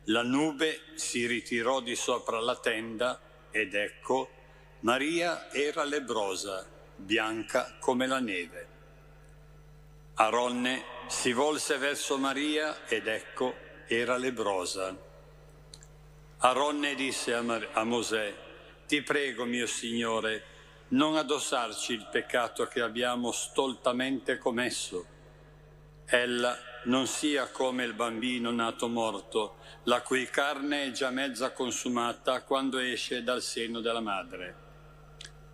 La nube si ritirò di sopra la tenda ed ecco, Maria era lebbrosa, bianca come la neve. Aronne si volse verso Maria ed ecco, era lebbrosa. Aronne disse a Mosè: ti prego, mio Signore, non addossarci il peccato che abbiamo stoltamente commesso. Ella non sia come il bambino nato morto, la cui carne è già mezza consumata quando esce dal seno della madre.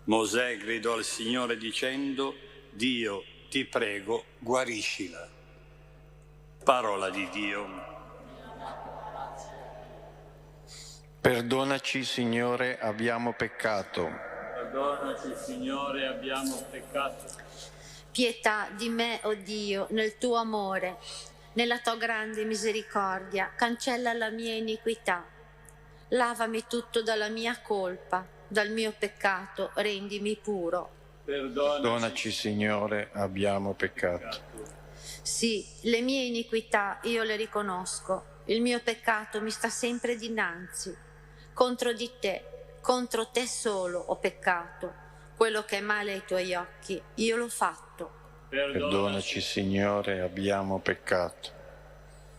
Mosè gridò al Signore dicendo: Dio, ti prego, guariscila. Parola di Dio. Perdonaci, Signore, abbiamo peccato. Perdonaci, Signore, abbiamo peccato. Pietà di me, o Dio, nel tuo amore, nella tua grande misericordia, cancella la mia iniquità. Lavami tutto dalla mia colpa, dal mio peccato rendimi puro. Perdonaci, Signore, abbiamo peccato. Sì, le mie iniquità io le riconosco, il mio peccato mi sta sempre dinanzi. Contro di te, contro te solo ho peccato, quello che è male ai tuoi occhi, io l'ho fatto. Perdonaci, Signore, abbiamo peccato.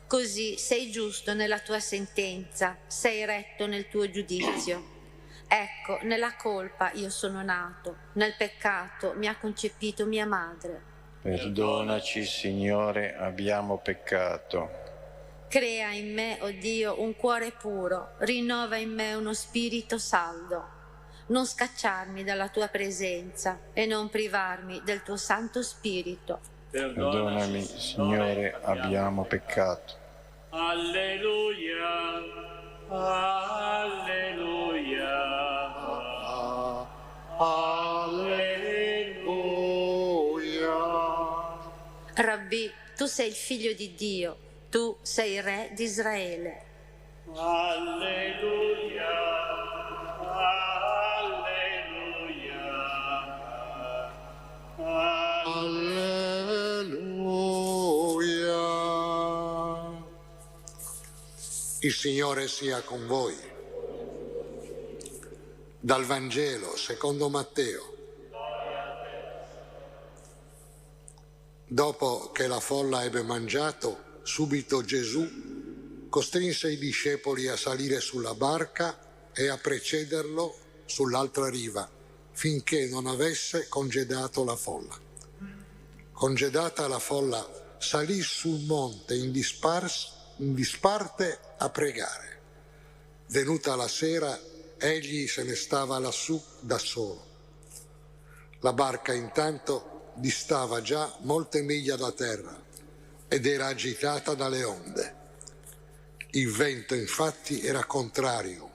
Così sei giusto nella tua sentenza, sei retto nel tuo giudizio. Ecco, nella colpa io sono nato, nel peccato mi ha concepito mia madre. Perdonaci, Signore, abbiamo peccato. Crea in me, o Dio, un cuore puro, rinnova in me uno spirito saldo. Non scacciarmi dalla tua presenza e non privarmi del tuo Santo Spirito. Perdonami, Signore, abbiamo peccato. Alleluia, alleluia, alleluia. Rabbì, tu sei il Figlio di Dio. Tu sei il Re di Israele. Alleluia, alleluia, alleluia. Il Signore sia con voi. Dal Vangelo secondo Matteo. Dopo che la folla ebbe mangiato, subito Gesù costrinse i discepoli a salire sulla barca e a precederlo sull'altra riva, finché non avesse congedato la folla. Congedata la folla, salì sul monte in disparte a pregare. Venuta la sera, egli se ne stava lassù da solo. La barca intanto distava già molte miglia da terra ed era agitata dalle onde. Il vento infatti era contrario.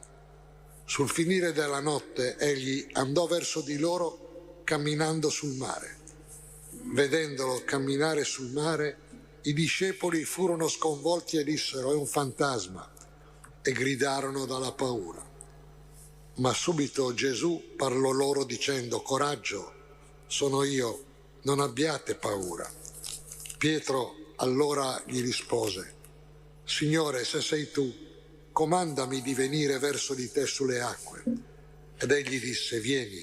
Sul finire della notte egli andò verso di loro camminando sul mare. Vedendolo camminare sul mare, i discepoli furono sconvolti e dissero: «È un fantasma», e gridarono dalla paura. Ma subito Gesù parlò loro dicendo: «Coraggio, sono io, non abbiate paura». Pietro allora gli rispose: «Signore, se sei tu, comandami di venire verso di te sulle acque». Ed egli disse: «Vieni».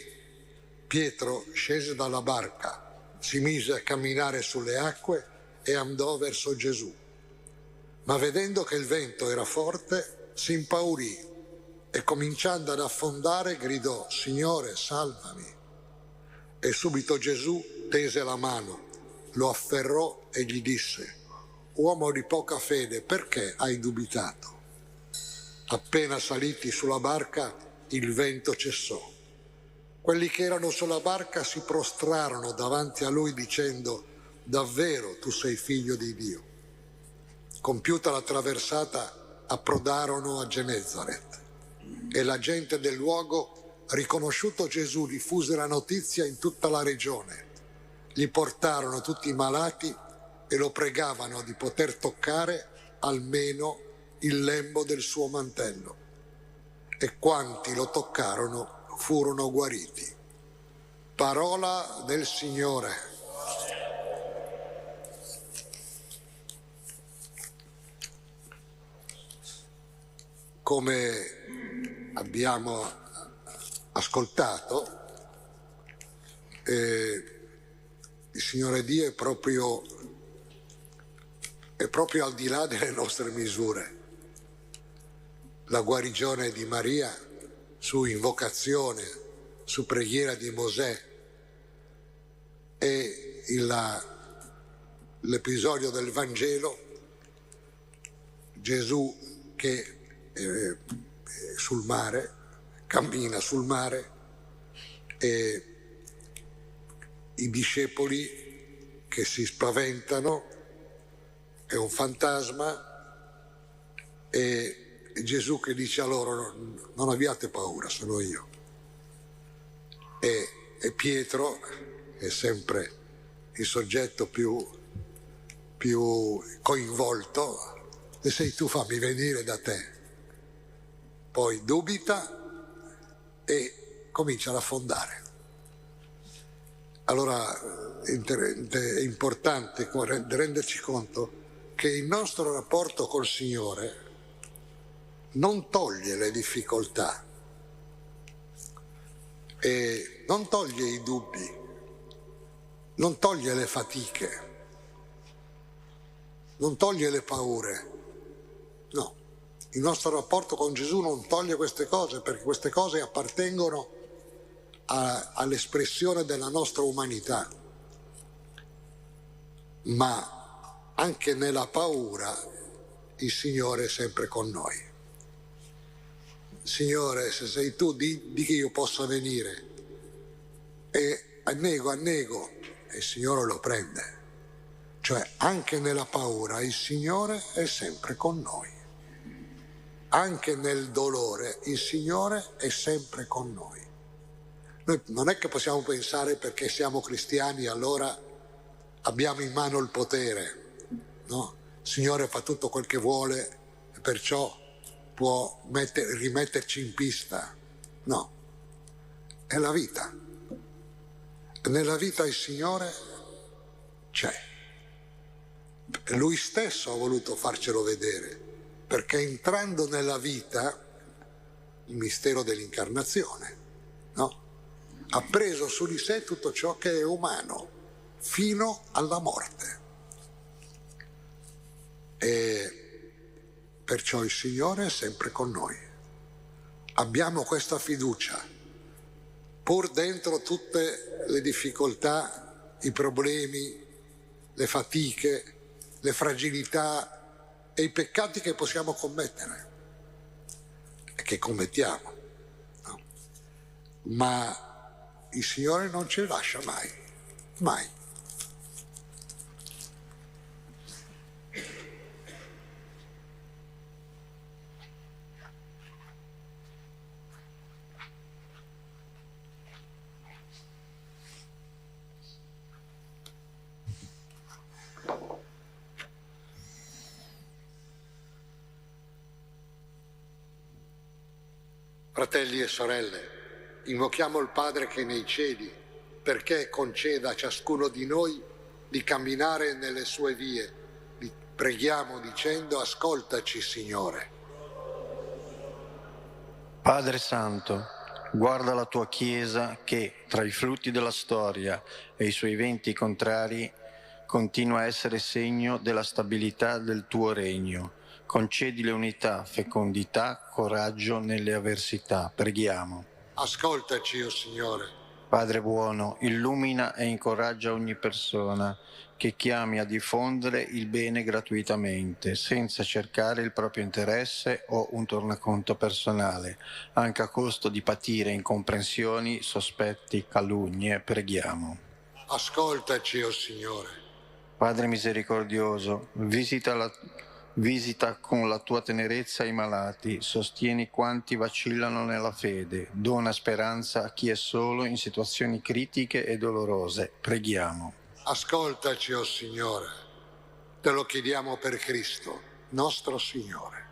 Pietro scese dalla barca, si mise a camminare sulle acque e andò verso Gesù. Ma vedendo che il vento era forte, si impaurì e cominciando ad affondare gridò: «Signore, salvami». E subito Gesù tese la mano, lo afferrò e gli disse: «Uomo di poca fede, perché hai dubitato?» Appena saliti sulla barca, il vento cessò. Quelli che erano sulla barca si prostrarono davanti a lui dicendo: «Davvero tu sei figlio di Dio». Compiuta la traversata, approdarono a Genesaret e la gente del luogo, riconosciuto Gesù, diffuse la notizia in tutta la regione. Gli portarono tutti i malati e lo pregavano di poter toccare almeno il lembo del suo mantello. E quanti lo toccarono furono guariti. Parola del Signore. Come abbiamo ascoltato, il Signore Dio è proprio al di là delle nostre misure. La guarigione di Maria su invocazione, su preghiera di Mosè, e l'episodio del Vangelo, Gesù che sul mare, cammina sul mare, e i discepoli che si spaventano, è un fantasma, e Gesù che dice a loro: «Non abbiate paura, sono io». E Pietro è sempre il soggetto più coinvolto: «Se sei tu, fammi venire da te». Poi dubita e comincia ad affondare. Allora è importante renderci conto che il nostro rapporto col Signore non toglie le difficoltà e non toglie i dubbi, non toglie le fatiche, non toglie le paure. No, il nostro rapporto con Gesù non toglie queste cose, perché queste cose appartengono all'espressione della nostra umanità. Ma anche nella paura il Signore è sempre con noi. Signore, se sei tu, di che io possa venire. E annego, e il Signore lo prende. Cioè, anche nella paura il Signore è sempre con noi. Anche nel dolore il Signore è sempre con noi. Noi non è che possiamo pensare perché siamo cristiani allora abbiamo in mano il potere, no? Il Signore fa tutto quel che vuole e perciò può rimetterci in pista. No, è la vita. Nella vita il Signore c'è. Lui stesso ha voluto farcelo vedere, perché entrando nella vita, il mistero dell'incarnazione, no? Ha preso su di sé tutto ciò che è umano, fino alla morte. E perciò il Signore è sempre con noi. Abbiamo questa fiducia, pur dentro tutte le difficoltà, i problemi, le fatiche, le fragilità e i peccati che possiamo commettere e che commettiamo, no? Ma il Signore non ci lascia mai, mai. Fratelli e sorelle, invochiamo il Padre che è nei cieli perché conceda a ciascuno di noi di camminare nelle sue vie. Preghiamo dicendo: ascoltaci, Signore. Padre Santo, guarda la tua Chiesa che, tra i frutti della storia e i suoi venti contrari, continua a essere segno della stabilità del tuo regno. Concedile unità, fecondità, coraggio nelle avversità. Preghiamo. Ascoltaci, o Signore. Padre buono, illumina e incoraggia ogni persona che chiami a diffondere il bene gratuitamente, senza cercare il proprio interesse o un tornaconto personale, anche a costo di patire incomprensioni, sospetti, calunnie. Preghiamo. Ascoltaci, o Signore. Padre misericordioso, visita con la tua tenerezza i malati, sostieni quanti vacillano nella fede, dona speranza a chi è solo in situazioni critiche e dolorose. Preghiamo. Ascoltaci, o Signore. Te lo chiediamo per Cristo, nostro Signore.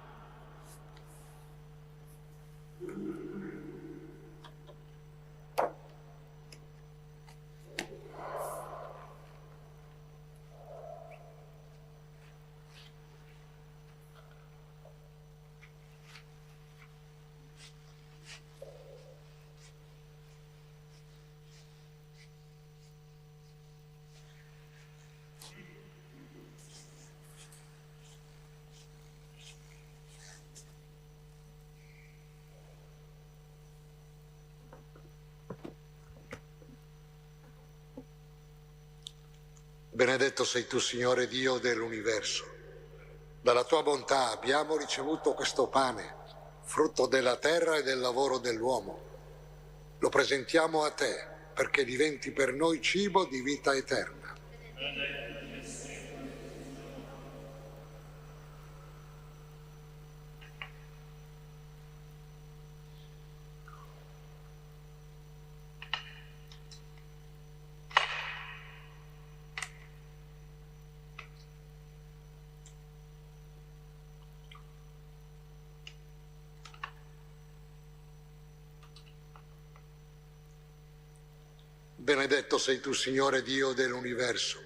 Benedetto sei tu, Signore Dio dell'universo. Dalla tua bontà abbiamo ricevuto questo pane, frutto della terra e del lavoro dell'uomo. Lo presentiamo a te perché diventi per noi cibo di vita eterna. Benedetto sei tu, Signore Dio dell'universo.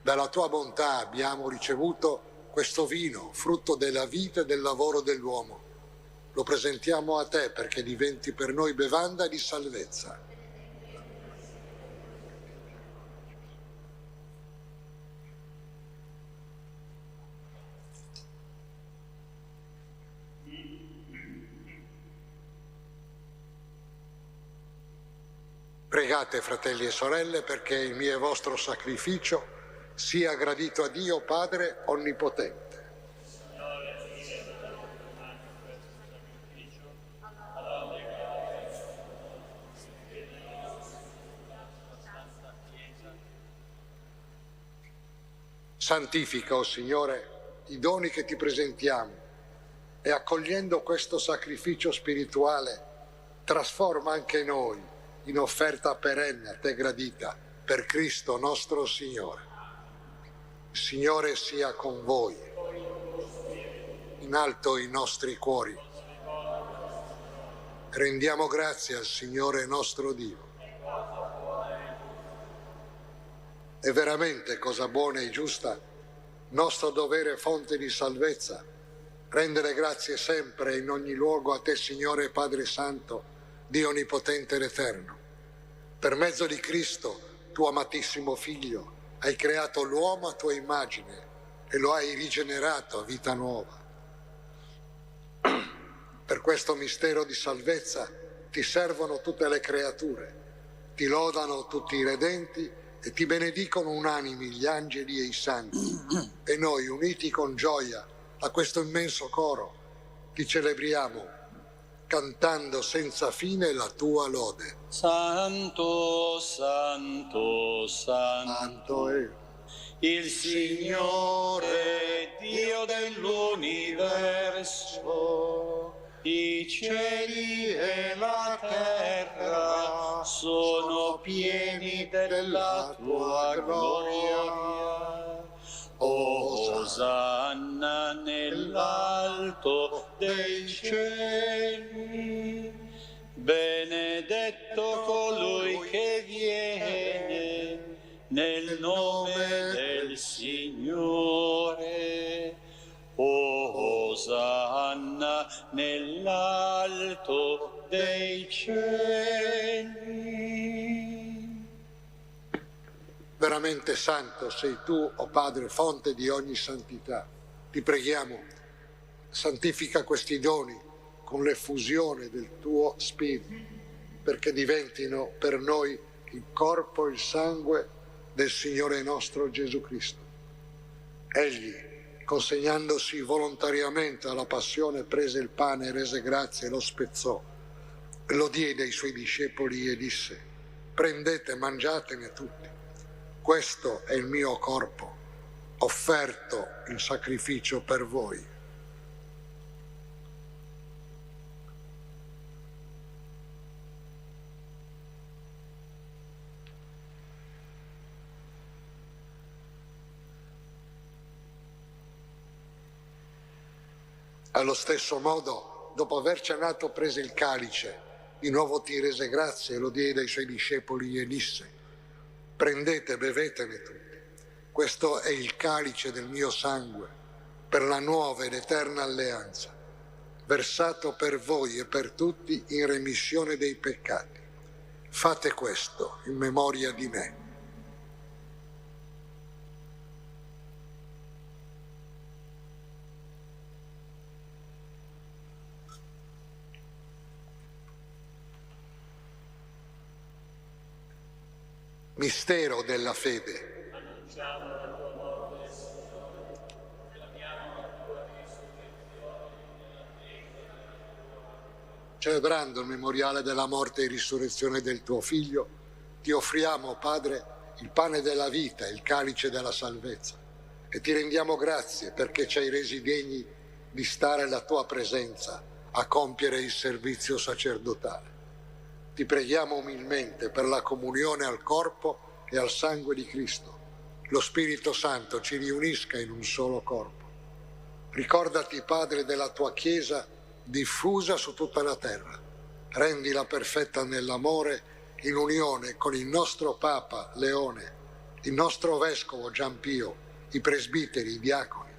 Dalla tua bontà abbiamo ricevuto questo vino, frutto della vita e del lavoro dell'uomo. Lo presentiamo a te perché diventi per noi bevanda di salvezza. Pregate, fratelli e sorelle, perché il mio e vostro sacrificio sia gradito a Dio Padre Onnipotente. Santifica, o Signore, i doni che ti presentiamo e accogliendo questo sacrificio spirituale trasforma anche noi in offerta perenne a te gradita, per Cristo nostro Signore. Il Signore sia con voi. In alto i nostri cuori. Rendiamo grazie al Signore nostro Dio. È veramente cosa buona e giusta, nostro dovere e fonte di salvezza, rendere grazie sempre e in ogni luogo a te, Signore Padre Santo, Dio Onnipotente ed Eterno, per mezzo di Cristo, tuo amatissimo Figlio, hai creato l'uomo a tua immagine e lo hai rigenerato a vita nuova. Per questo mistero di salvezza ti servono tutte le creature, ti lodano tutti i redenti e ti benedicono unanimi gli angeli e i santi. E noi, uniti con gioia a questo immenso coro, ti celebriamo cantando senza fine la tua lode. Santo, santo, santo è il Signore, Dio dell'universo. I cieli e la terra sono pieni della tua gloria. Osanna nell'alto dei cieli, benedetto colui che viene nel nome del Signore. Osanna nell'alto dei cieli. Veramente santo sei tu, o Padre, fonte di ogni santità. Ti preghiamo, santifica questi doni con l'effusione del tuo Spirito, perché diventino per noi il corpo e il sangue del Signore nostro Gesù Cristo. Egli, consegnandosi volontariamente alla passione, prese il pane, rese grazie e lo spezzò. Lo diede ai suoi discepoli e disse: prendete, mangiatene tutti. Questo è il mio corpo, offerto in sacrificio per voi. Allo stesso modo, dopo aver cenato, prese il calice, di nuovo ti rese grazie e lo diede ai suoi discepoli e disse: prendete e bevetene tutti. Questo è il calice del mio sangue, per la nuova ed eterna alleanza, versato per voi e per tutti in remissione dei peccati. Fate questo in memoria di me. Mistero della fede. Celebrando il memoriale della morte e risurrezione del tuo Figlio, ti offriamo, Padre, il pane della vita e il calice della salvezza, e ti rendiamo grazie perché ci hai resi degni di stare alla tua presenza a compiere il servizio sacerdotale. Ti preghiamo umilmente per la comunione al corpo e al sangue di Cristo. Lo Spirito Santo ci riunisca in un solo corpo. Ricordati, Padre, della tua Chiesa diffusa su tutta la terra. Rendila perfetta nell'amore, in unione con il nostro Papa Leone, il nostro Vescovo Giampio, i presbiteri, i diaconi.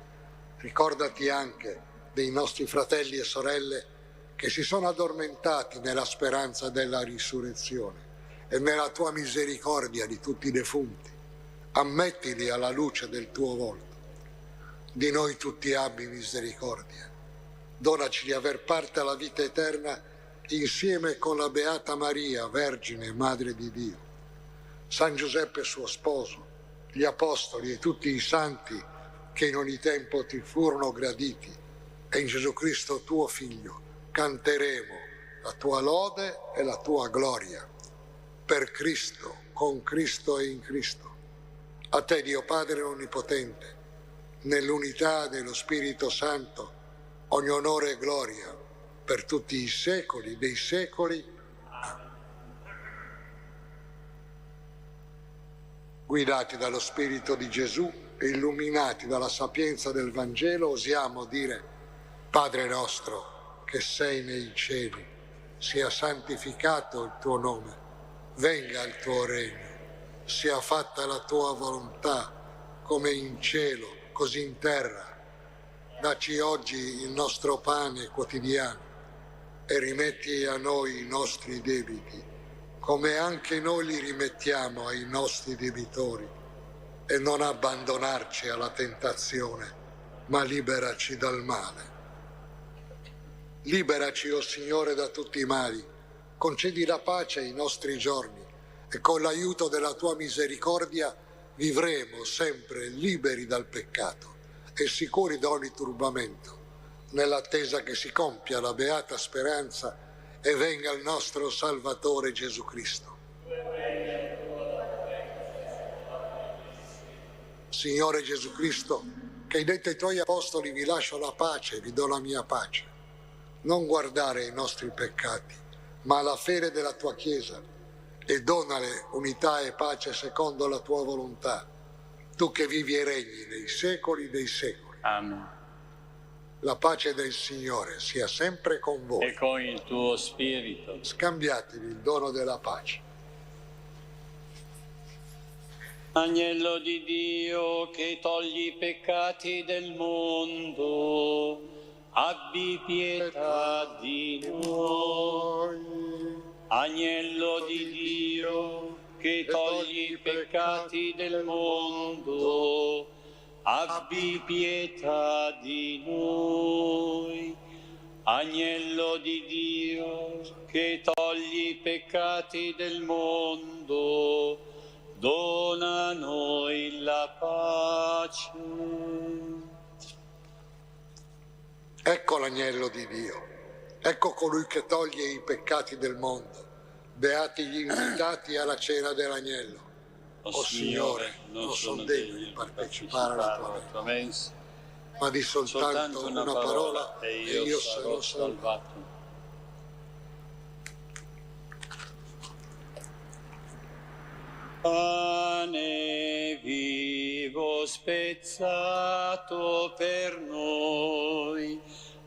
Ricordati anche dei nostri fratelli e sorelle che si sono addormentati nella speranza della risurrezione e nella tua misericordia di tutti i defunti. Ammettili alla luce del tuo volto. Di noi tutti abbi misericordia. Donaci di aver parte alla vita eterna insieme con la Beata Maria, Vergine e Madre di Dio, San Giuseppe suo sposo, gli Apostoli e tutti i santi che in ogni tempo ti furono graditi, e in Gesù Cristo tuo Figlio canteremo la tua lode e la tua gloria. Per Cristo, con Cristo e in Cristo. A te, Dio Padre Onnipotente, nell'unità dello Spirito Santo, ogni onore e gloria per tutti i secoli dei secoli. Guidati dallo Spirito di Gesù e illuminati dalla sapienza del Vangelo, osiamo dire: Padre nostro che sei nei cieli, sia santificato il tuo nome, venga il tuo regno, sia fatta la tua volontà, come in cielo, così in terra. Dacci oggi il nostro pane quotidiano e rimetti a noi i nostri debiti, come anche noi li rimettiamo ai nostri debitori, e non abbandonarci alla tentazione, ma liberaci dal male. Liberaci, o Signore, da tutti i mali, concedi la pace ai nostri giorni e con l'aiuto della tua misericordia vivremo sempre liberi dal peccato e sicuri da ogni turbamento, nell'attesa che si compia la beata speranza e venga il nostro Salvatore Gesù Cristo. Signore Gesù Cristo, che hai detto ai tuoi apostoli: vi lascio la pace, vi do la mia pace. Non guardare ai nostri peccati, ma alla fede della tua Chiesa, e donale unità e pace secondo la tua volontà, tu che vivi e regni nei secoli dei secoli. Amen. La pace del Signore sia sempre con voi. E con il tuo spirito. Scambiatevi il dono della pace. Agnello di Dio che togli i peccati del mondo, abbi pietà di noi. Agnello di Dio che togli i peccati del mondo, abbi pietà di noi. Agnello di Dio che togli i peccati del mondo, dona a noi la pace. Ecco l'agnello di Dio, ecco colui che toglie i peccati del mondo. Beati gli invitati alla cena dell'agnello. O Signore, non sono degno di partecipare alla tua mensa, ma di soltanto una parola e io sarò salvato. Pane vivo spezzato per noi,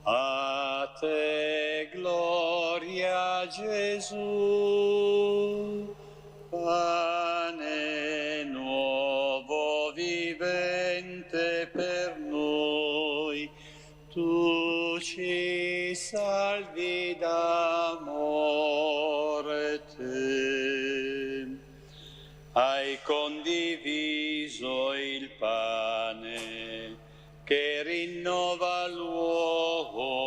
a te gloria Gesù. Pane nuovo vivente per noi, tu ci salvi da morte. Hai condiviso il pane che rinnova l'uomo,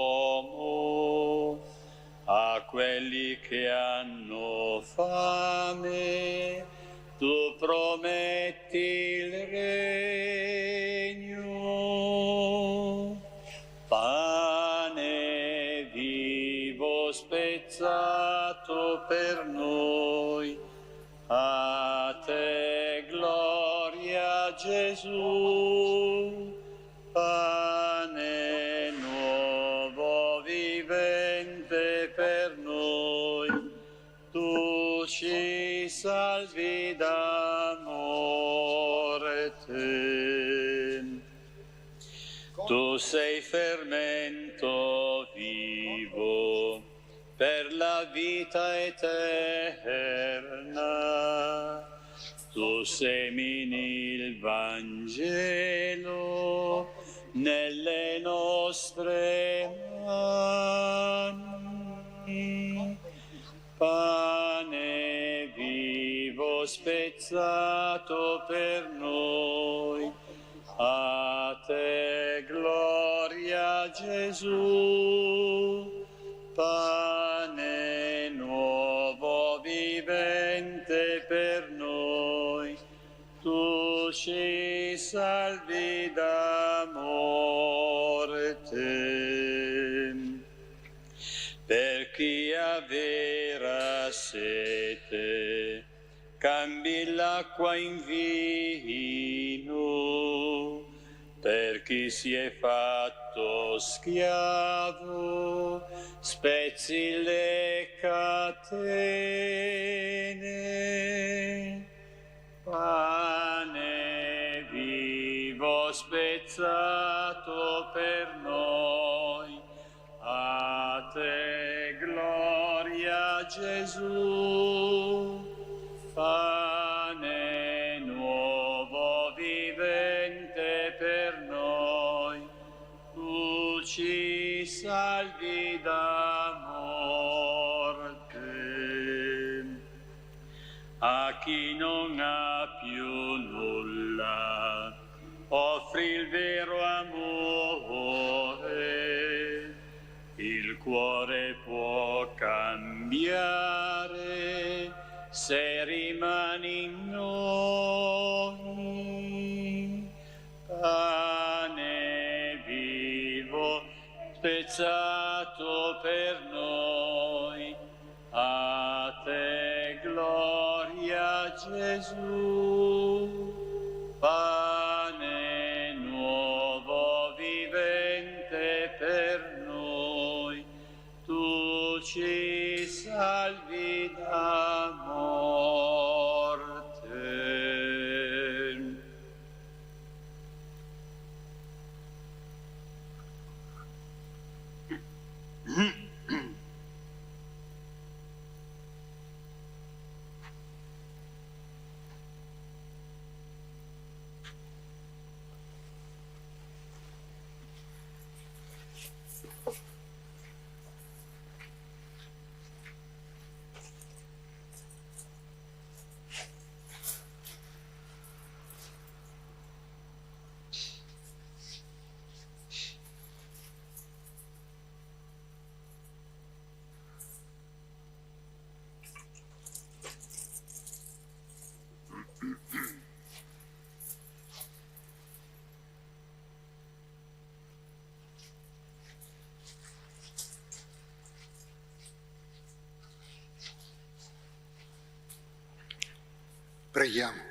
a quelli che hanno fame tu prometti il regno. Pane vivo spezzato per noi, a te gloria Gesù. Pane nuovo vivente per noi, tu ci salvi da morte. Tu sei fermento vivo per la vita eterna. Tu semini il Vangelo nelle nostre mani. Pane vivo spezzato per noi, a te gloria Gesù. Pane nuovo vivente per noi, tu ci salvi da morte. Per chi ha vera sete, cambi l'acqua in vino. Per chi si è fatto schiavo, spezzi le catene. Pane vivo spezzato per noi, a te gloria Gesù. Pane nuovo vivente per noi, tu ci salvi da morte. chi non ha più nulla. Offri il vero amore, il cuore può cambiare se rimani in noi. Pane vivo, spezzato per noi, a te gloria Gesù. Pane nuovo vivente per noi, tu ci salvi da morte. Preghiamo.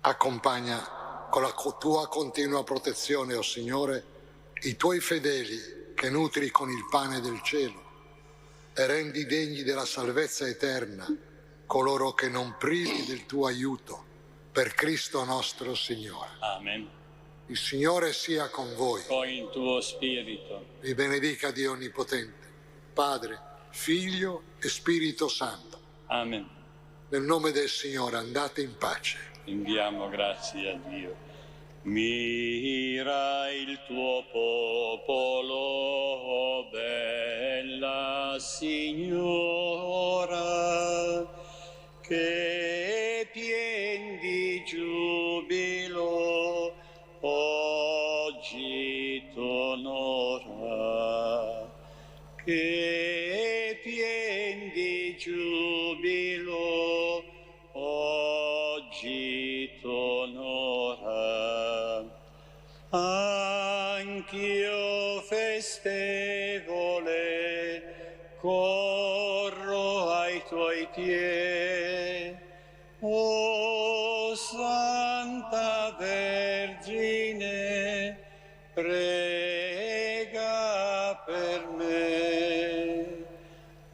Accompagna con la tua continua protezione, o Signore, i tuoi fedeli che nutri con il pane del cielo e rendi degni della salvezza eterna coloro che non privi del tuo aiuto, per Cristo nostro Signore. Amen. Il Signore sia con voi. Con il tuo spirito. Vi benedica Dio Onnipotente, Padre, Figlio e Spirito Santo. Amen. Nel nome del Signore andate in pace. Inviamo grazie a Dio. Mira il tuo popolo, bella Signora, che è pien di giubilo oggi t'onora, che è pien di giubilo oggi t'onora. Anch'io festevole corro ai tuoi piedi, o Santa Vergine, prega per me.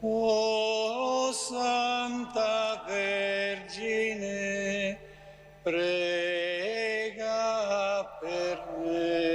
O Santa Vergine, prega per me.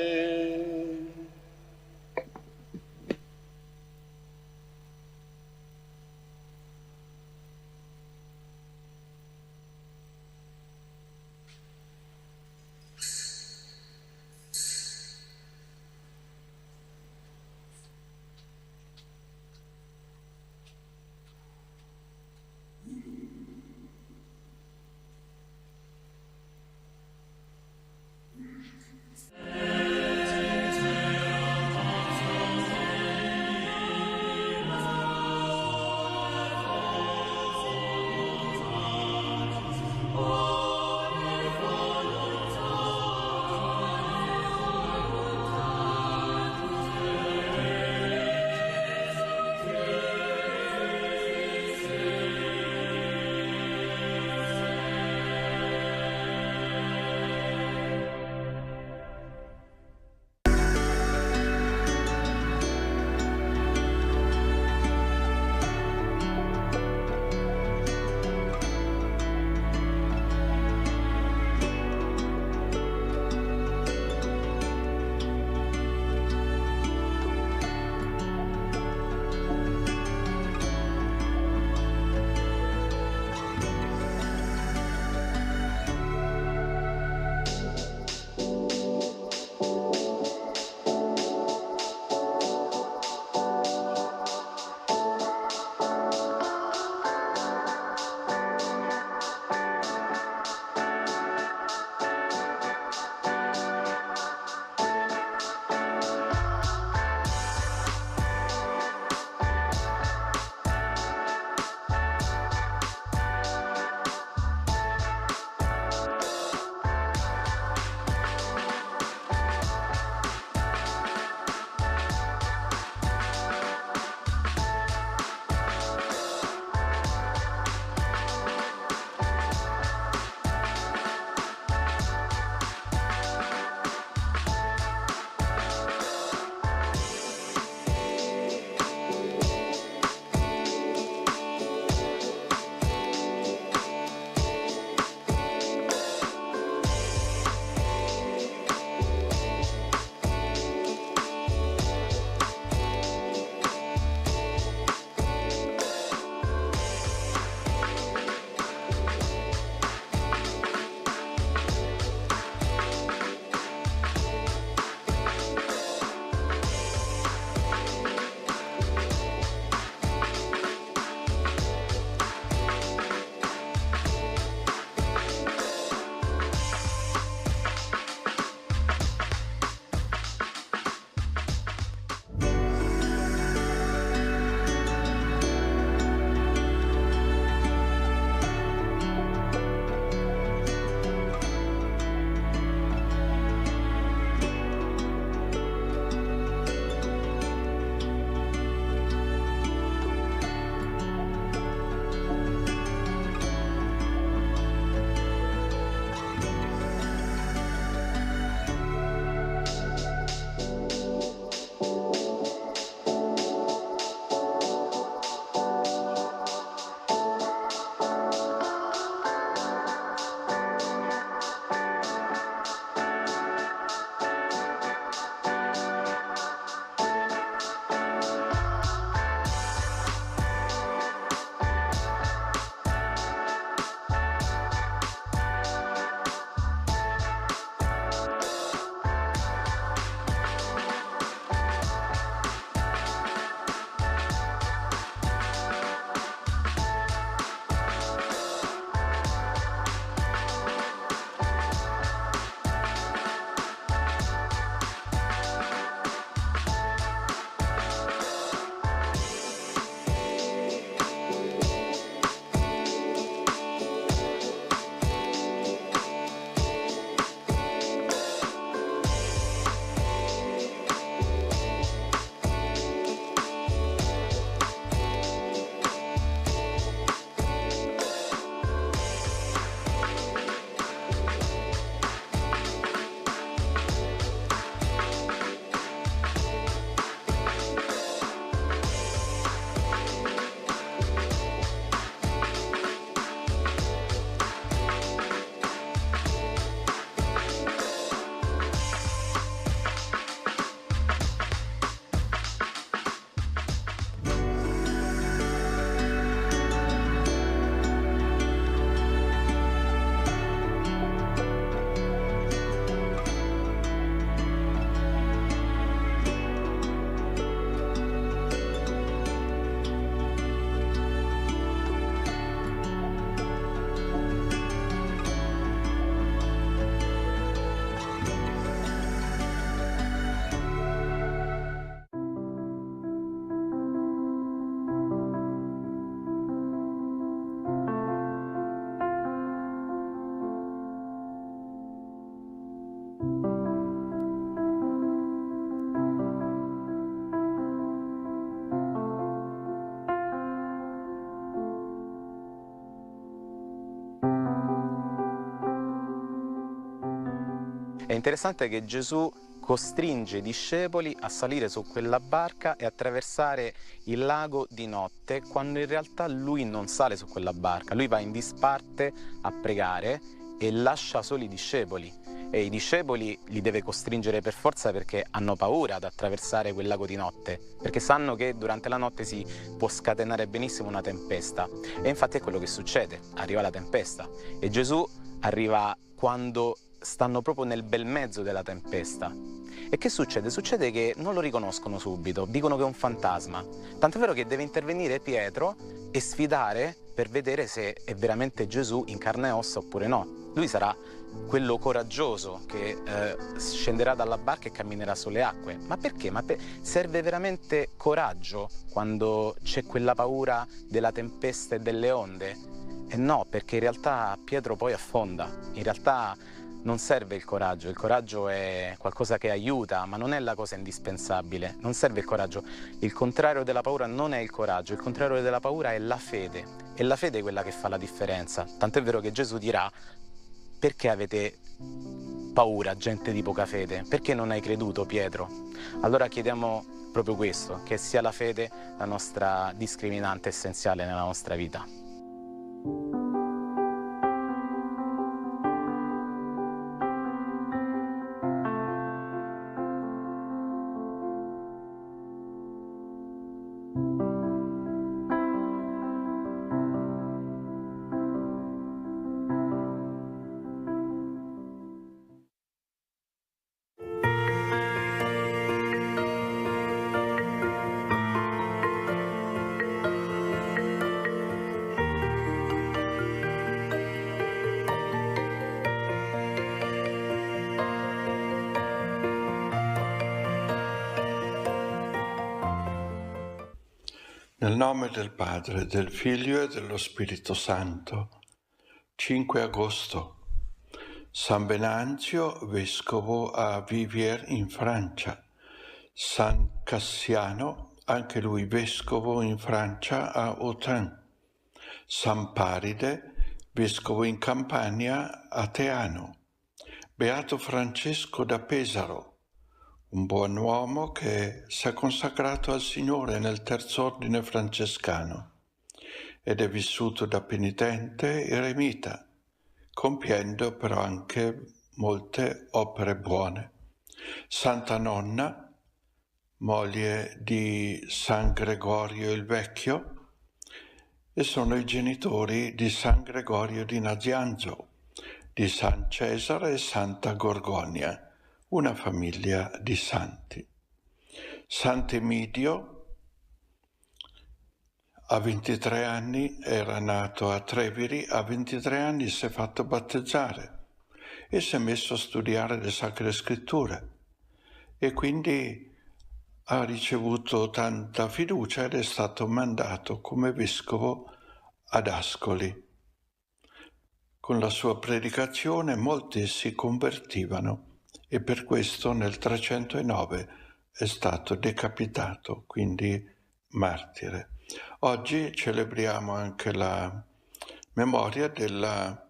È interessante che Gesù costringe i discepoli a salire su quella barca e attraversare il lago di notte, quando in realtà lui non sale su quella barca, lui va in disparte a pregare e lascia soli i discepoli. E i discepoli li deve costringere per forza perché hanno paura ad attraversare quel lago di notte, perché sanno che durante la notte si può scatenare benissimo una tempesta. E infatti è quello che succede, arriva la tempesta e Gesù arriva quando stanno proprio nel bel mezzo della tempesta. E che succede? Succede che non lo riconoscono subito, dicono che è un fantasma. Tant'è vero che deve intervenire Pietro e sfidare per vedere se è veramente Gesù in carne e ossa oppure no. Lui sarà quello coraggioso che scenderà dalla barca e camminerà sulle acque. Ma perché? Serve veramente coraggio quando c'è quella paura della tempesta e delle onde? E no, perché in realtà Pietro poi affonda. In realtà non serve il coraggio è qualcosa che aiuta, ma non è la cosa indispensabile, non serve il coraggio. Il contrario della paura non è il coraggio, il contrario della paura è la fede, e la fede è quella che fa la differenza. Tant'è vero che Gesù dirà: perché avete paura, gente di poca fede? Perché non hai creduto, Pietro? Allora chiediamo proprio questo, che sia la fede la nostra discriminante essenziale nella nostra vita. Nel nome del Padre, del Figlio e dello Spirito Santo. 5 agosto. San Venanzio, vescovo a Viviers in Francia. San Cassiano, anche lui vescovo in Francia a Autun. San Paride, vescovo in Campania a Teano. Beato Francesco da Pesaro, un buon uomo che si è consacrato al Signore nel terzo ordine francescano ed è vissuto da penitente e eremita, compiendo però anche molte opere buone. Santa Nonna, moglie di San Gregorio il Vecchio, e sono i genitori di San Gregorio di Nazianzo, di San Cesare e Santa Gorgonia, una famiglia di santi. Sant'Emidio, a 23 anni, era nato a Treviri, a 23 anni si è fatto battezzare e si è messo a studiare le Sacre Scritture e quindi ha ricevuto tanta fiducia ed è stato mandato come vescovo ad Ascoli. Con la sua predicazione molti si convertivano e per questo nel 309 è stato decapitato, quindi martire. Oggi celebriamo anche la memoria della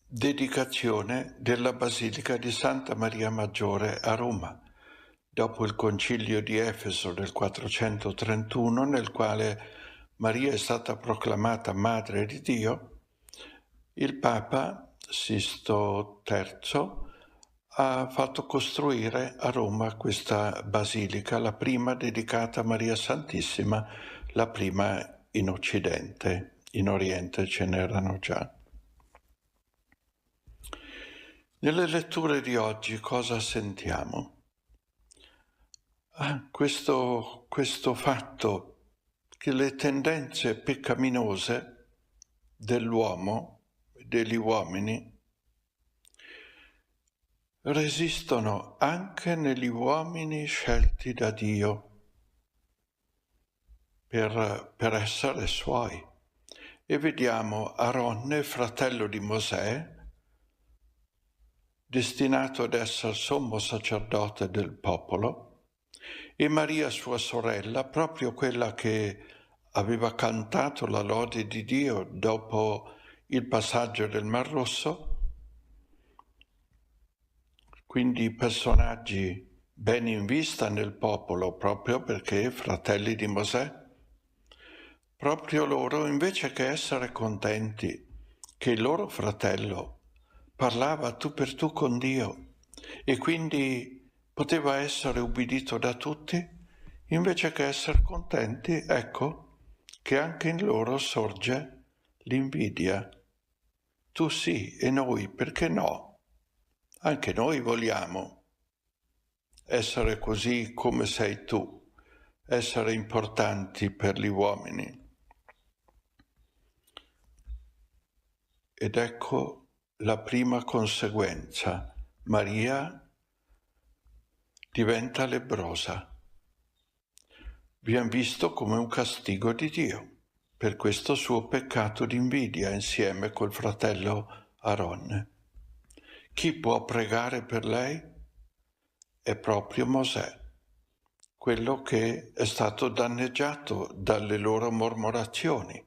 dedicazione della Basilica di Santa Maria Maggiore a Roma, dopo il Concilio di Efeso del 431, nel quale Maria è stata proclamata Madre di Dio. Il Papa Sisto III ha fatto costruire a Roma questa basilica, la prima dedicata a Maria Santissima, la prima in Occidente. In Oriente ce n'erano già. Nelle letture di oggi cosa sentiamo? Questo fatto che le tendenze peccaminose dell'uomo, degli uomini, resistono anche negli uomini scelti da Dio per essere suoi. E vediamo Aronne, fratello di Mosè, destinato ad essere sommo sacerdote del popolo, e Maria sua sorella, proprio quella che aveva cantato la lode di Dio dopo il passaggio del Mar Rosso, quindi personaggi ben in vista nel popolo, proprio perché fratelli di Mosè. Proprio loro, invece che essere contenti che il loro fratello parlava tu per tu con Dio e quindi poteva essere ubbidito da tutti, invece che essere contenti, ecco che anche in loro sorge l'invidia. Tu sì e noi, perché no? Anche noi vogliamo essere così come sei tu, essere importanti per gli uomini. Ed ecco la prima conseguenza. Maria diventa lebbrosa. Viene visto come un castigo di Dio per questo suo peccato di invidia insieme col fratello Aronne. Chi può pregare per lei? È proprio Mosè, quello che è stato danneggiato dalle loro mormorazioni.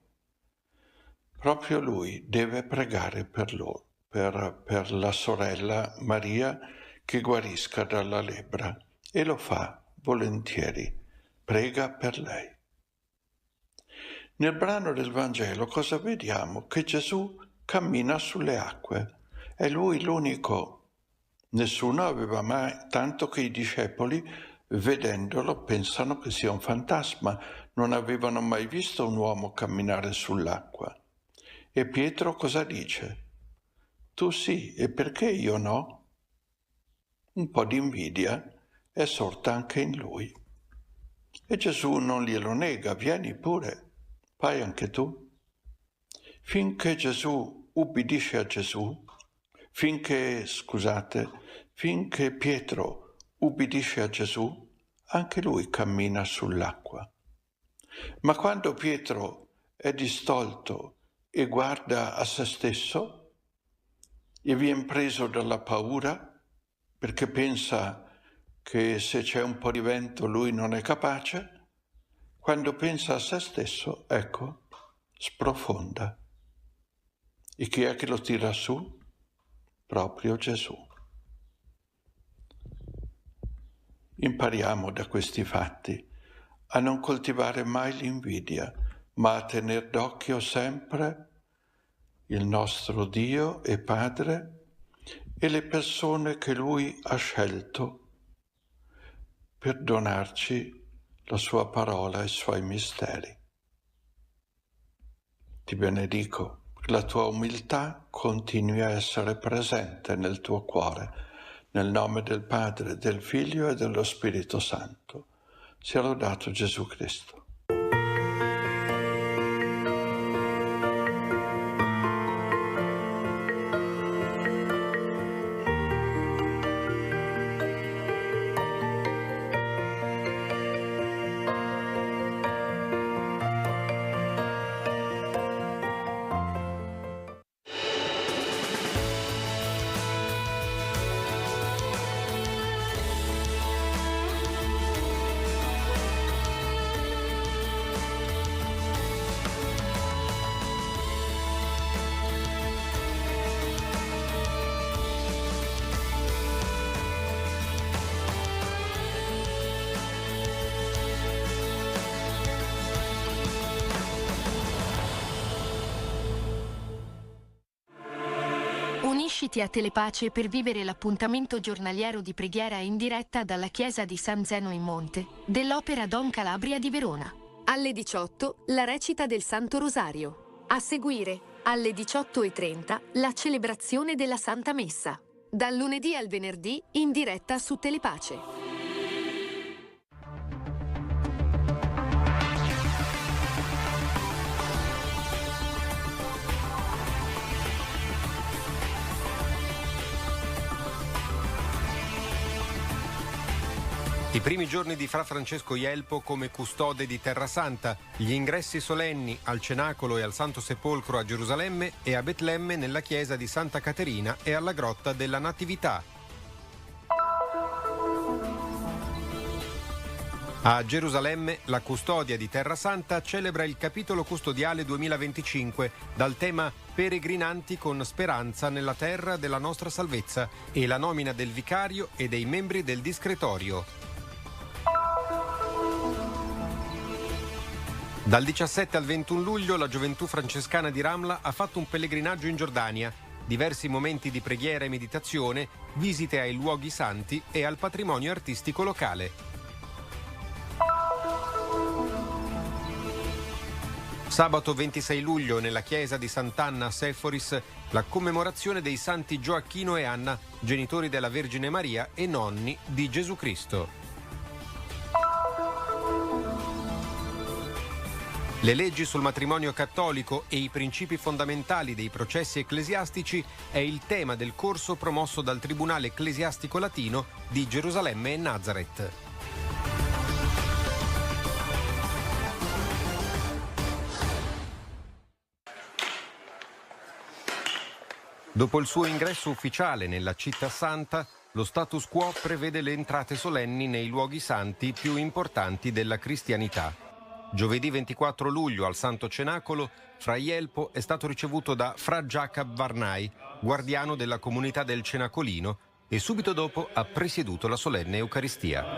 Proprio lui deve pregare per loro, per la sorella Maria che guarisca dalla lebbra, e lo fa volentieri, prega per lei. Nel brano del Vangelo cosa vediamo? Che Gesù cammina sulle acque, è lui l'unico. Nessuno aveva mai, tanto che i discepoli, vedendolo, pensano che sia un fantasma, non avevano mai visto un uomo camminare sull'acqua. E Pietro cosa dice? Tu sì, e perché io no? Un po' di invidia è sorta anche in lui. E Gesù non glielo nega, vieni pure, fai anche tu. Finché Gesù ubbidisce a Gesù, finché Pietro ubbidisce a Gesù, anche lui cammina sull'acqua. Ma quando Pietro è distolto e guarda a se stesso e viene preso dalla paura perché pensa che se c'è un po' di vento lui non è capace, quando pensa a se stesso, ecco, sprofonda. E chi è che lo tira su? Proprio Gesù. Impariamo da questi fatti a non coltivare mai l'invidia, ma a tener d'occhio sempre il nostro Dio e Padre e le persone che Lui ha scelto per donarci la sua parola e i suoi misteri. Ti benedico, che la tua umiltà continui a essere presente nel tuo cuore, nel nome del Padre, del Figlio e dello Spirito Santo. Sia lodato Gesù Cristo. Unisciti a Telepace per vivere l'appuntamento giornaliero di preghiera in diretta dalla chiesa di San Zeno in Monte dell'Opera Don Calabria di Verona. Alle 18 la recita del Santo Rosario. A seguire, alle 18:30, la celebrazione della Santa Messa. Dal lunedì al venerdì in diretta su Telepace. I primi giorni di Fra Francesco Jelpo come custode di Terra Santa, gli ingressi solenni al Cenacolo e al Santo Sepolcro a Gerusalemme e a Betlemme nella chiesa di Santa Caterina e alla Grotta della Natività. A Gerusalemme la custodia di Terra Santa celebra il capitolo custodiale 2025 dal tema Peregrinanti con speranza nella terra della nostra salvezza e la nomina del vicario e dei membri del discretorio. Dal 17 al 21 luglio la gioventù francescana di Ramla ha fatto un pellegrinaggio in Giordania, diversi momenti di preghiera e meditazione, visite ai luoghi santi e al patrimonio artistico locale. Sabato 26 luglio nella chiesa di Sant'Anna a Seforis la commemorazione dei santi Gioacchino e Anna, genitori della Vergine Maria e nonni di Gesù Cristo. Le leggi sul matrimonio cattolico e i principi fondamentali dei processi ecclesiastici è il tema del corso promosso dal Tribunale Ecclesiastico Latino di Gerusalemme e Nazareth. Dopo il suo ingresso ufficiale nella Città Santa, lo status quo prevede le entrate solenni nei luoghi santi più importanti della cristianità. Giovedì 24 luglio al Santo Cenacolo, Fra Jelpo è stato ricevuto da Fra Jacob Varnai, guardiano della comunità del Cenacolino, e subito dopo ha presieduto la solenne Eucaristia.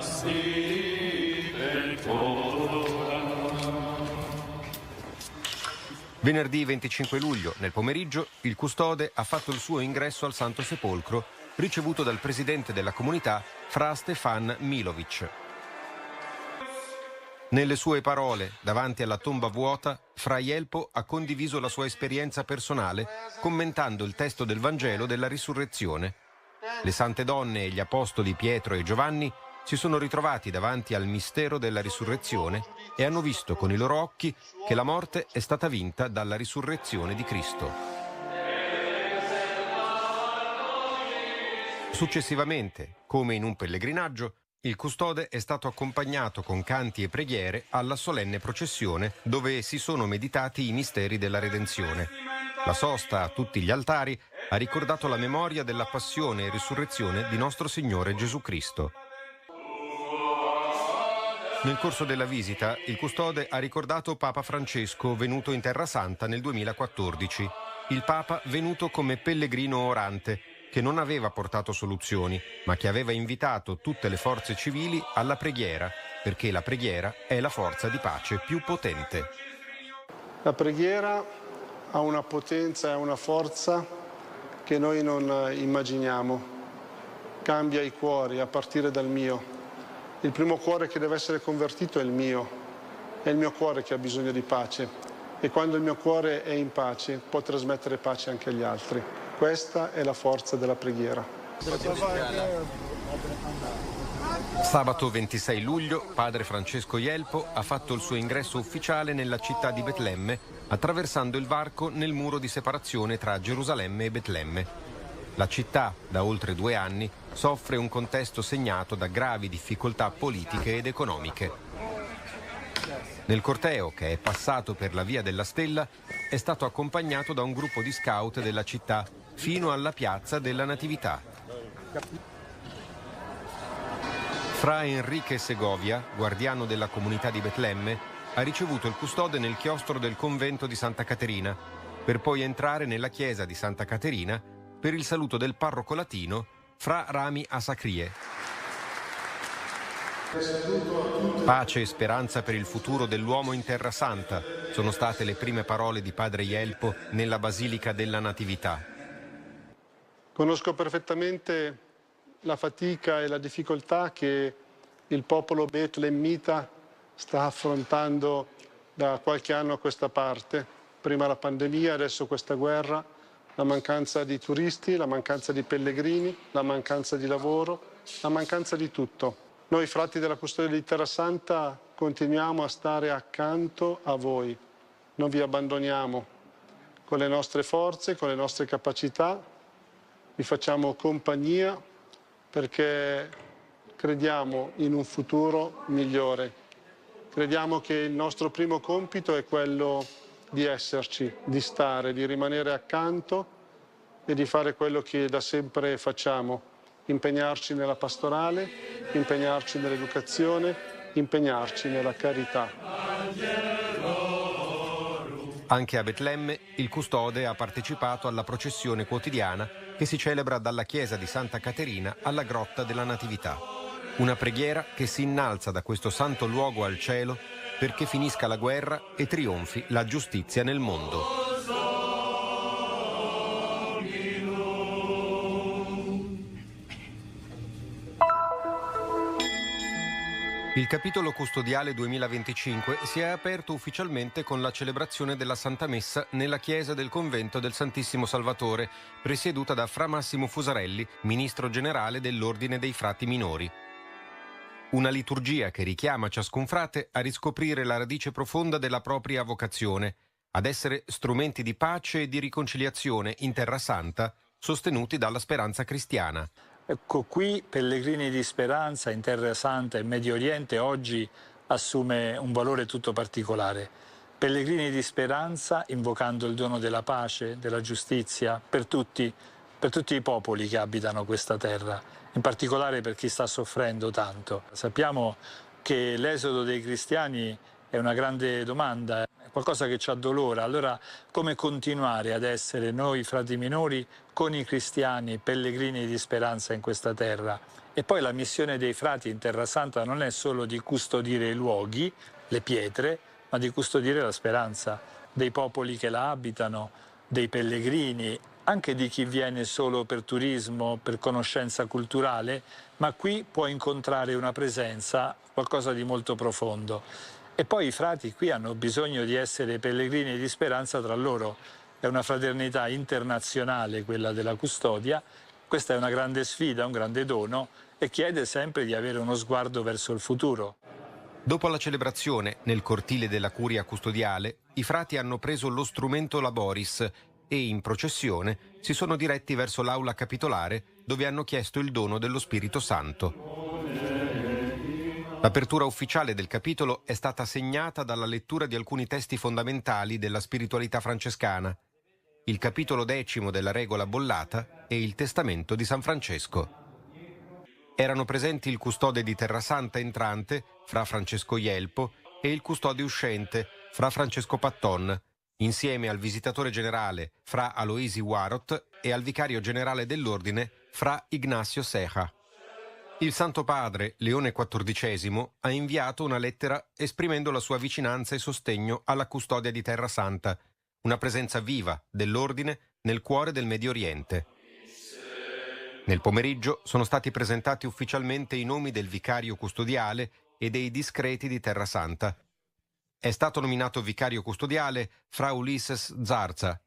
Venerdì 25 luglio, nel pomeriggio, il custode ha fatto il suo ingresso al Santo Sepolcro, ricevuto dal presidente della comunità, Fra Stefan Milovic. Nelle sue parole, davanti alla tomba vuota, Fra Jelpo ha condiviso la sua esperienza personale, commentando il testo del Vangelo della Risurrezione. Le sante donne e gli apostoli Pietro e Giovanni si sono ritrovati davanti al mistero della risurrezione e hanno visto con i loro occhi che la morte è stata vinta dalla risurrezione di Cristo. Successivamente, come in un pellegrinaggio, il custode è stato accompagnato con canti e preghiere alla solenne processione dove si sono meditati i misteri della redenzione. La sosta a tutti gli altari ha ricordato la memoria della passione e risurrezione di nostro Signore Gesù Cristo. Nel corso della visita, il custode ha ricordato Papa Francesco, venuto in Terra Santa nel 2014. Il Papa venuto come pellegrino orante, che non aveva portato soluzioni, ma che aveva invitato tutte le forze civili alla preghiera, perché la preghiera è la forza di pace più potente. La preghiera ha una potenza e una forza che noi non immaginiamo. Cambia i cuori, a partire dal mio. Il primo cuore che deve essere convertito è il mio cuore che ha bisogno di pace e quando il mio cuore è in pace può trasmettere pace anche agli altri. Questa è la forza della preghiera. Sabato 26 luglio, padre Francesco Jelpo ha fatto il suo ingresso ufficiale nella città di Betlemme, attraversando il varco nel muro di separazione tra Gerusalemme e Betlemme. La città, da oltre 2 anni, soffre un contesto segnato da gravi difficoltà politiche ed economiche. Nel corteo, che è passato per la Via della Stella, è stato accompagnato da un gruppo di scout della città fino alla Piazza della Natività. Fra Enrique Segovia, guardiano della comunità di Betlemme, ha ricevuto il custode nel chiostro del convento di Santa Caterina, per poi entrare nella chiesa di Santa Caterina per il saluto del parroco latino Fra Rami Asacrie. Pace e speranza per il futuro dell'uomo in Terra Santa sono state le prime parole di padre Jelpo nella Basilica della Natività. Conosco perfettamente la fatica e la difficoltà che il popolo betlemmita sta affrontando da qualche anno a questa parte. Prima la pandemia, adesso questa guerra, la mancanza di turisti, la mancanza di pellegrini, la mancanza di lavoro, la mancanza di tutto. Noi frati della Custodia di Terra Santa continuiamo a stare accanto a voi, non vi abbandoniamo. Con le nostre forze, con le nostre capacità, vi facciamo compagnia perché crediamo in un futuro migliore. Crediamo che il nostro primo compito è quello di esserci, di stare, di rimanere accanto e di fare quello che da sempre facciamo, impegnarci nella pastorale, impegnarci nell'educazione, impegnarci nella carità. Anche a Betlemme il custode ha partecipato alla processione quotidiana che si celebra dalla chiesa di Santa Caterina alla grotta della Natività. Una preghiera che si innalza da questo santo luogo al cielo perché finisca la guerra e trionfi la giustizia nel mondo. Il capitolo custodiale 2025 si è aperto ufficialmente con la celebrazione della Santa Messa nella chiesa del convento del Santissimo Salvatore, presieduta da Fra Massimo Fusarelli, ministro generale dell'Ordine dei Frati Minori. Una liturgia che richiama ciascun frate a riscoprire la radice profonda della propria vocazione, ad essere strumenti di pace e di riconciliazione in Terra Santa, sostenuti dalla speranza cristiana. Ecco, qui Pellegrini di Speranza in Terra Santa e Medio Oriente oggi assume un valore tutto particolare. Pellegrini di Speranza invocando il dono della pace, della giustizia per tutti i popoli che abitano questa terra, in particolare per chi sta soffrendo tanto. Sappiamo che l'esodo dei cristiani è una grande domanda, è qualcosa che ci addolora. Allora come continuare ad essere noi frati minori con i cristiani pellegrini di speranza in questa terra? E poi la missione dei frati in Terra Santa non è solo di custodire i luoghi, le pietre, ma di custodire la speranza dei popoli che la abitano, dei pellegrini, anche di chi viene solo per turismo, per conoscenza culturale, ma qui può incontrare una presenza, qualcosa di molto profondo. E poi i frati qui hanno bisogno di essere pellegrini di speranza tra loro. È una fraternità internazionale quella della custodia. Questa è una grande sfida, un grande dono e chiede sempre di avere uno sguardo verso il futuro. Dopo la celebrazione, nel cortile della curia custodiale, i frati hanno preso lo strumento laboris e in processione si sono diretti verso l'aula capitolare dove hanno chiesto il dono dello Spirito Santo. L'apertura ufficiale del capitolo è stata segnata dalla lettura di alcuni testi fondamentali della spiritualità francescana, il capitolo 10 della Regola Bollata e il Testamento di San Francesco. Erano presenti il custode di Terra Santa entrante, Fra Francesco Ielpo, e il custode uscente, Fra Francesco Patton, insieme al visitatore generale, Fra Aloisi Warot, e al vicario generale dell'ordine, Fra Ignacio Ceja. Il Santo Padre, Leone XIV, ha inviato una lettera esprimendo la sua vicinanza e sostegno alla custodia di Terra Santa, una presenza viva dell'ordine nel cuore del Medio Oriente. Nel pomeriggio sono stati presentati ufficialmente i nomi del vicario custodiale e dei discreti di Terra Santa. È stato nominato vicario custodiale Fra Ulises Zarza,